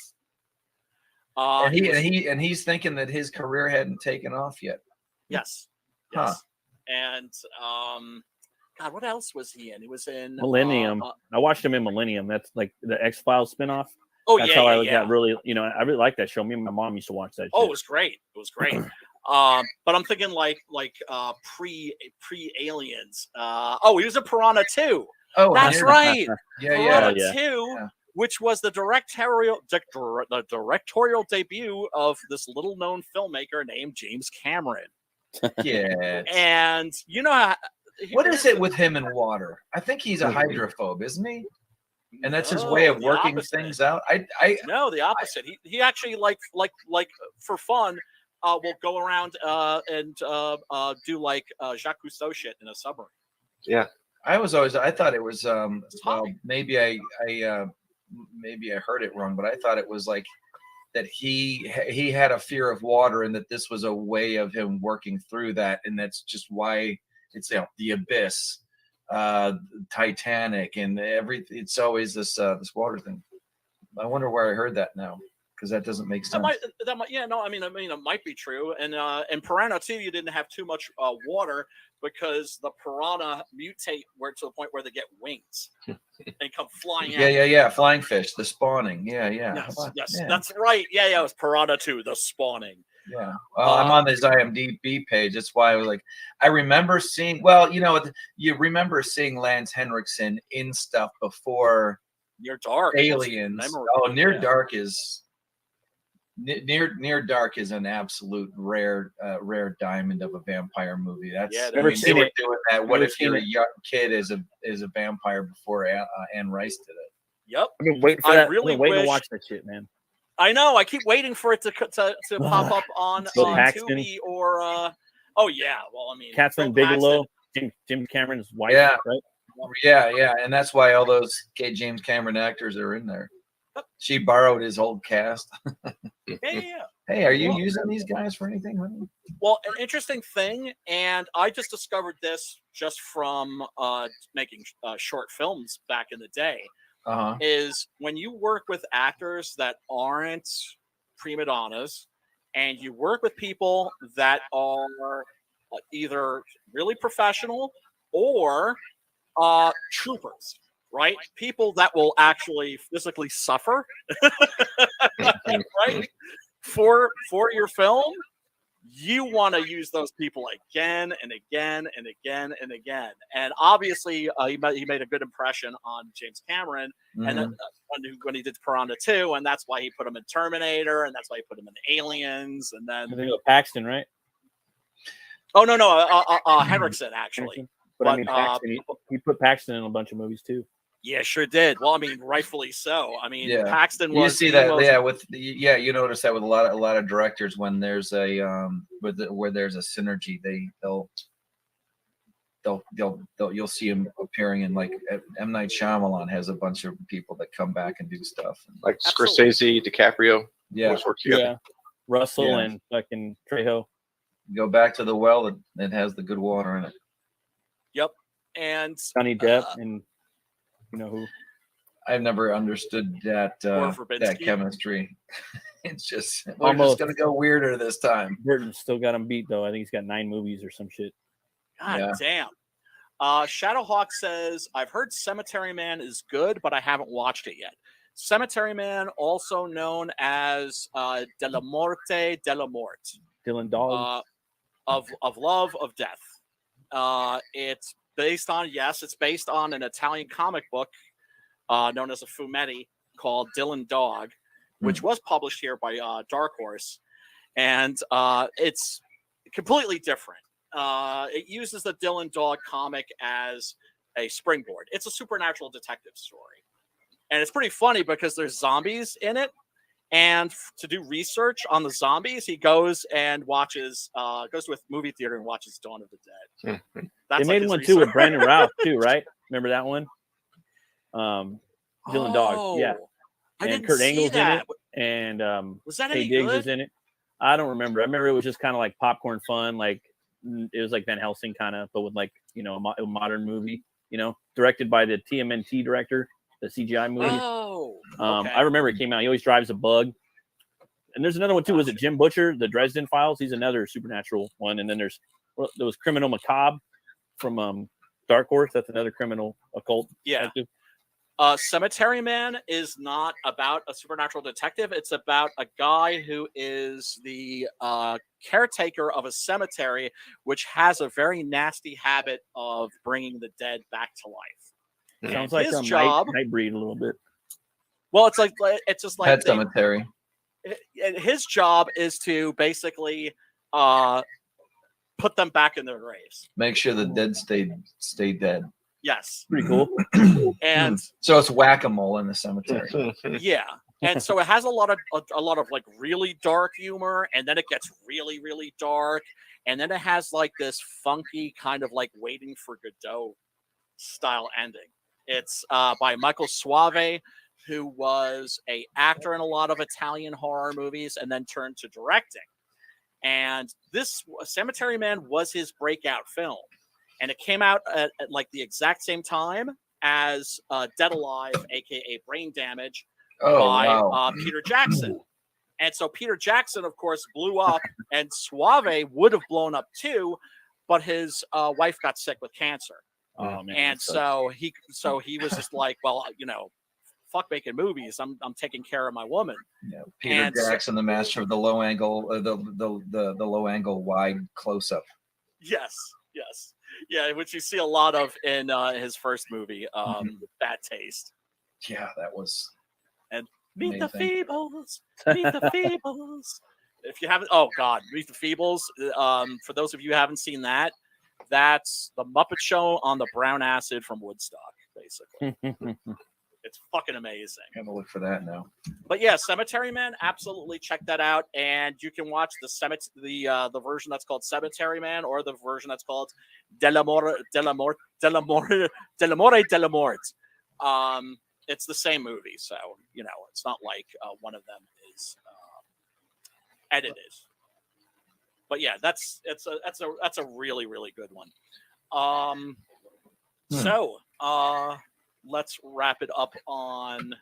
And he's thinking that his career hadn't taken off yet. Yes. And God, what else was he in? He was in Millennium. I watched him in Millennium. That's like the X-Files spinoff. That's how I got really, I really like that show. Me and my mom used to watch that show. Oh, it was great. But I'm thinking like pre Aliens. He was in Piranha 2. Oh, that's right. Piranha 2, which was the directorial debut of this little known filmmaker named James Cameron. Yeah. And you know how, what is it with him and water? I think he's a hydrophobe, isn't he? And that's his way of working things out. No, the opposite. He actually like for fun, will go around and do like Jacques Cousteau shit in a submarine. Yeah. I thought it was well, maybe I heard it wrong, but I thought it was like that he had a fear of water, and that this was a way of him working through that, and that's just why it's the Abyss, Titanic, and everything. It's always this water thing. I wonder where I heard that now, because that doesn't make sense. That might, yeah, no, I mean, it might be true. And in Piranha too, you didn't have too much water, because the piranha mutate to the point where they get wings and come flying out. Yeah. Flying fish, the spawning. Yeah. Yes, that's right. Yeah, it was Piranha 2, the spawning. Yeah. Well, I'm on this IMDb page. That's why I was like, I remember seeing. Well, you remember seeing Lance Henriksen in stuff before Near Dark. Aliens. Near Dark is. Near Dark is an absolute rare diamond of a vampire movie. That's they were doing that. What if your young kid is a vampire before Anne Rice did it? Yep. I've been waiting for that. I've been waiting to watch that shit, man. I know. I keep waiting for it to pop up on Tubi or. Oh yeah. Well, I mean, Catherine Bigelow, Jim Cameron's wife. Yeah. Right. Yeah, and that's why all those James Cameron actors are in there. She borrowed his old cast. Yeah. Hey, are you using these guys for anything, honey? Well, an interesting thing, and I just discovered this just from making short films back in the day, is when you work with actors that aren't prima donnas, and you work with people that are either really professional or troopers. Right? People that will actually physically suffer, right? For your film, you want to use those people again and again and again and again. And obviously, he made a good impression on James Cameron, and then when he did Piranha 2, and that's why he put him in Terminator, and that's why he put him in Aliens, and then I think Paxton, right? Oh no, Henriksen actually. But I mean, Paxton, he put Paxton in a bunch of movies too. Yeah, sure did. Well, I mean, rightfully so. I mean, Paxton was. You see that, you notice that with a lot of directors, when there's a where there's a synergy, you'll see him appearing in, like, M. Night Shyamalan has a bunch of people that come back and do stuff, like Scorsese, DiCaprio. Yeah, Russell and fucking Trejo. Go back to the well that has the good water in it. Yep, and Johnny Depp and. You know who? I've never understood that chemistry. It's just we're Almost. just gonna go weirder this time. Burton still got him beat though. I think he's got 9 movies or some shit. God damn. Shadowhawk says, I've heard Cemetery Man is good, but I haven't watched it yet. Cemetery Man, also known as De la Morte de la Mort. Dylan Dog. Of Love of Death. It's based on an Italian comic book known as a fumetti called Dylan Dog, which was published here by Dark Horse, and it's completely different. It uses the Dylan Dog comic as a springboard. It's a supernatural detective story, and it's pretty funny because there's zombies in it. And to do research on the zombies, he goes and watches, goes to a movie theater and watches Dawn of the Dead. They made one too with Brandon Routh too, right? Remember that one? Dylan Dog, yeah. And Kurt Angle's in it, and was that Taye any Diggs good? was in it. I don't remember. I remember it was just kind of like popcorn fun, like it was like Van Helsing kind of, but with like a modern movie. Directed by the TMNT director. The CGI movie. Okay. I remember it came out. He always drives a bug. And there's another one too. Was it Jim Butcher, the Dresden Files? He's another supernatural one. And then there was Criminal Macabre from Dark Horse. That's another criminal occult. Yeah. Cemetery Man is not about a supernatural detective. It's about a guy who is the caretaker of a cemetery, which has a very nasty habit of bringing the dead back to life. Sounds like his a job. Nightbreed a little bit. Well, it's just like Pet Cemetery. His job is to basically put them back in their graves. Make sure the dead stay dead. Yes. Pretty cool. And so it's whack-a-mole in the cemetery. yeah. And so it has a lot of like really dark humor, and then it gets really, really dark. And then it has like this funky kind of like Waiting for Godot style ending. It's by Michael Soave, who was a actor in a lot of Italian horror movies and then turned to directing. And this Cemetery Man was his breakout film. And it came out at like the exact same time as Dead Alive, aka Brain Damage, by Peter Jackson. And so Peter Jackson, of course, blew up, and Suave would have blown up too, but his wife got sick with cancer. Oh man! And so he was just like, well, you know, fuck making movies. I'm taking care of my woman. Yeah, Peter Jackson, the master of the low angle, the low angle wide close up. Yes, yeah, which you see a lot of in his first movie, Bad Taste. Yeah, that was. And Meet the Feebles. Meet the Feebles. If you haven't, oh God, Meet the Feebles. For those of you who haven't seen that, that's the Muppet Show on the brown acid from Woodstock, basically. It's fucking amazing. I'm gonna look for that now. But yeah, Cemetery Man, absolutely check that out, and you can watch the version that's called Cemetery Man, or the version that's called Delamore. It's the same movie, so you know it's not like one of them is edited. But yeah, that's a really, really good one. So let's wrap it up on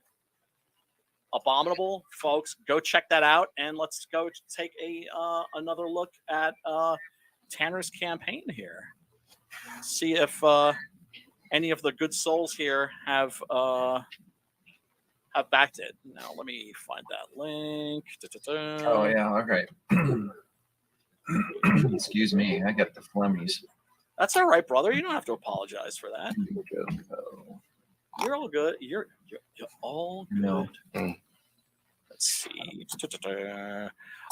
Abominable, folks. Go check that out, and let's go take another look at Tanner's campaign here. See if any of the good souls here have backed it. Now let me find that link. Oh yeah, all right. Excuse me, I got the phlegmies. That's all right, brother. You don't have to apologize for that. You're all good. You're all good. No. Let's see.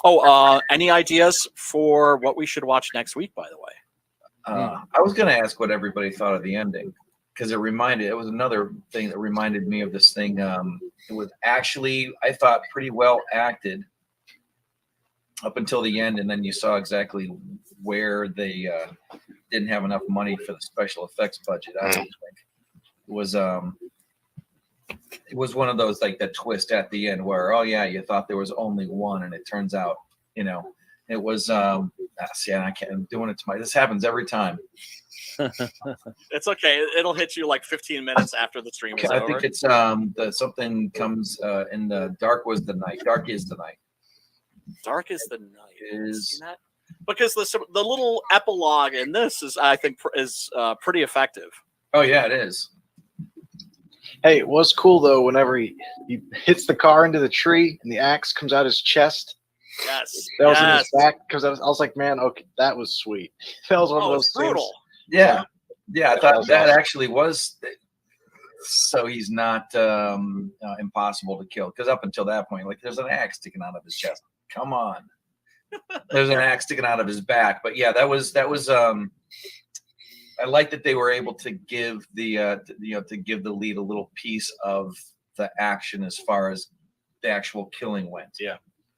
Oh, any ideas for what we should watch next week, by the way? I was going to ask what everybody thought of the ending, because it was another thing that reminded me of this thing. It was actually, I thought, pretty well acted up until the end, and then you saw exactly where they didn't have enough money for the special effects budget. I think it was one of those, like, the twist at the end where, oh yeah, you thought there was only one, and it turns out, you know, it was see, I can't, I'm doing it to this happens every time. It's okay. It'll hit you like 15 minutes after the stream is over. I think it's something comes in the dark was the night. Dark is the night. Dark is the night. Is that? Because the little epilogue in this is, I think, is pretty effective. Oh yeah, it is. Hey, it was cool though whenever he hits the car into the tree and the axe comes out his chest. Yes. That was in his back, because I was like, man, okay, that was sweet. That was one of those brutal. Yeah. Yeah, I thought that actually was, so he's not impossible to kill, because up until that point, like, there's an axe sticking out of his chest. Come on. There's an axe sticking out of his back. But yeah, that was I like that they were able to give the to give the lead a little piece of the action as far as the actual killing went. Yeah.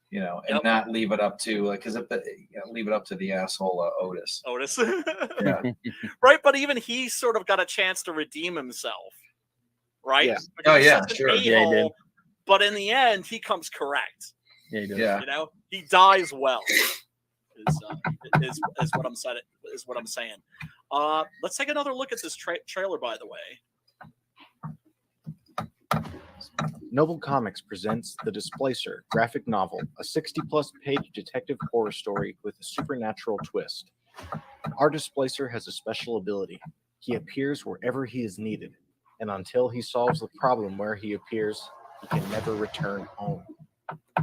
You know, and not leave it up to, because leave it up to the asshole Otis. Yeah. Right, but even he sort of got a chance to redeem himself, right? Yeah. Because Oh he's yeah, such an sure. a-hole, Yeah, he did. But in the end, he comes correct. Yeah, he does. Yeah. You know, he dies well. Is what I'm saying. Is what I'm saying. Let's take another look at this trailer, by the way. Noble Comics presents The Displacer graphic novel, a 60-plus page detective horror story with a supernatural twist. Our Displacer has a special ability. He appears wherever he is needed, and until he solves the problem where he appears, he can never return home.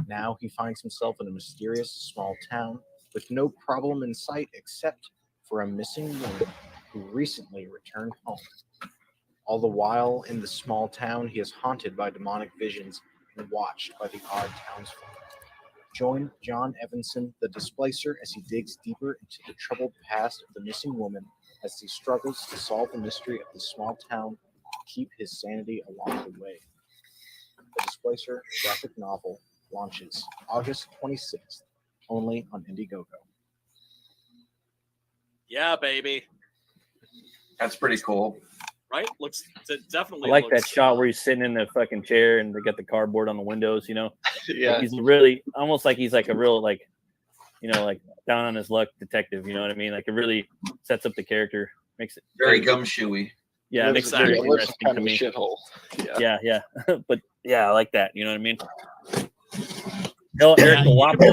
Now he finds himself in a mysterious small town with no problem in sight except for a missing woman who recently returned home. All the while, in the small town, he is haunted by demonic visions and watched by the odd townsfolk. Join John Evanson, the Displacer, as he digs deeper into the troubled past of the missing woman as he struggles to solve the mystery of this small town and keep his sanity along the way. The Displacer graphic novel launches August 26th, only on Indiegogo. Yeah, baby. That's pretty cool. Right? Looks definitely. I like looks, that shot where he's sitting in the fucking chair and they got the cardboard on the windows, you know? Yeah. Like he's really almost like he's like a real, like, you know, like down on his luck detective, you know what I mean? Like it really sets up the character, makes it very gumshoey. Yeah, it makes it very interesting to me. Shithole. Yeah. But yeah, I like that. You know what I mean? Hell, Eric the Whopper.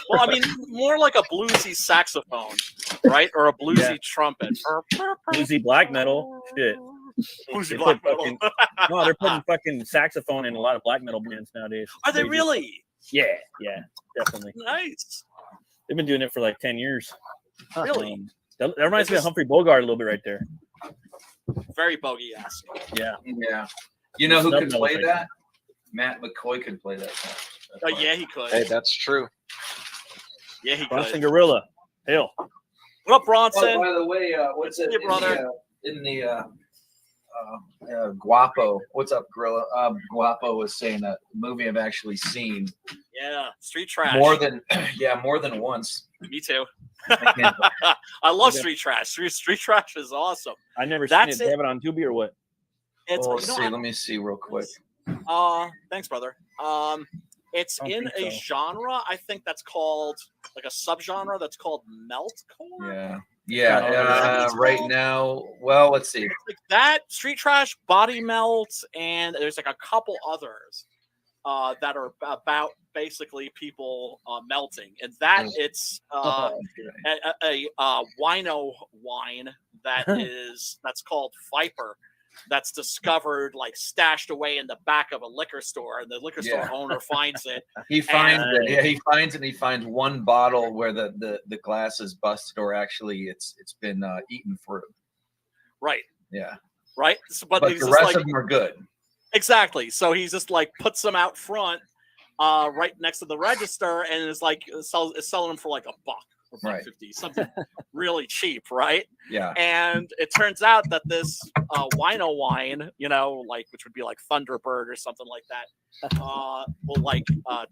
Well, I mean, more like a bluesy saxophone, right? Or a bluesy trumpet. Bluesy black metal. Shit. Bluesy black metal. No, they're putting fucking saxophone in a lot of black metal bands nowadays. Are they really? Yeah, definitely. Nice. They've been doing it for like 10 years. Really? That reminds me of Humphrey Bogart a little bit right there. Very bogey-esque. Yeah. You know who Snub could nose play right that? Matt McCoy could play that. Oh, yeah, he could. Hey, that's true. Yeah, he Bronson could. Gorilla. Hell. What up, Bronson? Oh, by the way, what's it? Hey, brother. In the Guapo. What's up, Gorilla? Guapo was saying a movie I've actually seen. Yeah, Street Trash. More than once. Me too. I love Street Trash. Street Trash is awesome. I never seen it. They have it on Tubi or what? It's, let's see. Let me see real quick. Thanks, brother. It's in a genre, I think that's called like a subgenre that's called meltcore. Yeah. Right now, well, let's see. Like that, Street Trash, Body Melt, and there's like a couple others that are about basically people melting, and that it's a wino wine that's called Viper. That's discovered like stashed away in the back of a liquor store, and the liquor store owner finds it. He finds it. Yeah, he finds it. And he finds one bottle where the glass is busted, or actually it's been eaten through. Right. Yeah. Right. So, but the rest of them are good. Exactly. So he's just like puts them out front, right next to the register, and is like is selling them for like $1. Right. 50, something really cheap, right? Yeah. And it turns out that this wino wine, you know, like which would be like Thunderbird or something like that, will like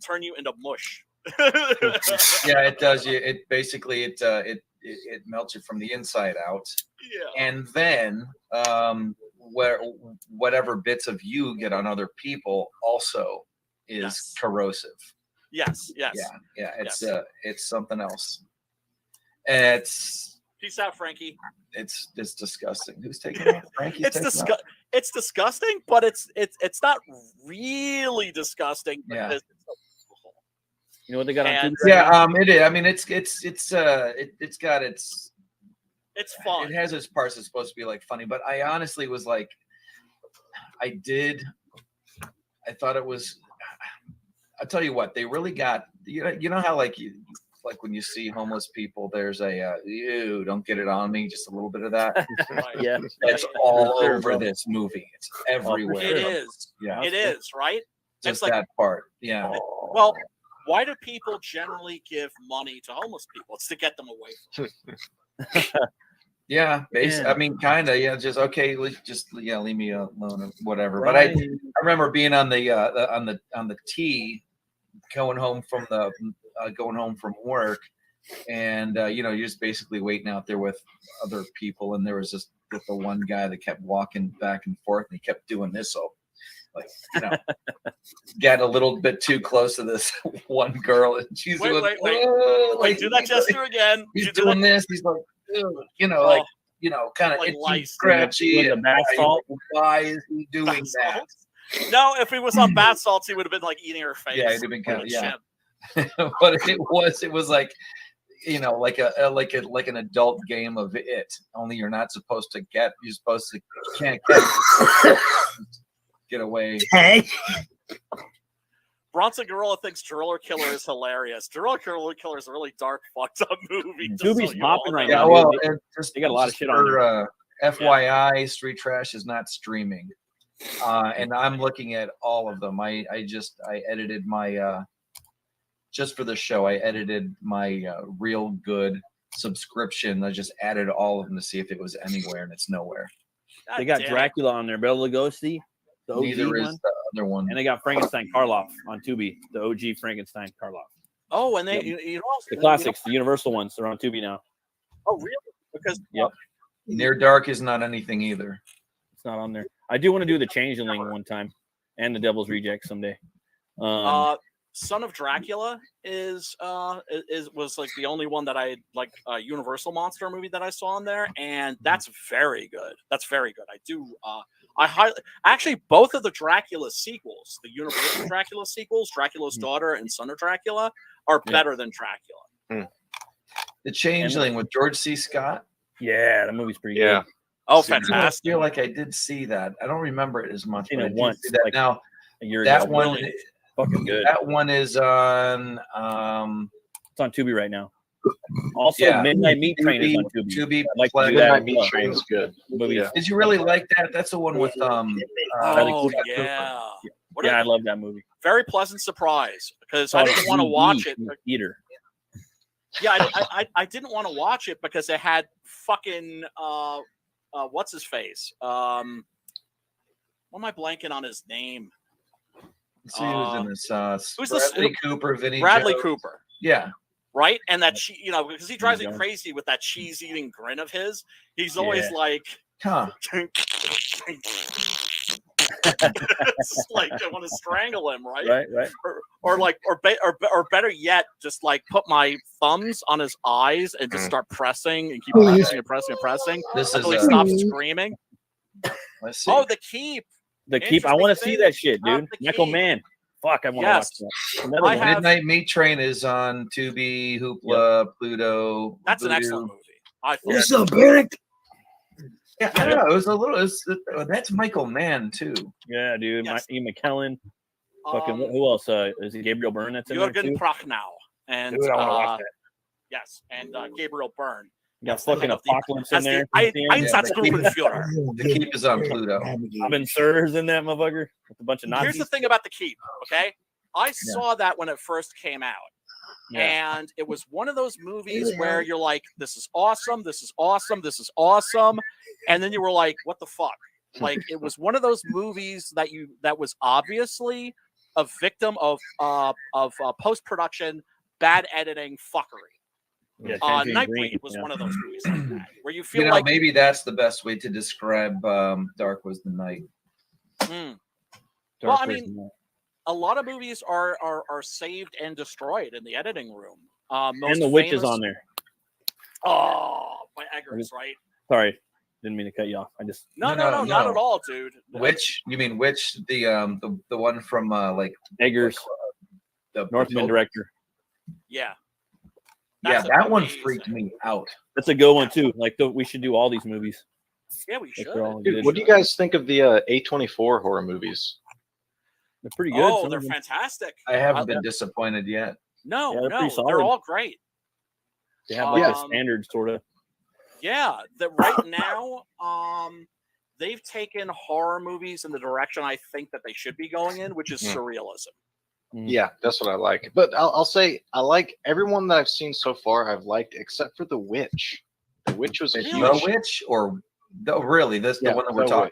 turn you into mush. Yeah, it does. It basically it melts you from the inside out. Yeah. And then whatever bits of you get on other people also is corrosive. Yes. Yeah. It's something else. It's peace out, Frankie. It's disgusting. Who's taking it? Frankie's It's disgusting, but it's not really disgusting. Yeah. You know what they got on? It is. I mean, it's got its. It's fun. It has its parts that's supposed to be like funny, but I honestly was like, I thought it was. I'll tell you what, they really got. You know how like when you see homeless people, there's a ew, don't get it on me, just a little bit of that. Yeah, it's all over this movie. It's everywhere. It is. Yeah, it is. Right. Just it's like that part. Yeah. Well, why do people generally give money to homeless people? It's to get them away from them. Yeah, I mean, kind of. Yeah, just okay. Leave me alone or whatever. Right. But I remember being on the T, going home from work, and you're just basically waiting out there with other people, and there was just the one guy that kept walking back and forth, and he kept doing this, so got a little bit too close to this one girl, and she's wait, do that gesture again. He's doing this. He's like, kind of itchy, scratchy. Why is he doing that? No, if he was on bath salts, he would have been like eating her face. Yeah, he'd have been kind of but it was like, like an adult game of it. Only you're not supposed to get. You're supposed to can't get away. Bronson Gorilla thinks Driller Killer is hilarious. Driller Killer is a really dark, fucked up movie. Tubi's popping right now. Yeah, well, they got a lot of shit on there. FYI, Street Trash is not streaming. and I'm looking at all of them. I edited my just for the show. I edited my Real Good subscription. I just added all of them to see if it was anywhere, and it's nowhere. They got Dracula on there, Bela Lugosi, the OG Neither is one, the other one, and they got Frankenstein Karloff on Tubi, the OG Frankenstein Karloff. Oh, and they the classics, the Universal ones, they're on Tubi now. Oh, really? Because Near Dark is not anything either. It's not on there. I do want to do the Changeling one time, and the Devil's Reject someday. Son of Dracula was like the only one that I like a Universal monster movie that I saw on there, and that's very good. That's very good. I do. Actually both of the Dracula sequels, the Universal Dracula sequels, Dracula's Daughter and Son of Dracula, are better than Dracula. The Changeling with George C. Scott. Yeah, that movie's pretty good. Oh, See, fantastic! I feel like I did see that. I don't remember it as much. Seen But it I did once, see that. like Now a year that ago. one, Fucking good. that one is on. It's on Tubi right now. Also, Midnight Meat Train is on Tubi. Tubi. I'd like to do Midnight that. Meat Train's good. Did you really like that? That's the one with Oh yeah. Yeah, I love that movie. Very pleasant surprise because I didn't want to watch it. Either. Yeah, I didn't want to watch it because it had fucking what's his face? What am I blanking on his name? Let's see who's in this. Who's Bradley Cooper, Vinny Bradley Jones. Cooper. Yeah. Right, and that because he drives me crazy with that cheese-eating grin of his. He's always like, it's like I want to strangle him, right? Right. Or better yet, just like put my thumbs on his eyes and just start pressing and keep pressing This until is he stops screaming. Let's see. Oh, The Keep. The Keep. I want to see that shit, dude. The Michael Keep. Mann. Fuck, I want to watch that. Another one. Midnight Meat Train is on Tubi, Hoopla, Pluto. That's an Voodoo. excellent movie. I thought. What's up, Eric? Yeah, I don't know. It was a little. That's Michael Mann too. Yeah, dude. Ian McKellen. Fucking who else? Is it Gabriel Byrne that's in there Jürgen too? Prochnow and Dude, I want to watch that. yes, and Gabriel Byrne. You got fucking Apocalypse in there. Einsatzgruppenführer. The Keep is on Pluto. Robin Sir's in that motherfucker with a bunch of Nazis. Here's the thing about The Keep, okay? I saw that when it first came out. Yeah. And it was one of those movies where you're like, this is awesome, this is awesome, this is awesome. And then you were like, what the fuck? Like, it was one of those movies that was obviously a victim of post-production, bad editing fuckery. Yeah, Nightbreed was one of those movies like that, where you feel like maybe that's the best way to describe Dark Was the Night. Well, I mean, a lot of movies are saved and destroyed in the editing room. And The Witch is on there. Oh, by Eggers, right? Sorry, didn't mean to cut you off. I just no, not at all, dude. Witch? You mean Witch? The one from like Eggers, the Northman director. Yeah. Yeah, that one freaked me out. That's a good one too. Like we should do all these movies. Yeah, we should. Dude, what do you guys think of the A24 horror movies? They're pretty good. Oh, they're fantastic. I haven't been disappointed yet. No, Yeah, they're pretty solid. they're all great. They have like a standard sort of. Yeah, that right now, they've taken horror movies in the direction I think that they should be going in, which is surrealism. Yeah, that's what I like. But I'll say I like everyone that I've seen so far. I've liked except for The Witch. The Witch was a huge. The Witch, or really, the one that we're talking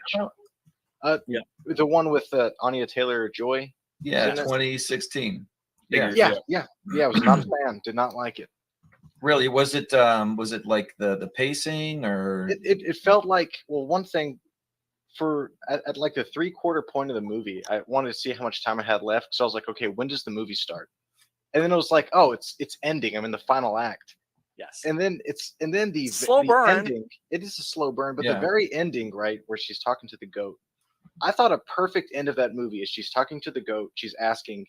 about. Yeah, the one with Anya Taylor-Joy. Yeah, 2016. Yeah. It was not a fan. Did not like it. Really, was it like the pacing, or it felt like, well, one thing. At like the 3/4 point of the movie, I wanted to see how much time I had left. So I was like, okay, when does the movie start? And then it was like, oh, it's ending. I'm in the final act. Yes. And then the slow burn. Ending. It is a slow burn, but the very ending, right, where she's talking to the goat. I thought a perfect end of that movie is she's talking to the goat. She's asking,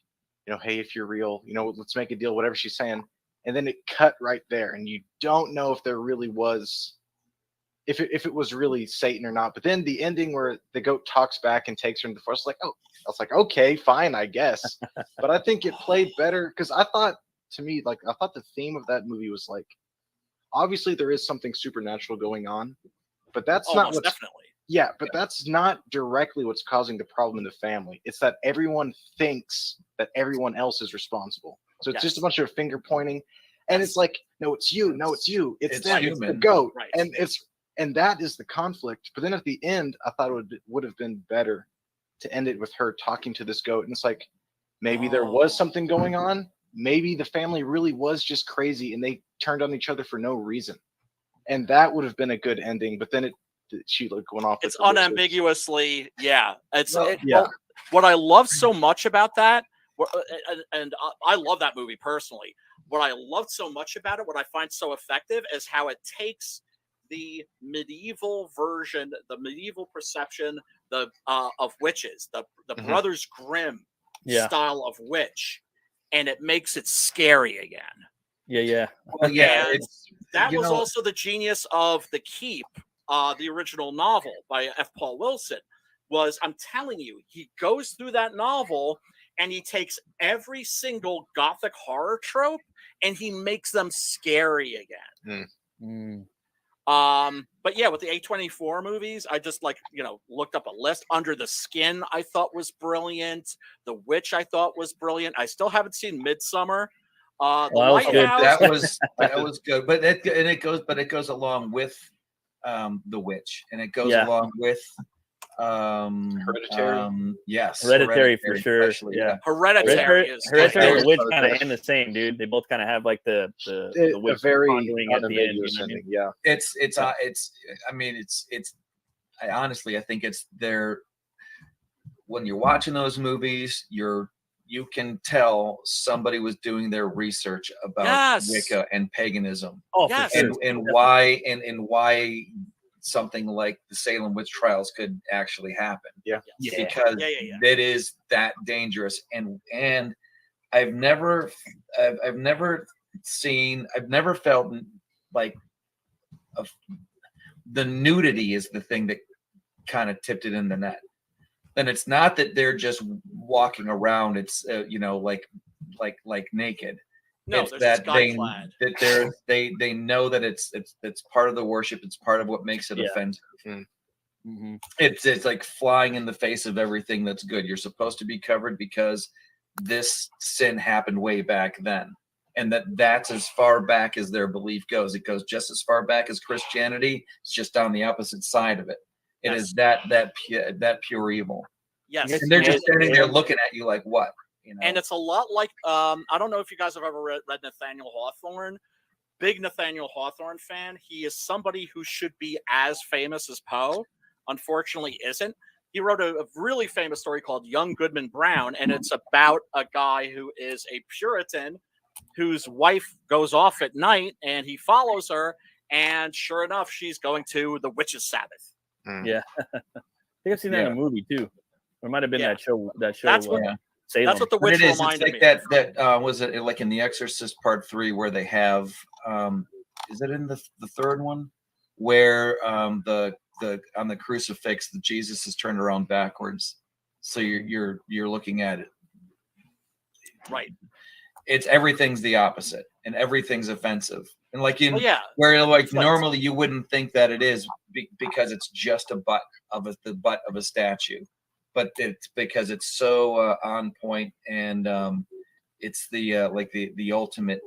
hey, if you're real, let's make a deal, whatever she's saying. And then it cut right there, and you don't know if there really was. If it was really Satan or not. But then the ending where the goat talks back and takes her into the forest, I was like, okay, fine, I guess. But I think it played better because I thought the theme of that movie was like, obviously there is something supernatural going on, but that's not what's definitely. Yeah, but that's not directly what's causing the problem in the family. It's that everyone thinks that everyone else is responsible. So it's just a bunch of finger pointing, and it's like, no, it's you, no, it's you, it's them, it's the human. goat, Right. and that is the conflict. But then at the end, I thought it would have been better to end it with her talking to this goat, and it's like maybe there was something going on. Maybe the family really was just crazy, and they turned on each other for no reason, and that would have been a good ending. But then she like going off. It's unambiguously, yeah. Yeah. Well, what I love so much about that, and I love that movie personally. What I loved so much about it, what I find so effective, is how it takes the medieval version, the medieval perception, of witches, the Brothers Grimm style of witch, and it makes it scary again. Yeah. Well, yeah, And that was also the genius of The Keep, the original novel by F. Paul Wilson. I'm telling you, he goes through that novel and he takes every single Gothic horror trope and he makes them scary again. But yeah, with the A24 movies, I just looked up a list. Under the Skin, I thought was brilliant. The Witch, I thought was brilliant. I still haven't seen Midsummer. The Lighthouse, that was good. But it goes along with The Witch, and it goes along with Hereditary. Yes, Hereditary for sure. Especially, Yeah, Hereditary and The Witch kind of end the same, dude. They both kind of have like the witch very pondering at the end. You know what I mean? Yeah, I honestly, I think it's there. When you're watching those movies, you can tell somebody was doing their research about Wicca and paganism. Oh, for sure. and why something like the Salem witch trials could actually happen. Because it is that dangerous. And I've never felt like the nudity is the thing that kind of tipped it in the net. And it's not that they're just walking around. It's like naked. No, it's that they know that it's part of the worship. It's part of what makes it offensive. Mm-hmm. It's like flying in the face of everything that's good. You're supposed to be covered because this sin happened way back then, and that's as far back as their belief goes. It goes just as far back as Christianity. It's just on the opposite side of it. It is that pure evil. Yes, and they're just standing there looking at you like, what? And it's a lot like I don't know if you guys have ever read Nathaniel Hawthorne. Big Nathaniel Hawthorne fan. He is somebody who should be as famous as Poe. Unfortunately, isn't. He wrote a really famous story called Young Goodman Brown, and it's about a guy who is a Puritan whose wife goes off at night, and he follows her, and sure enough, she's going to the witches' Sabbath. Yeah, I think I've seen that in a movie too. Or it might have been that show. That's what the witch reminded me. That was it like in The Exorcist Part 3 where they have is it in the third one where the on the crucifix the Jesus is turned around backwards, so you're looking at it right. It's everything's the opposite and everything's offensive, and like where normally you wouldn't think that it is because it's just the butt of a statue. But it's because it's so on point, and it's the ultimate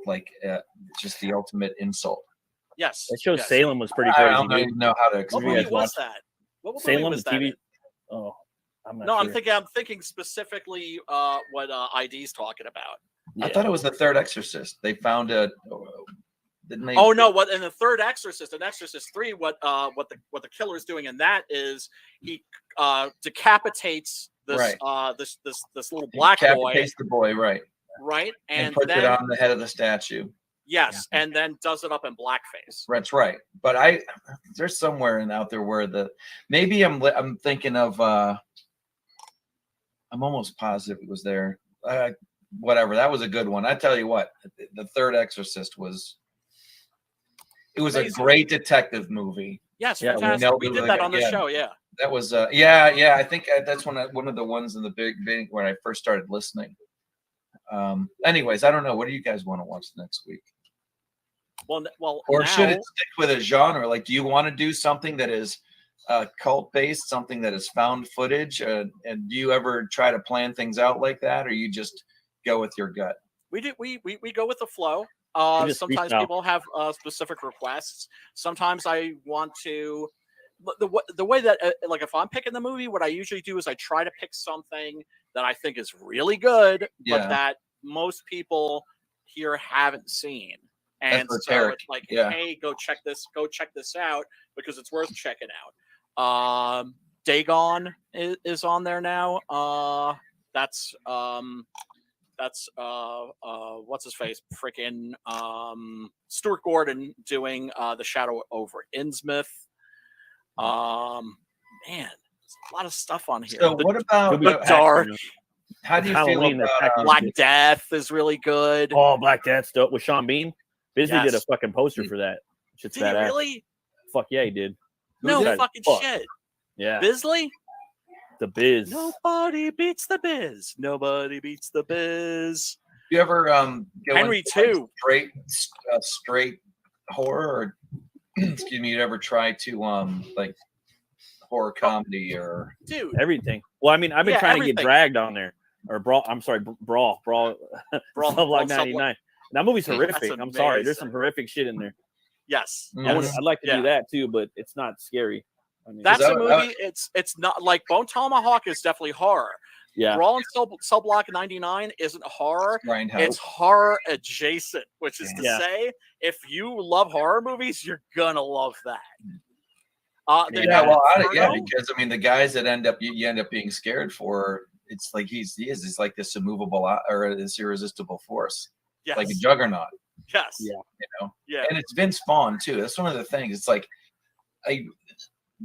just the ultimate insult. Yes, that show Salem was pretty crazy. I don't even know how to explain. What movie was that? What Salem was that TV. in? Oh, I'm not sure. I'm thinking specifically what ID's talking about. I thought it was the third Exorcist. They found a. Didn't they? Oh no! What in the third Exorcist, in Exorcist 3, what the killer is doing in that is he decapitates this this little black boy. Decapitates the boy, right? Right, and puts then, it on the head of the statue. Yes, and then does it up in blackface. That's right. But there's somewhere out there where maybe I'm thinking of. I'm almost positive it was there. Whatever, that was a good one. I tell you what, the third Exorcist was. It was amazing. A great detective movie. Yes, fantastic. We did that on the show. Yeah, that was. I think that's one of the ones in the big when I first started listening. Anyways, I don't know. What do you guys want to watch next week? Well, or should it stick with a genre? Like, do you want to do something that is cult based, something that is found footage? And do you ever try to plan things out like that, or you just go with your gut? We do. We go with the flow. just Sometimes freestyle. people have specific requests. Sometimes I want to. The way that like if I'm picking the movie, what I usually do is I try to pick something that I think is really good, but that most people here haven't seen. And so it's like, hey, go check this out because it's worth checking out. Dagon is on there now. That's what's his face? Freaking Stuart Gordon doing The Shadow over Innsmouth. Man, there's a lot of stuff on here. So what about The Dark? How do you feel about Black Death is really good. Oh, Black Death's dope with Sean Bean. Bisley did a Yes. fucking poster for that. Shit's Did he badass. really? Fuck yeah, he did. No That fucking fuck. shit. Yeah. Bisley? The Biz. Nobody beats the Biz. Nobody beats the Biz. You ever go Henry into, too. straight horror, or excuse me, you ever try to like horror comedy or dude everything? Well, I mean, I've been trying to everything. get dragged on there or brawl. I'm sorry, brawl, Sublock 99. That movie's horrific. I'm sorry, there's some horrific shit in there. Yes, I'd like to do that too, but it's not scary. I mean, That's a movie. It's not like Bone Tomahawk is definitely horror. Yeah. Brawl and Sublock 99 isn't horror. Grindhouse. It's horror adjacent, which is to Yeah. say, if you love horror movies, you're gonna love that. Because I mean, the guys that you end up being scared for, it's like he's like this immovable or this irresistible force, like a juggernaut. Yes. Yeah. You know. Yeah. And it's Vince Vaughn too. That's one of the things. It's like,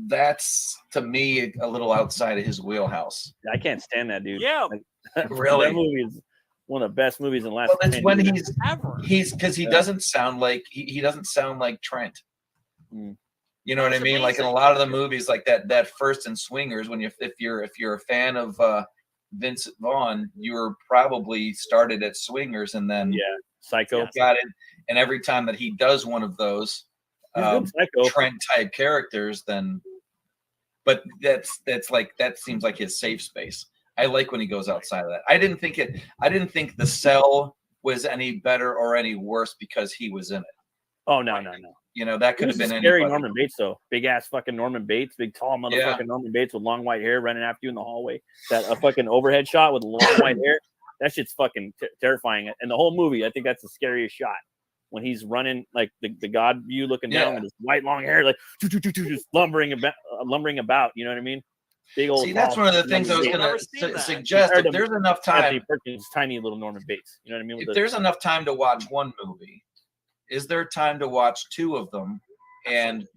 that's to me a little outside of his wheelhouse. I can't stand that dude. Yeah. Really? That movie is one of the best movies in the last. Well, that's 10 when years. he's because he doesn't sound like he doesn't sound like Trent. You know what I mean? Like in a lot of the movies, like that first in Swingers, when if you're a fan of Vincent Vaughn, you were probably started at Swingers and then Psycho got it. And every time that he does one of those Trent type characters, then but that's like that seems like his safe space. I like when he goes outside of that. I didn't think The Cell was any better or any worse because he was in it. Oh no. You know, that could have been scary anybody. Norman Bates though. Big ass fucking Norman Bates, big tall motherfucking Norman Bates with long white hair running after you in the hallway. That a fucking overhead shot with long white hair. That shit's fucking terrifying. And the whole movie, I think that's the scariest shot when he's running like the God view, looking down with his white long hair, like just lumbering about. You know what I mean? Big old. See, that's one of the things I was going to suggest. If there's enough time, tiny little Norman Bates. You know what I mean? If there's enough time to watch one movie, is there time to watch two of them? And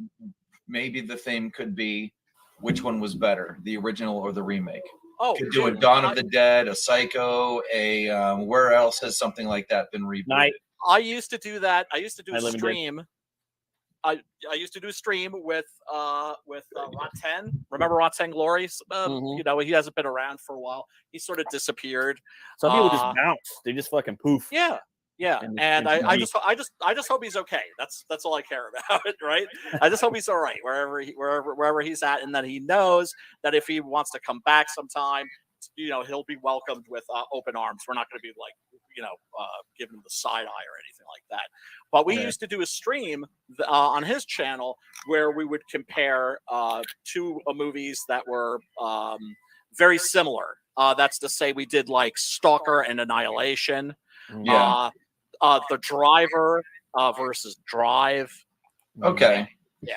maybe the theme could be which one was better, the original or the remake? Oh, could do a Dawn of the Dead, a Psycho, where else has something like that been rebooted? I used to do that. I used to do a Living Dead. stream. I used to do a stream with Rotten. Remember Rotten Glory? You know, he hasn't been around for a while. He sort of disappeared. Some people just bounce. They just fucking poof. Yeah. And I just hope he's okay. That's all I care about, right? I just hope he's all right wherever he's at, and that he knows that if he wants to come back sometime, you know, he'll be welcomed with open arms. We're not going to be like, you know, giving him the side eye or anything like that. But we used to do a stream on his channel where we would compare two movies that were very similar. That's to say, we did like Stalker and Annihilation. The Driver versus Drive. Okay.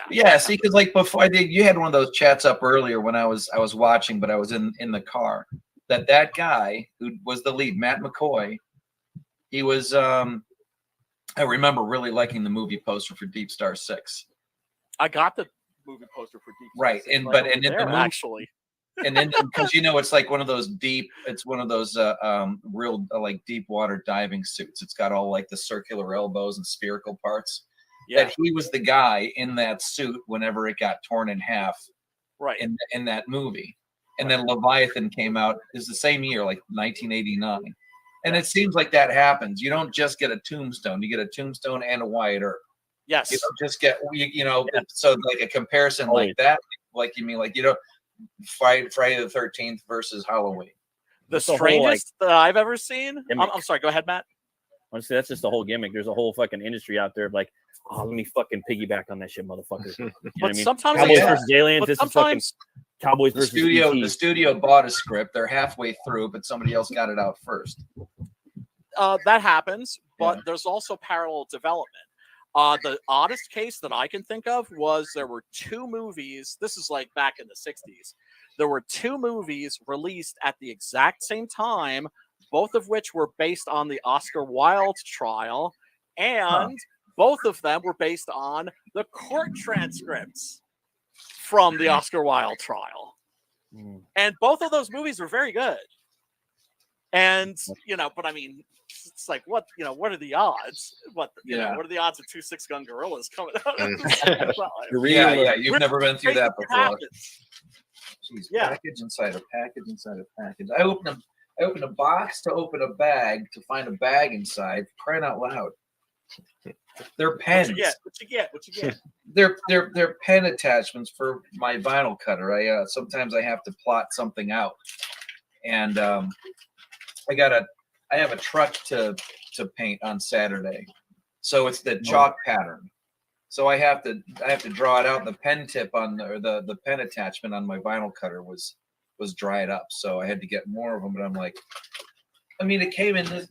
Yeah. See, because like before, you had one of those chats up earlier when I was watching, but I was in the car. That guy who was the lead, Matt McCoy, he was. I remember really liking the movie poster for Deep Star 6. I got the movie poster for Deep Star Right, 6 and right in the there, movie, actually. And then because you know it's like one of those it's one of those real like deep water diving suits. It's got all like the circular elbows and spherical parts. That he was the guy in that suit whenever it got torn in half. Right. In that movie. And then Leviathan came out is the same year, like 1989. And it seems like that happens. You don't just get a tombstone. You get a tombstone and a Wyatt Earp. Yes. You don't just get, so like a comparison like that like you mean like, you know, Friday the 13th versus Halloween. The That's the whole, strangest that I've ever seen. Gimmick. I'm sorry. Go ahead, Matt. Honestly, that's just the whole gimmick. There's a whole fucking industry out there of like, oh, let me fucking piggyback on that shit, motherfucker. You know what I mean? Sometimes Cowboys yeah. versus aliens. But This is fucking Cowboys The versus studio, ET. the studio bought a script. They're halfway through, but somebody else got it out first. That happens, but there's also parallel development. The oddest case that I can think of was there were two movies. This is like back in the 60s. There were two movies released at the exact same time, both of which were based on the Oscar Wilde trial, and both of them were based on the court transcripts from the Oscar Wilde trial. And both of those movies were very good. And, you know, but I mean, it's like, what, you know, what are the odds? What, you know, what are the odds of 2 6-gun gorillas coming out? Yeah, you've never been through that before. Jeez, Yeah. package inside a package inside a package. I opened a box to open a bag to find a bag inside. Crying out loud. They're pens. What you get? They're pen attachments for my vinyl cutter. I sometimes I have to plot something out, and I have a truck to paint on Saturday, so it's the chalk pattern. So I have to draw it out. The pen tip on the pen attachment on my vinyl cutter was dried up, so I had to get more of them. But I'm like, I mean, it came in this.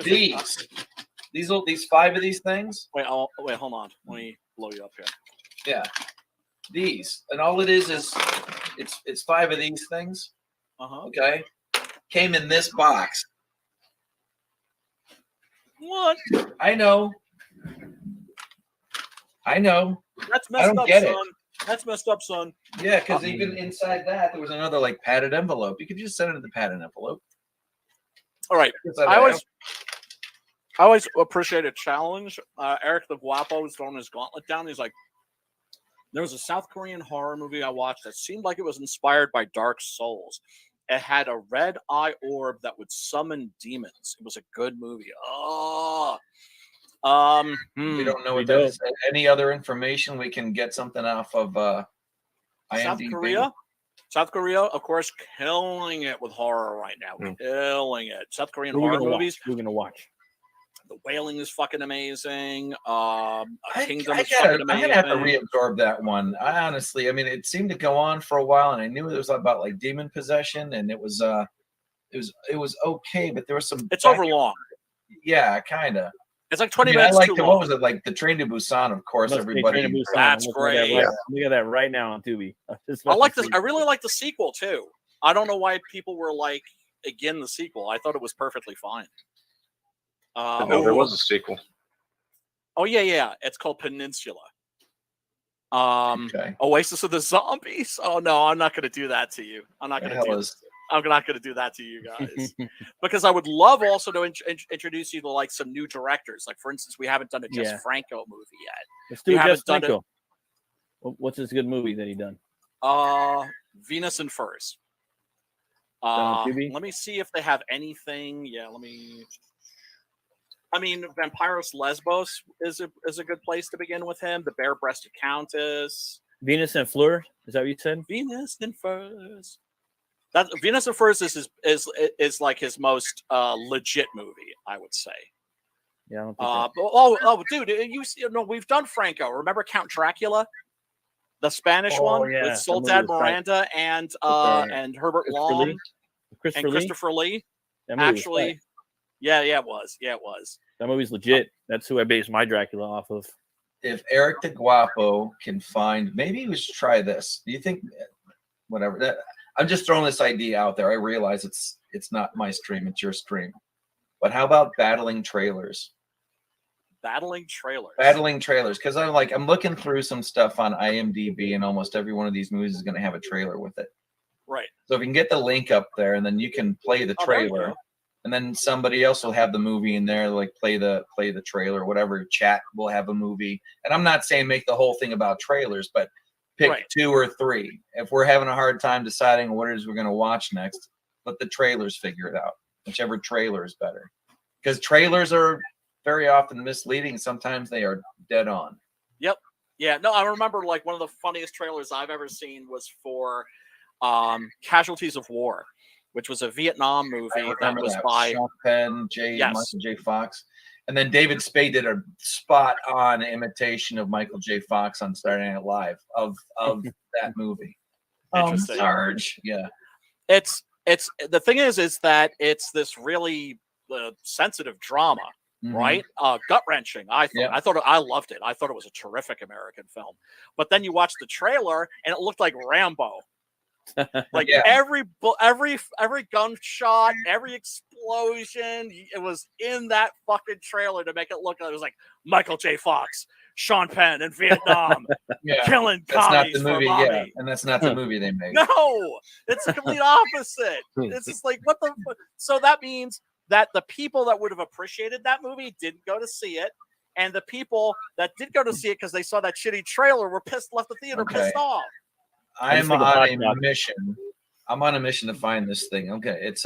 These 5 of these things. Wait, hold on. Let me blow you up here. Yeah, these, and all it is it's 5 of these things. Okay, came in this box. What? I know. That's messed I don't up, get son. it. That's messed up, son. Yeah, because even inside that there was another like padded envelope. You could just send it in the padded envelope. All right. I always appreciate a challenge. Eric the Guapo was throwing his gauntlet down. He's like, there was a South Korean horror movie I watched that seemed like it was inspired by Dark Souls. It had a red eye orb that would summon demons. It was a good movie. We don't know what that is. Any other information we can get something off of IMDb? South Korea, of course, killing it with horror right now. Killing it. South Korean horror movies. We're gonna watch. The Wailing is fucking amazing. Kingdom is I'm fucking amazing. gonna have to reabsorb that one. I honestly, I mean, it seemed to go on for a while, and I knew it was about like demon possession, and it was okay, but there was some. It's overlong. Yeah, kind of. It's like 20 minutes. I liked too it. long. What was it like? The Train to Busan, of course. Everybody. That's great. Look at that right now on Tubi. I like this. I really like the sequel too. I don't know why people were like again the sequel. I thought it was perfectly fine. No, there was a sequel. Oh yeah. It's called Peninsula. Oasis of the Zombies. Oh no, I'm not going to do that to you. I'm not going to do that to you guys because I would love also to introduce you to like some new directors. Like for instance, we haven't done a Jess Franco movie yet. Let's do Jess Franco. What's this good movie that he done? Venus and Furs. Let me see if they have anything. Yeah, let me. I mean, Vampiros Lesbos is a good place to begin with him. The Bare-Breasted Countess. Venus and Fleur. Is that what you said? Venus and Furs. That Venus and Furs is like his most legit movie, I would say. Yeah. I don't think dude, we've done Franco. Remember Count Dracula, the Spanish one with Soledad Miranda and Herbert Lom and Christopher Lee. Actually, it was. That movie's legit. That's who I based my Dracula off of. If Eric the Guapo can find, maybe we should try this. Do you think? Whatever. I'm just throwing this idea out there. I realize it's not my stream; it's your stream. But how about battling trailers? Battling trailers, because I'm looking through some stuff on IMDb, and almost every one of these movies is going to have a trailer with it. Right. So if you can get the link up there, and then you can play the trailer, and then somebody else will have the movie in there, like play the trailer, whatever. Chat will have a movie, and I'm not saying make the whole thing about trailers, but pick 2 or 3. If we're having a hard time deciding what it is we're going to watch next, let the trailers figure it out. Whichever trailer is better, because trailers are very often misleading. Sometimes they are dead on. Yep. Yeah, no, I remember like one of the funniest trailers I've ever seen was for Casualties of War, which was a Vietnam movie that was by Sean Penn, Michael J. Fox. And then David Spade did a spot-on imitation of Michael J. Fox on Saturday Night Live of that movie. Interesting. Sarge, yeah. It's the thing is that it's this really sensitive drama, right? Gut wrenching. I loved it. I thought it was a terrific American film. But then you watch the trailer and it looked like Rambo. Like every gunshot, every explosion, it was in that fucking trailer to make it look like it was like Michael J. Fox, Sean Penn in Vietnam, killing commies for money. And that's not the movie they made. No, it's the complete opposite. It's just like what the. So that means that the people that would have appreciated that movie didn't go to see it, and the people that did go to see it because they saw that shitty trailer were left the theater pissed off. I'm on a mission. I'm on a mission to find this thing. Okay, it's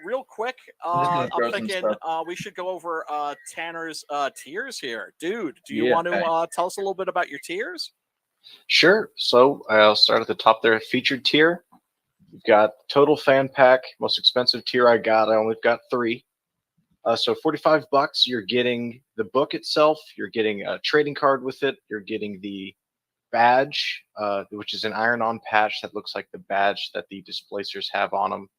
real quick. I'm thinking we should go over Tanner's tiers here, dude. Do you want to tell us a little bit about your tiers? Sure. So I'll start at the top there. Featured tier. You've got total fan pack. Most expensive tier I only got 3. So $45. You're getting the book itself. You're getting a trading card with it. You're getting the badge, which is an iron-on patch that looks like the badge that the displacers have on them.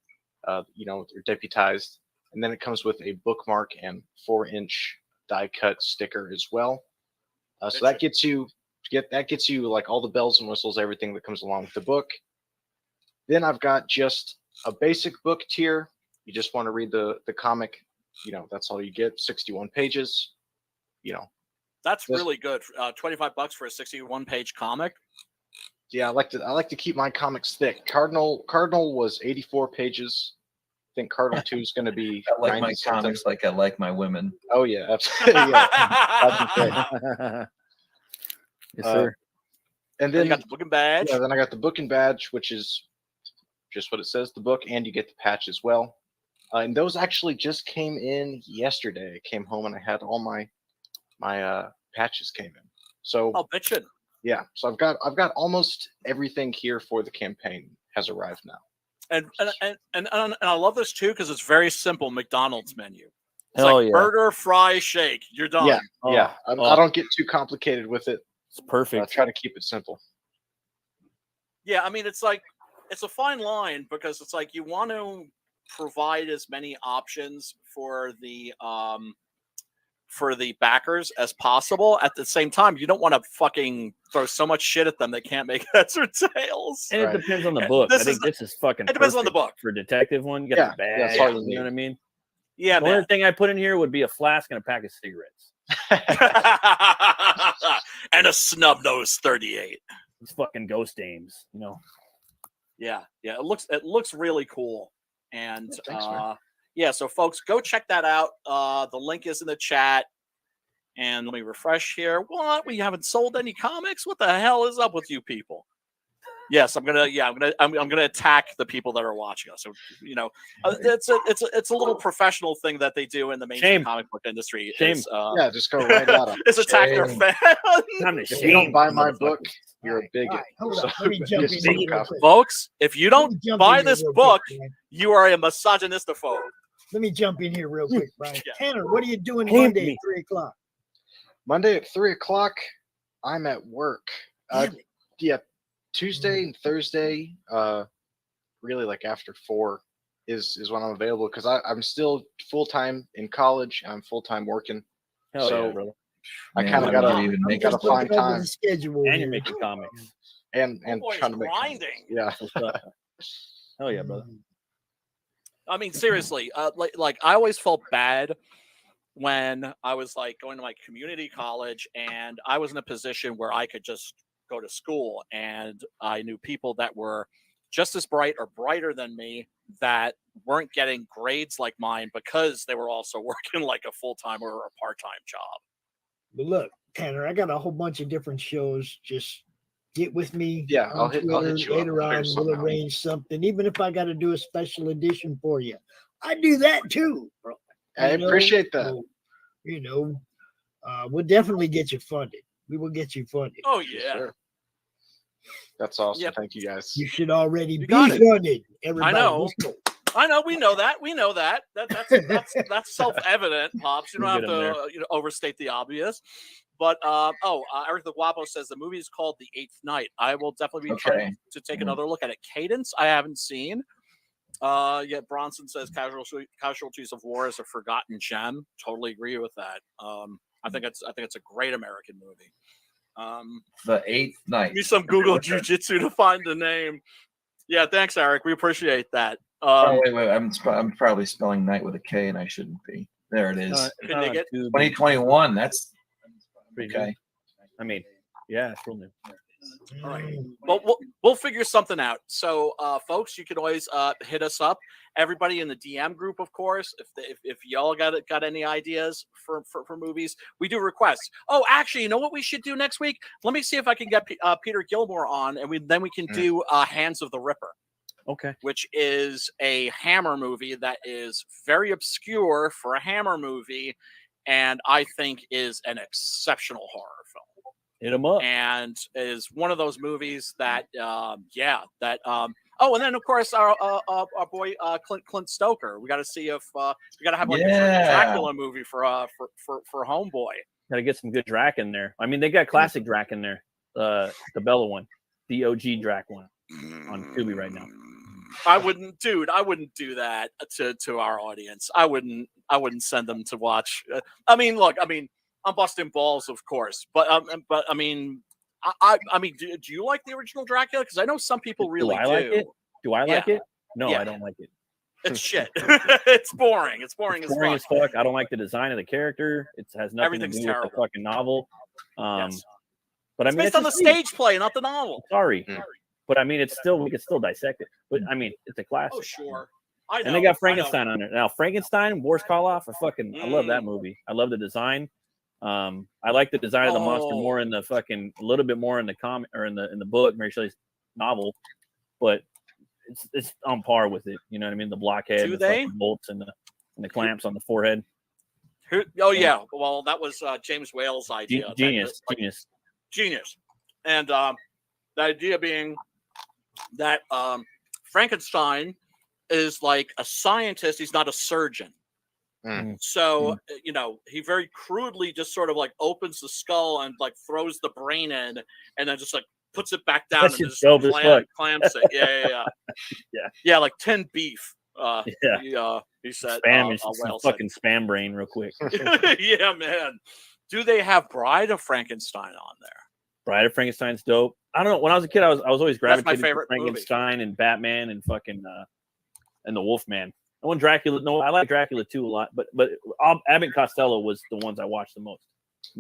They're deputized, and then it comes with a bookmark and 4-inch die-cut sticker as well. So that gets you like all the bells and whistles, everything that comes along with the book. Then I've got just a basic book tier. You just want to read the comic. That's all you get. 61 pages. That's really good. $25 for a 61-page comic. Yeah, I like to keep my comics thick. Cardinal was 84 pages. I think Cardinal 2 is going to be. I like my comics like I like my women. Oh yeah, absolutely. Yes, sir. And then you got the book and badge. Yeah, then I got the book and badge, which is just what it says, the book, and you get the patch as well. And those actually just came in yesterday. I came home and I had all my patches came in. So bitchin'. Yeah, so I've got almost everything here for the campaign has arrived now. And I love this too because it's very simple McDonald's menu. It's Hell like yeah. burger, fry, shake. You're done. Yeah, yeah. I don't get too complicated with it. It's perfect. I try to keep it simple. Yeah, I mean it's a fine line because it's like you want to provide as many options for the backers as possible. At the same time, you don't want to fucking throw so much shit at them they can't make heads or tails. And it depends on the book. I think this is fucking. It depends on the book. For detective one, you got the badge. That's all you know what I mean? Yeah. The only thing I put in here would be a flask and a pack of cigarettes. And a snub nose 38. These fucking ghost aims, Yeah. It looks really cool. And Thanks, man. yeah, so folks, go check that out. The link is in the chat. And let me refresh here. What? We haven't sold any comics? What the hell is up with you people? Yes, I'm gonna attack the people that are watching us. So it's a little professional thing that they do in the mainstream comic book industry. Shame. Just go right at them. Is attack their fans. If you don't buy my book, you're a bigot. Hold on. Let me jump in here real quick. Folks, if you don't buy this book, you are a misogynistophobe. Let me jump in here real quick, Brian. Yeah. Tanner, what are you doing Monday at 3 o'clock? Monday at 3 o'clock, I'm at work. Yeah, Tuesday and Thursday, really like after 4 is when I'm available because I'm still full-time in college. I'm full-time working. Hell so yeah, brother. I kind of gotta find time. Schedule and you're making comics. And trying to make grinding. Yeah. Hell yeah, brother. I mean, seriously, like I always felt bad when I was like going to my community college and I was in a position where I could just go to school and I knew people that were just as bright or brighter than me that weren't getting grades like mine because they were also working like a full-time or a part-time job. But look, Tanner, I got a whole bunch of different shows. Just get with me. Yeah, I'll hit you later up. on. We'll arrange something, even if I got to do a special edition for you. I do that too, bro. I appreciate that. So, we'll definitely get you funded. We will get you funded. Oh yeah. Sure. That's awesome. Yep. Thank you guys. You should already be got it. funded. Everybody. I know. Let's go. I know. We know that. We know that. That's self-evident, Pops. You don't have We'll get to overstate the obvious. But Eric the Guapo says the movie is called The Eighth Night. I will definitely be trying to take another look at it. Cadence, I haven't seen. Bronson says Casualties of War is a forgotten gem. Totally agree with that. I think it's a great American movie. The Eighth Night. Give me some Google Jiu-Jitsu to find the name. Yeah, thanks, Eric. We appreciate that. Wait. I'm probably spelling night with a K, and I shouldn't be. There it is. Can they get 2021? That's okay. I mean, yeah, it's real new. All right. Well, we'll figure something out. So, folks, you can always hit us up. Everybody in the DM group, of course. If y'all got any ideas for movies, we do requests. Oh, actually, you know what we should do next week? Let me see if I can get Peter Gilmore on, and then we can do Hands of the Ripper. Okay. Which is a Hammer movie that is very obscure for a Hammer movie, and I think is an exceptional horror film. Hit them up. And is one of those movies that, and then of course our boy Clint Stoker. We got to see if we got to have like a Dracula movie for Homeboy. Got to get some good Drac in there. I mean, they got classic Drac in there. The Bella one, the OG Drac one on Tubi right now. I wouldn't do that to our audience. I wouldn't send them to watch. I'm busting balls, of course, but I mean, do you like the original Dracula? Because I know some people really do. Like it? Do I like it? No, Yeah. I don't like it. It's shit. It's boring. It's boring, It's boring as fuck. I don't like the design of the character. It has nothing Everything's to do terrible. with the fucking novel. Yes. But I It's mean, based on the just neat. stage play, not the novel. Sorry, but I mean, we can still dissect it. But I mean, it's a classic. Oh sure. I know. And they got Frankenstein on there now. Frankenstein, Boris Karloff. I love that movie. I love the design. I like the design of the monster more in the a little bit more in the comic or in the book, Mary Shelley's novel, but it's on par with it. You know what I mean? The blockhead, Do the they? fucking bolts, and the clamps on the forehead. Yeah. Well, that was James Whale's idea. Genius. And the idea being that Frankenstein is like a scientist. He's not a surgeon. So, he very crudely just sort of like opens the skull and like throws the brain in and then just like puts it back down and just clamps it. Yeah. Like 10 beef. He said. Spam some fucking spam brain real quick. Yeah, man. Do they have Bride of Frankenstein on there? Bride of Frankenstein's dope. I don't know. When I was a kid, I was always gravitated to favorite Frankenstein and Batman and fucking and the Wolfman. I want Dracula. No, I like Dracula too a lot, but Abbott and Costello was the ones I watched the most.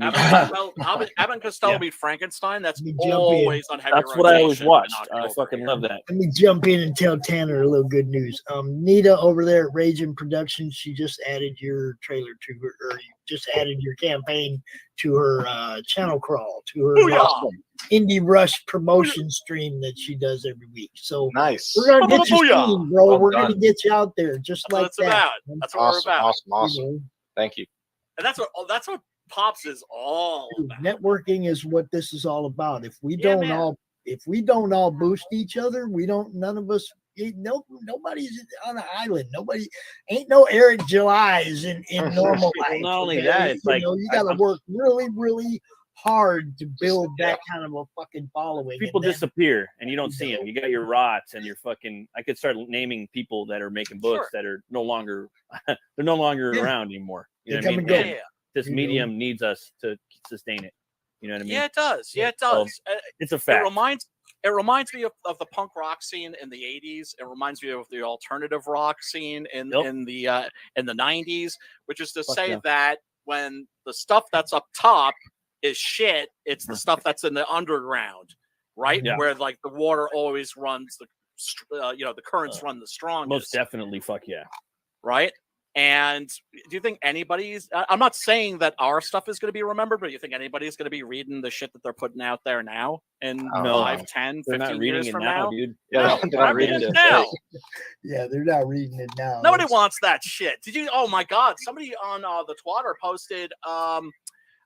Abbott and Costello beat Frankenstein. That's always on heavy That's what I always watched. I fucking love that. Let me jump in and tell Tanner a little good news. Nita over there at Raging Productions, she just added your trailer to her, or you just added your campaign to her channel crawl, to her Indie Rush promotion stream that she does every week. So nice. We're gonna get you seen, bro. Well we're done. gonna get you out there just That's like that. That's what we're about. Awesome. Thank you. And that's what Pops is all about. Networking is what this is all about. If we don't all boost each other, none of us. Nobody's on an island. Nobody ain't no Eric Julys in normal life. Not only that, it's like you got to work really, really hard to build that kind of a fucking following. People disappear and you don't see them. You got your Rots and your fucking. I could start naming people that are making books that are no longer they're no longer around anymore. You know what I mean? Yeah. This medium needs us to sustain it. You know what I mean? Yeah, it does. Yeah, it does. It's a fact. It reminds me of the punk rock scene in the 80s. It reminds me of the alternative rock scene in the 90s, which is to say that when the stuff that's up top is shit, it's the stuff that's in the underground, right? Yeah. Where like the water always runs the currents run the strongest. Most definitely, fuck yeah. Right? And do you think anybody's I'm not saying that our stuff is going to be remembered, but do you think anybody's going to be reading the shit that they're putting out there now in 5, 10, 15 years from now? Dude. Yeah, they're not reading it now. Yeah, they're not reading it now. Nobody wants that shit. Oh my God. Somebody on the Twitter posted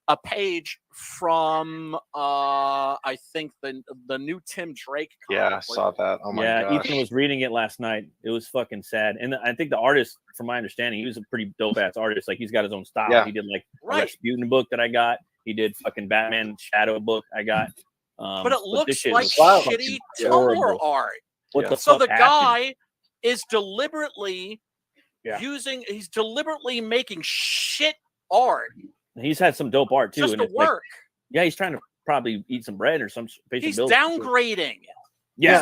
a page from I think the new Tim Drake comic. Yeah, I saw that. Oh my gosh. Ethan was reading it last night. It was fucking sad. And I think the artist, from my understanding, he was a pretty dope ass artist. Like he's got his own style. Yeah. He did like a Rasputin book that I got. He did fucking Batman Shadow book I got. But it looks like was shitty horrible. Tumblr art. What the So fuck the happened? guy is deliberately Yeah. he's deliberately making shit art He's had some dope art too. just and to it's like- work. yeah, he's trying to probably eat some bread or some. Pay some He's bills. downgrading. Yeah,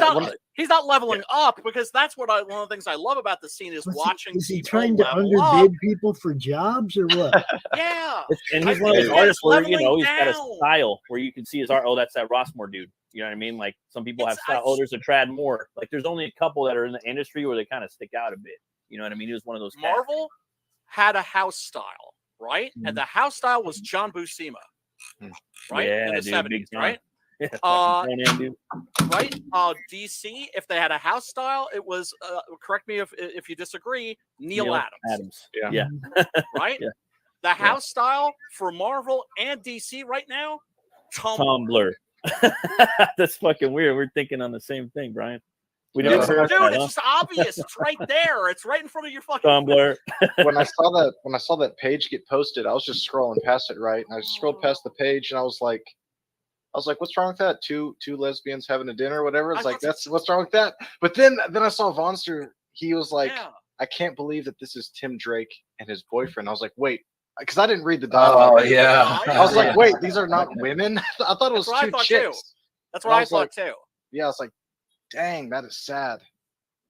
He's not leveling up, because that's what one of the things I love about the scene is watching. Is he people trying to level underbid up. people for jobs or what? Yeah, And he's I one of think those artists where leveling he's got a down. style where you can see his art. Oh, that's that Rossmore dude. You know what I mean? Like some people have style. Oh, there's a Trad Moore. Like there's only a couple that are in the industry where they kind of stick out a bit. You know what I mean? He was one of those. cats. Marvel had a house style, right? Mm-hmm. And the house style was John Buscema, right? Yeah, in the dude, 70s, big John. right? Yeah, fucking Conan, dude. Right? DC, if they had a house style, it was, correct me if you disagree, Neil Adams. Yeah. Right? Yeah. The house style for Marvel and DC right now, Tumblr. That's fucking weird. We're thinking on the same thing, Brian. We Dude, didn't correct that, it's huh? just obvious. It's right there. It's right in front of your fucking Tumblr. when I saw that page get posted, I was just scrolling past it, right? And I scrolled past the page, and I was like, what's wrong with that? Two lesbians having a dinner or whatever. It's like, that's what's wrong with that. But then I saw Vonster. He was like, I can't believe that this is Tim Drake and his boyfriend. I was like, wait, because I didn't read the dialogue. Oh, yeah. I was like, wait, these are not women. I thought it was That's what I two thought, chicks. too. That's what I was thought like, too. Yeah, I was like, dang, that is sad.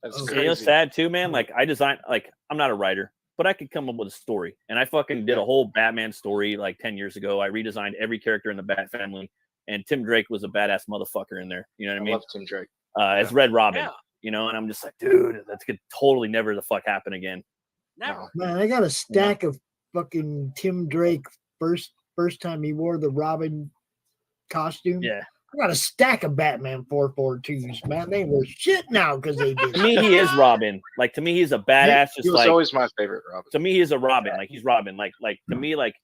That's You crazy. know, sad too, man. Like I designed, like I'm not a writer, but I could come up with a story, and I fucking did a whole Batman story like 10 years ago. I redesigned every character in the Bat family, and Tim Drake was a badass motherfucker in there. You know what I mean? I love Tim Drake. As Red Robin. Yeah. You know, and I'm just like, dude, that could totally never the fuck happen again. Never. Man, I got a stack of fucking Tim Drake first time he wore the Robin costume. Yeah. I got a stack of Batman 442s, man. They were shit now because they did. To me, he is Robin. Like to me, he's a badass. He Just was like always my favorite Robin. to me, he's a Robin. Like he's Robin. Like to me, like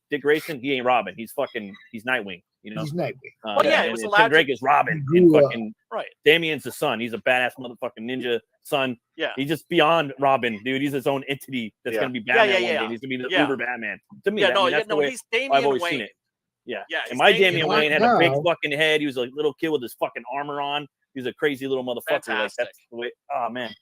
Dick Grayson, he ain't Robin. He's Nightwing. You know. He's Nightwing. Well, yeah, it was and allowed Tim Drake is Robin. And grew up. fucking Right. Damien's the son. He's a badass motherfucking ninja son. Yeah. He's just beyond Robin, dude. He's his own entity that's Yeah. gonna be Batman one yeah. day. He's gonna be the Yeah. Uber Batman. To me, Yeah, that's the way he's Damian I've always Wayne. seen it. Yeah. Yeah, And he's my Damian Damian Wayne. Wayne had a big Now- fucking head. He was a little kid with his fucking armor on. He was a crazy little motherfucker. Like Fantastic. that's the way. Oh man.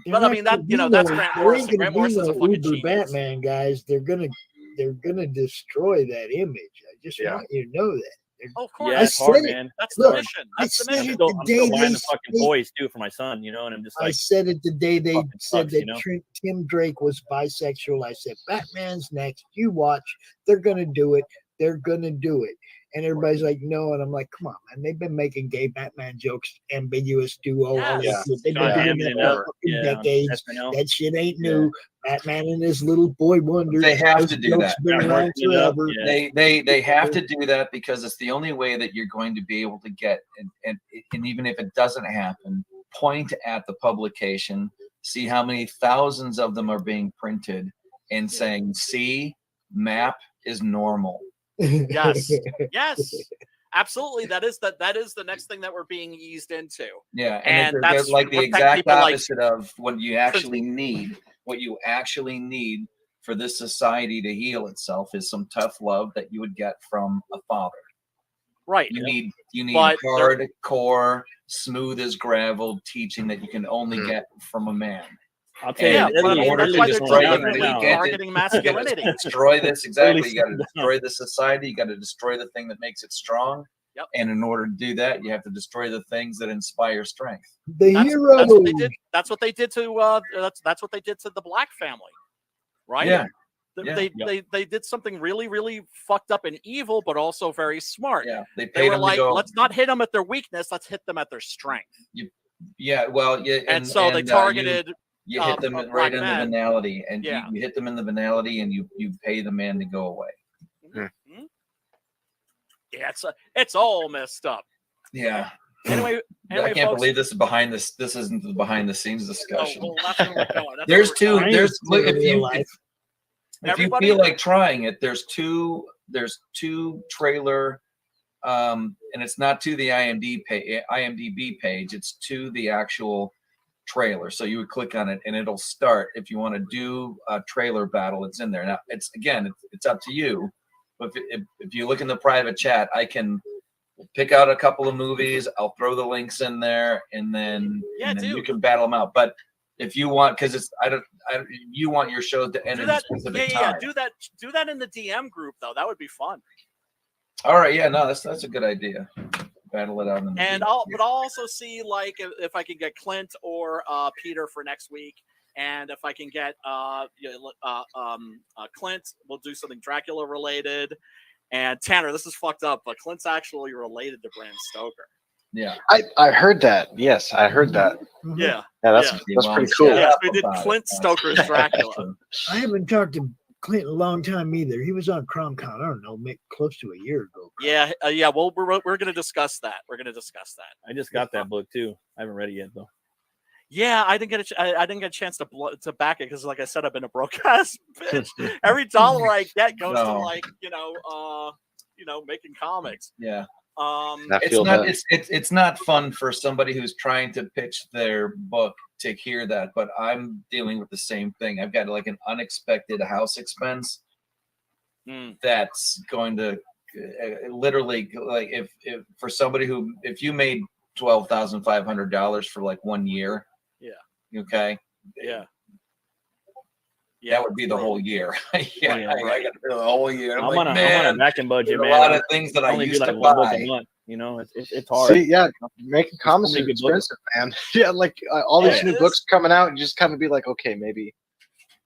But, I mean, that- you know, that's Grant Morrison. There ain't Grant gonna be Morrison's a no fucking Uber genius. Batman, guys. They're gonna destroy that image. I just want you to know that. Oh, of course. Yeah, I it's hard, said it. man. That's Look, the mission. I That's the said mission. it I'm still the day buying they the fucking say- toys too for my son, you know, and I'm just I like, said it the day they fucking said sucks, that you know? Tim Drake was bisexual. I said, Batman's next. You watch. They're going to do it. They're going to do it. And everybody's like, no. And I'm like, come on, man. They've been making gay Batman jokes, ambiguous duo. all Yes. this shit. They've John been doing Hammond that and, for fucking yeah, decades. SNL. That shit ain't new. Batman and his little boy wonder. They have those to do jokes that. Been Yeah, around working it up, forever. yeah. They have to do that because it's the only way that you're going to be able to get and even if it doesn't happen, point at the publication, see how many thousands of them are being printed and saying, see, map is normal. Yes. Yes. Absolutely. That is the next thing that we're being eased into. Yeah, And and that's it's like the what exact people like. opposite of what you actually need. What you actually need for this society to heal itself is some tough love that you would get from a father. Right. You need But hardcore, smooth as gravel teaching that you can only get from a man. I'll tell you, Yeah, Italy- but I mean, Italy that's why just they're went deliberately down right now. targeting masculinity. Destroy this exactly. Really You got to slow destroy the society. You got to destroy the thing that makes it strong. Yep. And in order to do that, you have to destroy the things that inspire strength. The hero. That's what they did. That's what they did to. That's what they did to the Black family, right? Yeah. They did something really, really fucked up and evil, but also very smart. Yeah, they They paid were them like, to go. let's not hit them at their weakness. Let's hit them at their strength. Yeah, well, yeah, And so they targeted. You hit them right in the men. venality, and Yeah. you hit them in the venality, and you pay the man to go away. Mhm. Yeah, it's all messed up. Yeah. Anyway, I can't folks, believe this is behind this. This isn't the behind the scenes discussion. well, that's where we're going. That's There's where two. we're going. There's look, if you Everybody- feel like trying it, there's two there's 2 trailer, and it's not to the IMDb page. It's to the actual trailer. So you would click on it and it'll start. If you want to do a trailer battle, it's in there. Now it's up to you. But if you look in the private chat, I can pick out a couple of movies. I'll throw the links in there, and then you can battle them out. But if you want, because you want your shows to end in a specific time. Do that in the DM group though. That would be fun. All right, yeah, no, that's a good idea. Battle it out. And I'll also see like if I can get Clint or Peter for next week, and if I can get Clint, we'll do something Dracula related. And Tanner, this is fucked up, but Clint's actually related to Bram Stoker. Yeah, I heard that. Yes, I heard that. Yeah, that's pretty cool. Yeah, we did Clint Stoker's Dracula. I haven't talked to Clint in a long time either. He was on CromCon, I don't know, close to a year ago. Yeah, yeah. Well, we're going to discuss that. I just got that book too. I haven't read it yet though. Yeah, I didn't get a chance to back it because, like I said, I've been a broke ass bitch. Every dollar I get goes to like making comics. Yeah. It's not fun for somebody who's trying to pitch their book to hear that, but I'm dealing with the same thing. I've got like an unexpected house expense that's going to literally, like, if for somebody who, if you made $12,500 for like 1 year, okay, that would be the whole year. I got to do the whole year. I'm on a vacuum budget, man. A lot of things that I used to buy. You know, it's hard. See, making comics is expensive, man. Yeah, like all these new books coming out, you just kind of be like, okay, maybe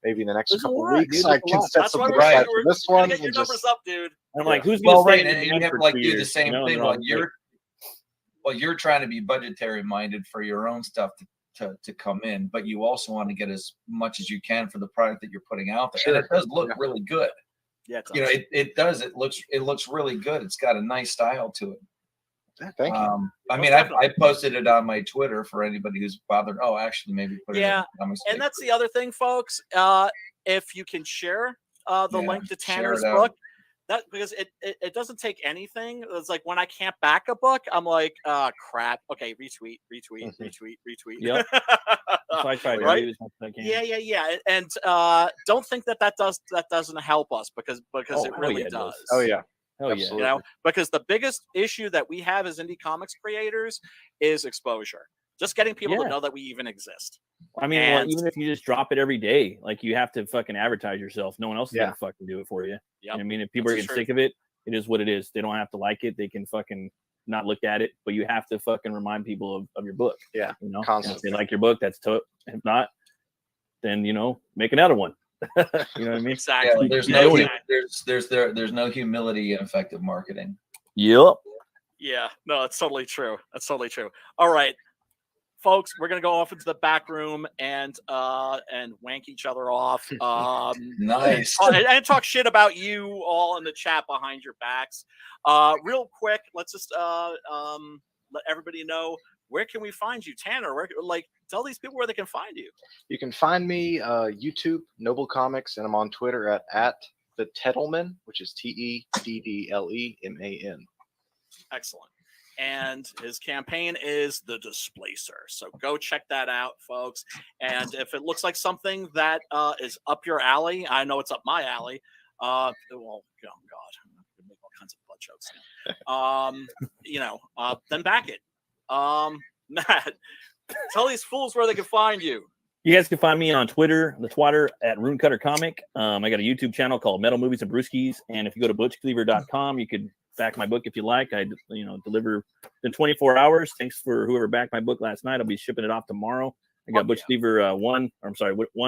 in the next couple of weeks I can set something aside for this one. Get your numbers up, dude. I'm like, who's going to right? And you have to like do the same thing while you're trying to be budgetary minded for your own stuff to come in, but you also want to get as much as you can for the product that you're putting out there. And it does look really good. Yeah, it does. It looks really good. It's got a nice style to it. Thank you. I mean, I posted it on my Twitter for anybody who's bothered. Oh, actually, maybe put it in and that's the other thing, folks. If you can share the link to Tanner's book, that because it doesn't take anything. It's like when I can't back a book, I'm like, crap. Okay, retweet. Yep. I try to do as much as I can. Yeah. And don't think that doesn't help us because it really does. Oh yeah. Absolutely. You know, because the biggest issue that we have as indie comics creators is exposure. Just getting people to know that we even exist. I mean, even if you just drop it every day, like you have to fucking advertise yourself. No one else is gonna fucking do it for you. You know what I mean, if people are getting sick of it, it is what it is. They don't have to like it. They can fucking not look at it, but you have to fucking remind people of your book. Yeah, you know, constantly. If they like your book, that's if not, then make another one. You know what I mean? Exactly. Yeah, there's no humility in effective marketing. Yep. Yeah, no, that's totally true. All right, folks, we're gonna go off into the back room and wank each other off. Nice. And talk shit about you all in the chat behind your backs. Real quick, let's just let everybody know, where can we find you, Tanner? Tell these people where they can find you. You can find me YouTube, Noble Comics, and I'm on Twitter at the Teddleman, which is TEDDLEMAN. Excellent. And his campaign is The Displacer. So go check that out, folks. And if it looks like something that is up your alley, I know it's up my alley. Oh God, I'm gonna make all kinds of butt jokes. Then back it. Matt, tell these fools where they can find you. You guys can find me on Twitter, the Twitter at Runecutter Comic. I got a YouTube channel called Metal Movies and Brewskis, and if you go to butchcleaver.com, you could back my book if you like. I deliver in 24 hours. Thanks for whoever backed my book last night. I'll be shipping it off tomorrow. I got Butch Cleaver 1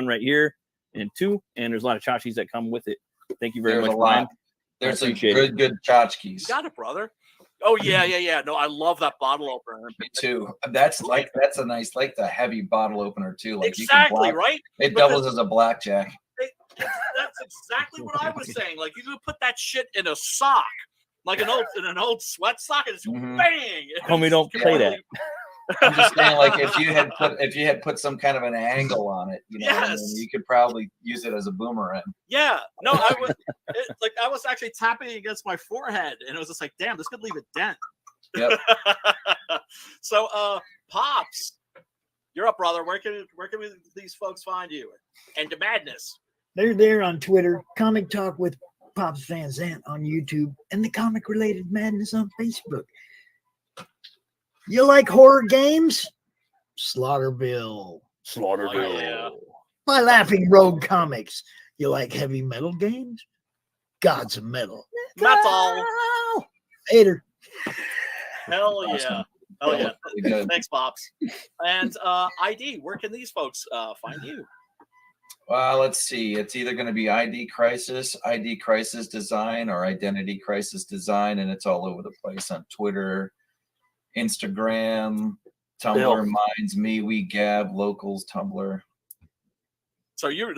right here and 2, and there's a lot of tchotchkes that come with it. Thank you very much, Brian. There's some good tchotchkes. You got it, brother. Oh yeah. No, I love that bottle opener. Me too. That's a nice, like the heavy bottle opener too. Like exactly, right? It doubles as a blackjack. That's exactly what I was saying. Like you could put that shit in a sock, like an old sweat sock, and just bang. Homie, don't play that. I'm just saying, like, if you had put some kind of an angle on it, you know, what I mean? You could probably use it as a boomerang. Yeah, no, I was actually tapping against my forehead, and it was just like, damn, this could leave a dent. Yep. So, Pops, you're up, brother. Where can these folks find you? And the madness. They're there on Twitter, Comic Talk with Pops Van Zant on YouTube, and the Comic Related Madness on Facebook. You like horror games? Slaughterville. Slaughterville. Yeah. My Laughing Rogue Comics. You like heavy metal games? Gods of Metal. Metal. Hater. Hell yeah. Awesome. Hell yeah. Really good. Thanks, Pops. And ID, where can these folks find you? Let's see. It's either going to be ID Crisis Design, or Identity Crisis Design, and it's all over the place on Twitter, Instagram, Tumblr, Minds, MeWe, Gab, Locals, Tumblr. So you've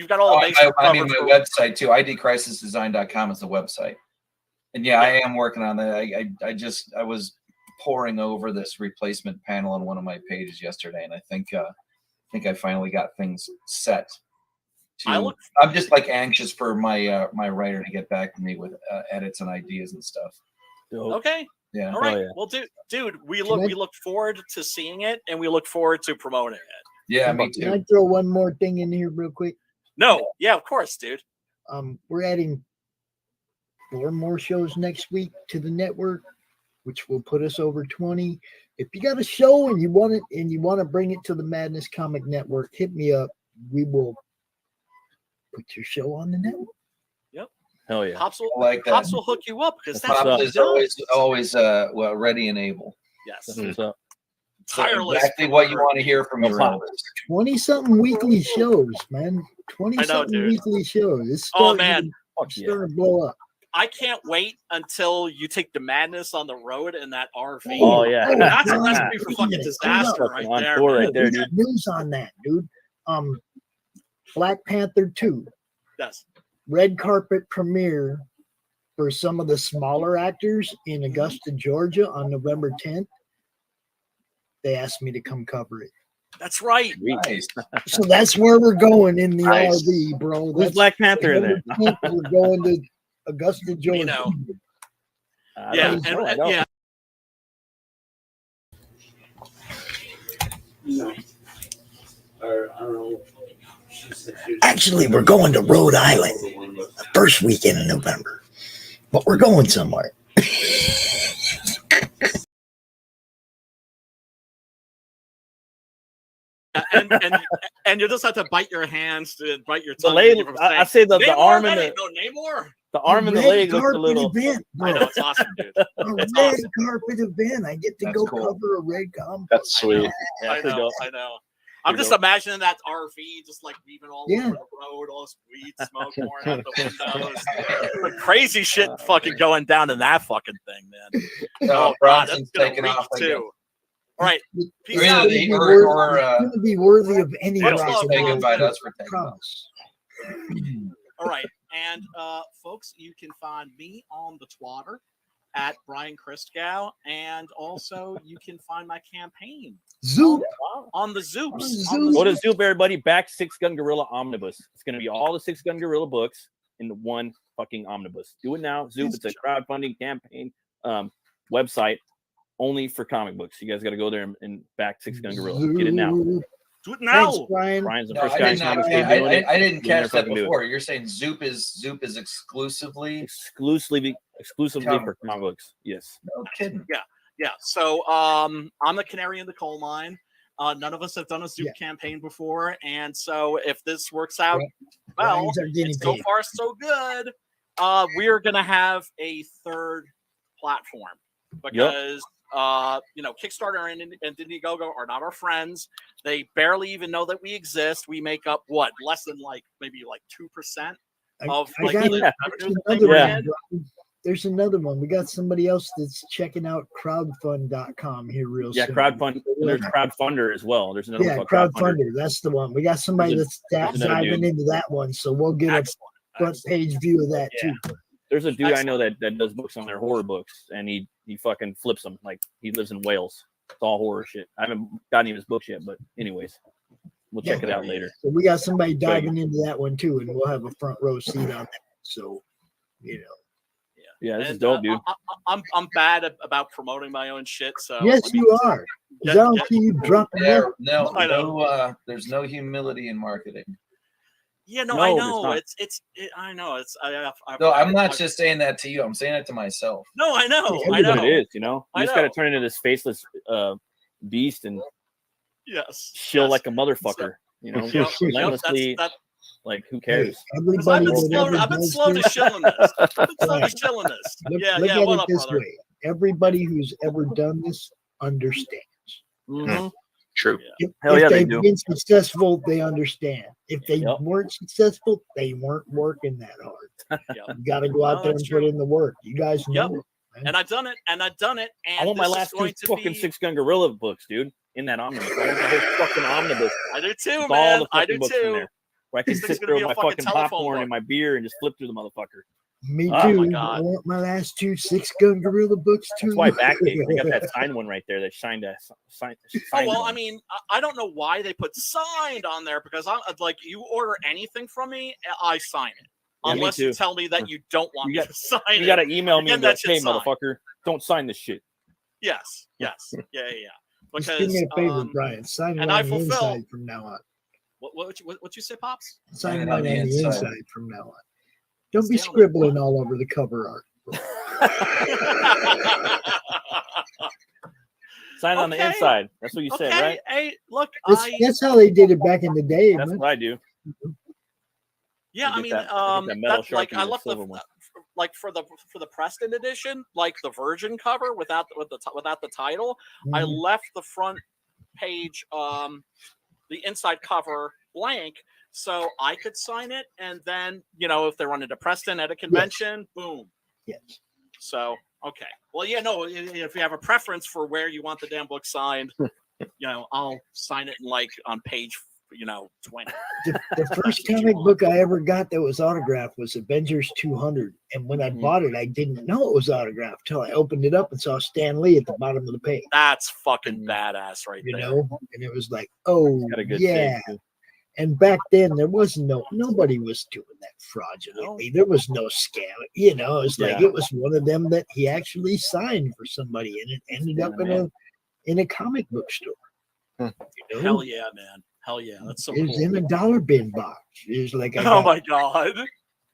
got all the bases I mean, covered my website too. idcrisisdesign.com is the website. And yeah, I am working on that. I was poring over this replacement panel on one of my pages yesterday, and I think I finally got things set. I'm just like anxious for my my writer to get back to me with edits and ideas and stuff. Okay. Yeah. All right. Well, dude, we look forward to seeing it, and we look forward to promoting it. Yeah, me too. Can I throw one more thing in here real quick? No. Yeah, of course, dude. We're adding 4 more shows next week to the network, which will put us over 20. If you got a show and you want to bring it to the Madness Comic Network, hit me up. We will put your show on the network. Yep. Hell yeah. Pops will, like that. Pops will hook you up because that's Pops is always well, ready and able. Yes. That's what's up. Tireless. Exactly what you want to hear from your others. 20-something weekly shows, man. 20-something weekly shows. It's starting to blow up. I can't wait until you take the madness on the road in that RV. Oh yeah, that's a recipe for fucking disaster right there. Right there, We dude. got news on that, dude. Black Panther 2. Yes. Red carpet premiere for some of the smaller actors in Augusta, Georgia on November 10th. They asked me to come cover it. That's right. Nice. So that's where we're going in the Nice. RV, bro. Who's Black Panther in there? We're going to Augusta, Georgia. You know. Yeah, yeah. Actually, we're going to Rhode Island the first weekend in November, but we're going somewhere. And you just have to bite your hands to bite your The tongue. leg, I say the arm and the arm and the leg looks a little. Event, I know, it's awesome, dude. A It's red awesome. carpet event. I get to That's go cool. cover a red carpet. That's sweet. I know. I'm just imagining that RV just like weaving all over the road, all this weed smoke pouring out the windows. Crazy shit fucking going down in that fucking thing, man. No, God, Bronson's that's gonna taking reek off like too. All right. Peace Really, out. It's going to be worthy of any What's rock up, and Say roll goodbye to us for taking off. promise. All right. And folks, you can find me on the Twatter at Brian Christgau, and also you can find my campaign Zoop. on the Zoops. Zoop. Go to Zoop, everybody. Back 6 Gun Gorilla Omnibus. It's going to be all the 6 Gun Gorilla books in the one fucking omnibus. Do it now. Zoop. It's a crowdfunding campaign website only for comic books. You guys got to go there and back 6 Gun Gorilla. Get it now. Do it now. Thanks, Brian. Brian's the No, first I, guy in did not, comics to be doing it. I didn't Get in there catch that fucking do it. before. You're saying Zoop is exclusively Exclusively Comic for comic books. Yes. no kidding. Yeah. So I'm the canary in the coal mine. None of us have done a Zoop campaign before, and so if this works out well, Brian's our guinea it's so pig. far so good. We're gonna have a third platform because Kickstarter and Indiegogo are not our friends. They barely even know that we exist. We make up less than maybe 2% of I got the revenue that they another bring one, in. Brian. There's another one. We got somebody else that's checking out crowdfund.com here real Yeah, soon. crowdfund. There's Crowdfunder as well. There's another Yeah, one called Crowdfunder. crowdfunder. That's the one. We got somebody There's that's another diving dude. into that one, so we'll get a front page view of that too. There's a dude I know that does books on their horror books, and he fucking flips them like he lives in Wales. It's all horror shit. I haven't gotten even his books yet, but anyways, we'll check it out later. So we got somebody diving into that one too, and we'll have a front row seat on that. So, Yeah, this is dope, dude. I'm bad about promoting my own shit. So yes, you are. I don't see you dropping that. No, there's no humility in marketing. Yeah, no, I know. I know. No, I'm not just saying that to you. I'm saying it to myself. No, I know. I know. It is, you know. You just got to turn into this faceless beast and chill like a motherfucker. You know, relentlessly. Like, who cares? Everybody I've been slow to chilling this. Look at it this way. Everybody who's ever done this understands. Mm-hmm. True. If they've been successful, they understand. If they weren't successful, they weren't working that hard. You got to go out there and put in the work. You guys know it. And I've done it. And I want my last two fucking 6 Gun Gorilla books, dude, in that omnibus. I want the whole fucking omnibus. I do too, with man. all the I fucking do books in too. there, where I can sit there with my fucking popcorn and my beer and just flip through the motherfucker. Me too. Oh my God. I want my last 2 6 Gun Gorilla books too. That's why Backgate. I got that signed one right there. That signed a signed. Oh well, I mean, I don't know why they put signed on there because I'm like, you order anything from me, I sign it. Yeah, Unless you tell me that you don't want me to sign it. You got to email me and be like, hey, signed. motherfucker, don't sign this shit. Yes. Yeah. Because Just do me a favor, Brian. Sign it and on I the fulfill. inside from now on. What you say, Pops? Sign it on the inside from now on. Don't be scribbling all over the cover art. Sign on the inside. That's what you said, right? Hey, look, that's how they did it back in the day. That's what I do. Yeah, I mean, that's like I left like for the Preston edition, like the Virgin cover without the title. I left the front page, the inside cover blank, so I could sign it, and then if they run into Preston at a convention, boom. Yes. So okay, well, if you have a preference for where you want the damn book signed, I'll sign it on page 20. The first comic book I ever got that was autographed was Avengers 200, and when I bought it, I didn't know it was autographed till I opened it up and saw Stan Lee at the bottom of the page. That's fucking badass, right there. And it was like, oh yeah. And back then there was nobody was doing that fraudulently. There was no scam. It was like it was one of them that he actually signed for somebody, and it ended up in a comic book store. Hell yeah, man. Hell yeah, that's so cool. It was in a $1 bin box. It was like my God.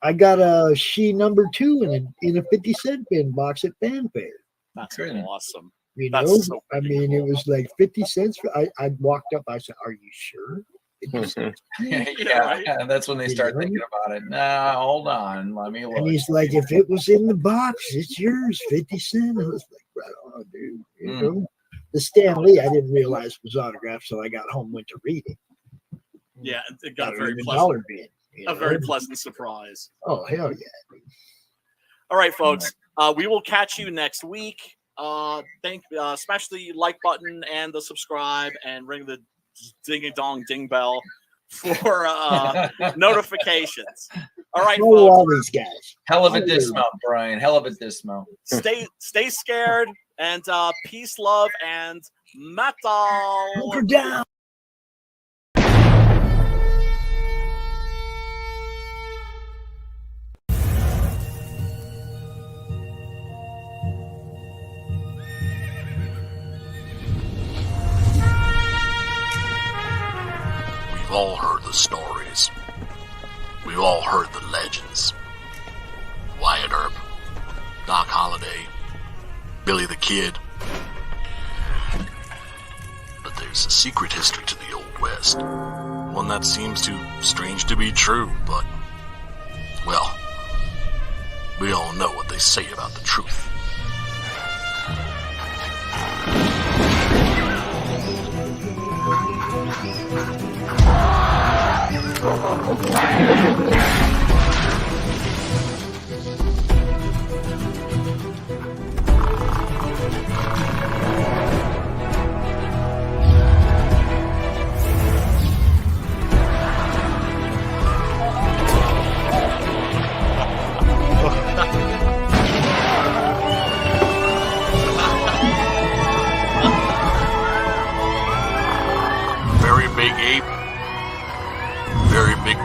I got a She #2 in a 50-cent bin box at Fanfare. That's awesome. That's so I mean, cool. It was like 50 cents. I walked up. I said, "Are you sure?" Yeah, that's when they start thinking about it. Nah, hold on, let me look. And he's like, "If it was in the box, it's yours, 50 cents." I was like, "Right on, dude." You know? The Stan Lee, I didn't realize was autographed, so I got home, went to read it. Yeah, it got very pleasant. A very pleasant surprise. Oh hell yeah! All right, folks. We will catch you next week. Smash the like button and the subscribe, and ring the ding bell for notifications. All right, folks. All these guys. Hell of a dismount, Brian. Hell of a dismount. Stay scared, and peace, love, and metal. Hunker down. We've all heard the stories. We've all heard the legends. Wyatt Earp, Doc Holliday, Billy the Kid. But there's a secret history to the Old West. One that seems too strange to be true, but, well, we all know what they say about the truth.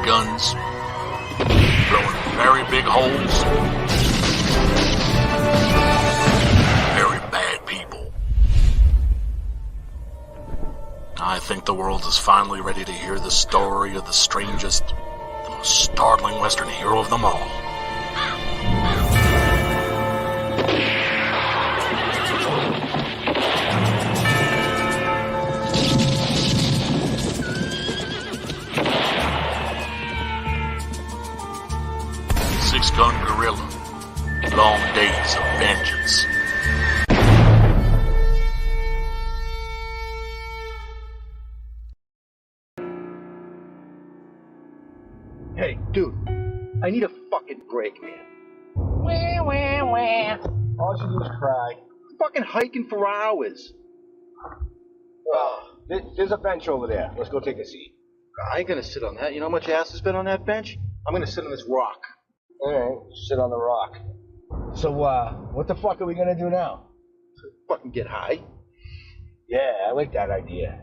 guns, blowing very big holes, very bad people. I think the world is finally ready to hear the story of the strangest, the most startling Western hero of them all. Six-gun gorilla, long days of vengeance. Hey, dude, I need a fucking break, man. Wah, wah, wah. All you do is cry. I'm fucking hiking for hours. There's a bench over there. Let's go take a seat. I ain't gonna sit on that. You know how much ass has been on that bench? I'm gonna sit on this rock. All right, sit on the rock. So, what the fuck are we gonna do now? Fucking get high. Yeah, I like that idea.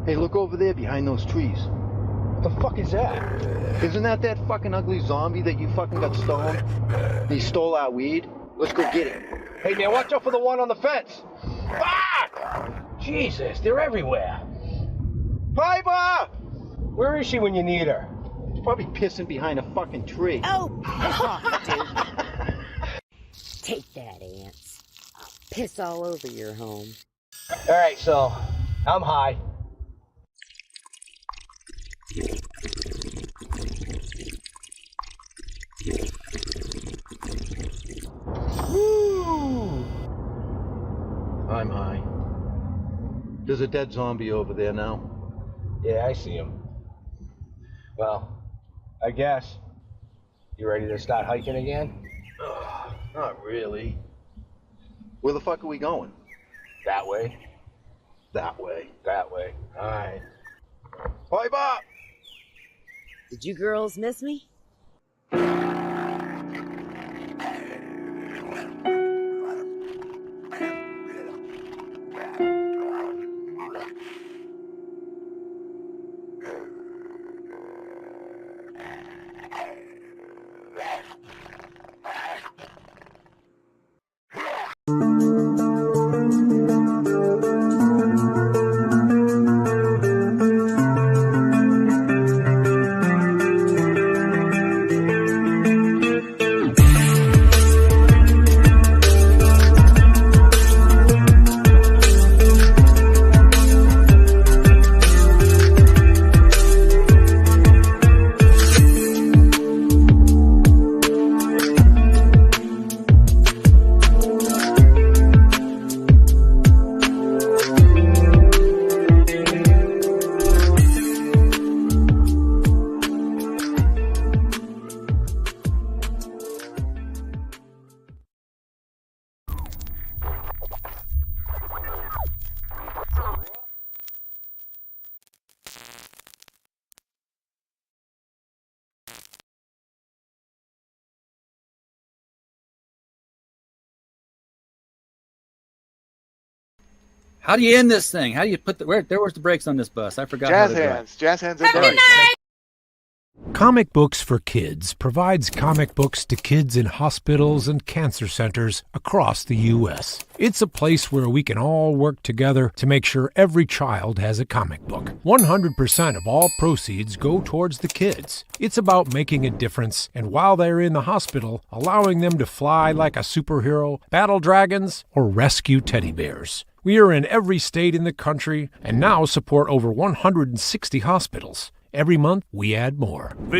Hey, look over there behind those trees. What the fuck is that? Isn't that fucking ugly zombie that you fucking got stoned? He stole our weed? Let's go get him. Hey, man, watch out for the one on the fence. Fuck! Jesus, they're everywhere. Piper! Where is she when you need her? She's probably pissing behind a fucking tree. Oh, piss off, dude. Take that, ants. I'll piss all over your home. All right, so I'm high. Woo! I'm high. There's a dead zombie over there now. Yeah, I see him. Well, I guess. You ready to start hiking again? Not really. Where the fuck are we going? That way. That way. That way. All right. Bye, Bob! Did you girls miss me? How do you end this thing? How do you put the where's the brakes on this bus? I forgot. Jazz hands. Jazz hands are done. Comic Books for Kids provides comic books to kids in hospitals and cancer centers across the U.S. It's a place where we can all work together to make sure every child has a comic book. 100% of all proceeds go towards the kids. It's about making a difference, and while they're in the hospital, allowing them to fly like a superhero, battle dragons, or rescue teddy bears. We are in every state in the country and now support over 160 hospitals. Every month, we add more. Visit